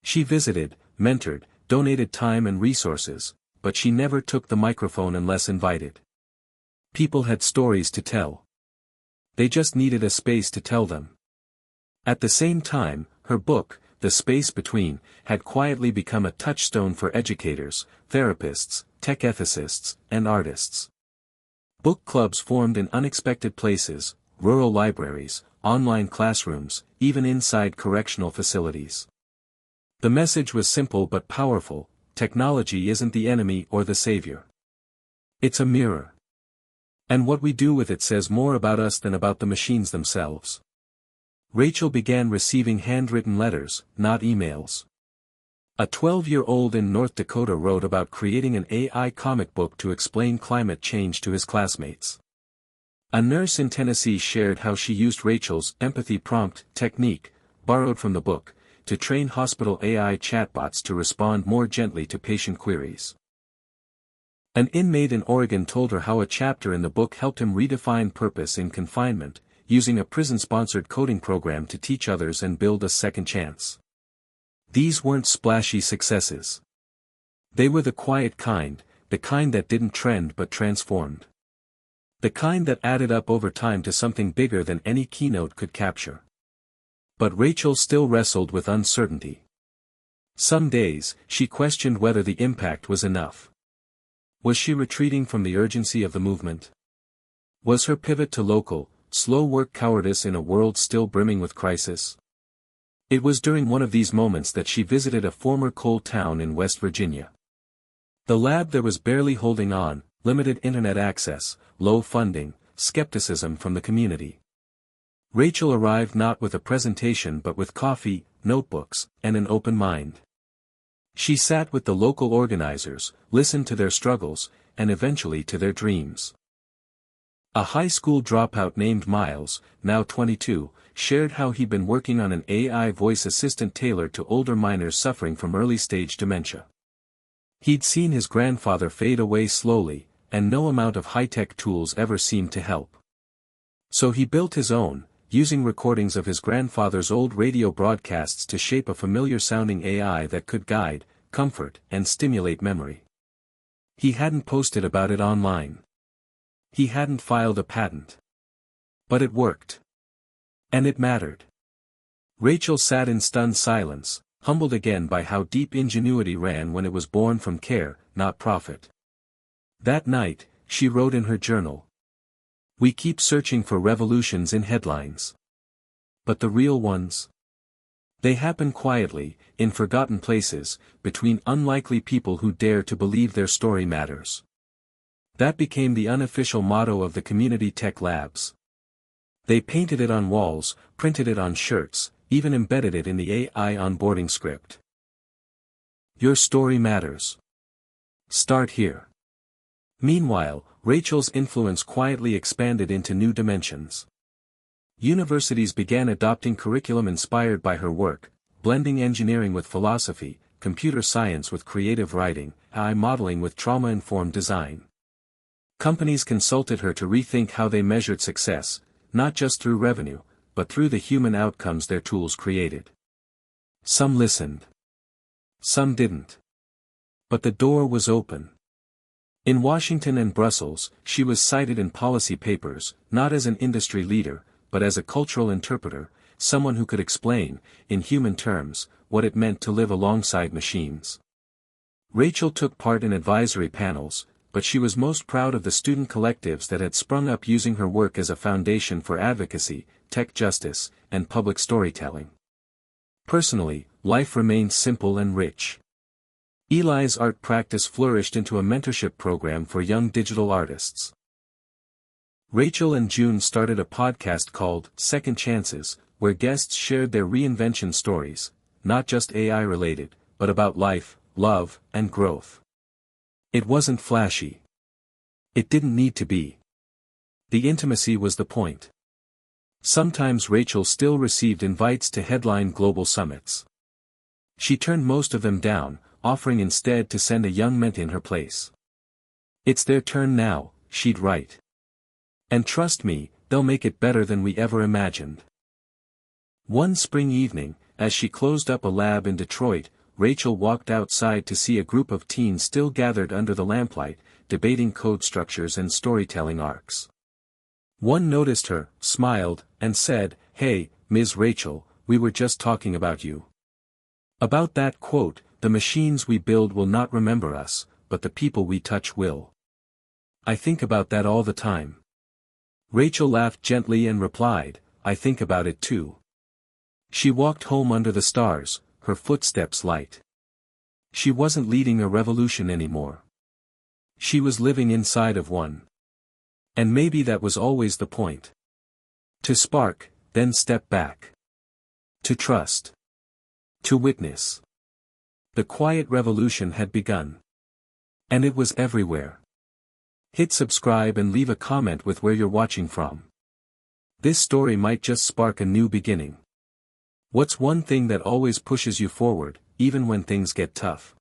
She visited, mentored, donated time and resources, but she never took the microphone unless invited. People had stories to tell. They just needed a space to tell them. At the same time, her book, The Space Between, had quietly become a touchstone for educators, therapists, tech ethicists, and artists. Book clubs formed in unexpected places, rural libraries, online classrooms, even inside correctional facilities. The message was simple but powerful: technology isn't the enemy or the savior. It's a mirror. And what we do with it says more about us than about the machines themselves. Rachel began receiving handwritten letters, not emails. A 12-year-old in North Dakota wrote about creating an AI comic book to explain climate change to his classmates. A nurse in Tennessee shared how she used Rachel's empathy prompt technique, borrowed from the book, to train hospital AI chatbots to respond more gently to patient queries. An inmate in Oregon told her how a chapter in the book helped him redefine purpose in confinement, using a prison-sponsored coding program to teach others and build a second chance. These weren't splashy successes. They were the quiet kind, the kind that didn't trend but transformed. The kind that added up over time to something bigger than any keynote could capture. But Rachel still wrestled with uncertainty. Some days, she questioned whether the impact was enough. Was she retreating from the urgency of the movement? Was her pivot to local, slow work cowardice in a world still brimming with crisis? It was during one of these moments that she visited a former coal town in West Virginia. The lab there was barely holding on, limited internet access, low funding, skepticism from the community. Rachel arrived not with a presentation but with coffee, notebooks, and an open mind. She sat with the local organizers, listened to their struggles, and eventually to their dreams. A high school dropout named Miles, now 22, shared how he'd been working on an AI voice assistant tailored to older miners suffering from early-stage dementia. He'd seen his grandfather fade away slowly, and no amount of high-tech tools ever seemed to help. So he built his own, using recordings of his grandfather's old radio broadcasts to shape a familiar-sounding AI that could guide, comfort, and stimulate memory. He hadn't posted about it online. He hadn't filed a patent. But it worked. And it mattered. Rachel sat in stunned silence, humbled again by how deep ingenuity ran when it was born from care, not profit. That night, she wrote in her journal, "We keep searching for revolutions in headlines. But the real ones? They happen quietly, in forgotten places, between unlikely people who dare to believe their story matters." That became the unofficial motto of the community tech labs. They painted it on walls, printed it on shirts, even embedded it in the AI onboarding script. Your story matters. Start here. Meanwhile, Rachel's influence quietly expanded into new dimensions. Universities began adopting curriculum inspired by her work, blending engineering with philosophy, computer science with creative writing, AI modeling with trauma-informed design. Companies consulted her to rethink how they measured success, not just through revenue, but through the human outcomes their tools created. Some listened. Some didn't. But the door was open. In Washington and Brussels, she was cited in policy papers, not as an industry leader, but as a cultural interpreter, someone who could explain, in human terms, what it meant to live alongside machines. Rachel took part in advisory panels, but she was most proud of the student collectives that had sprung up using her work as a foundation for advocacy, tech justice, and public storytelling. Personally, life remained simple and rich. Eli's art practice flourished into a mentorship program for young digital artists. Rachel and June started a podcast called Second Chances, where guests shared their reinvention stories, not just AI-related, but about life, love, and growth. It wasn't flashy. It didn't need to be. The intimacy was the point. Sometimes Rachel still received invites to headline global summits. She turned most of them down, offering instead to send a young mentee in her place. "It's their turn now," she'd write. "And trust me, they'll make it better than we ever imagined." One spring evening, as she closed up a lab in Detroit, Rachel walked outside to see a group of teens still gathered under the lamplight, debating code structures and storytelling arcs. One noticed her, smiled, and said, "Hey, Ms. Rachel, we were just talking about you. About that quote, 'The machines we build will not remember us, but the people we touch will.' I think about that all the time." Rachel laughed gently and replied, "I think about it too." She walked home under the stars, her footsteps light. She wasn't leading a revolution anymore. She was living inside of one. And maybe that was always the point. To spark, then step back. To trust. To witness. The quiet revolution had begun. And it was everywhere. Hit subscribe and leave a comment with where you're watching from. This story might just spark a new beginning. What's one thing that always pushes you forward, even when things get tough?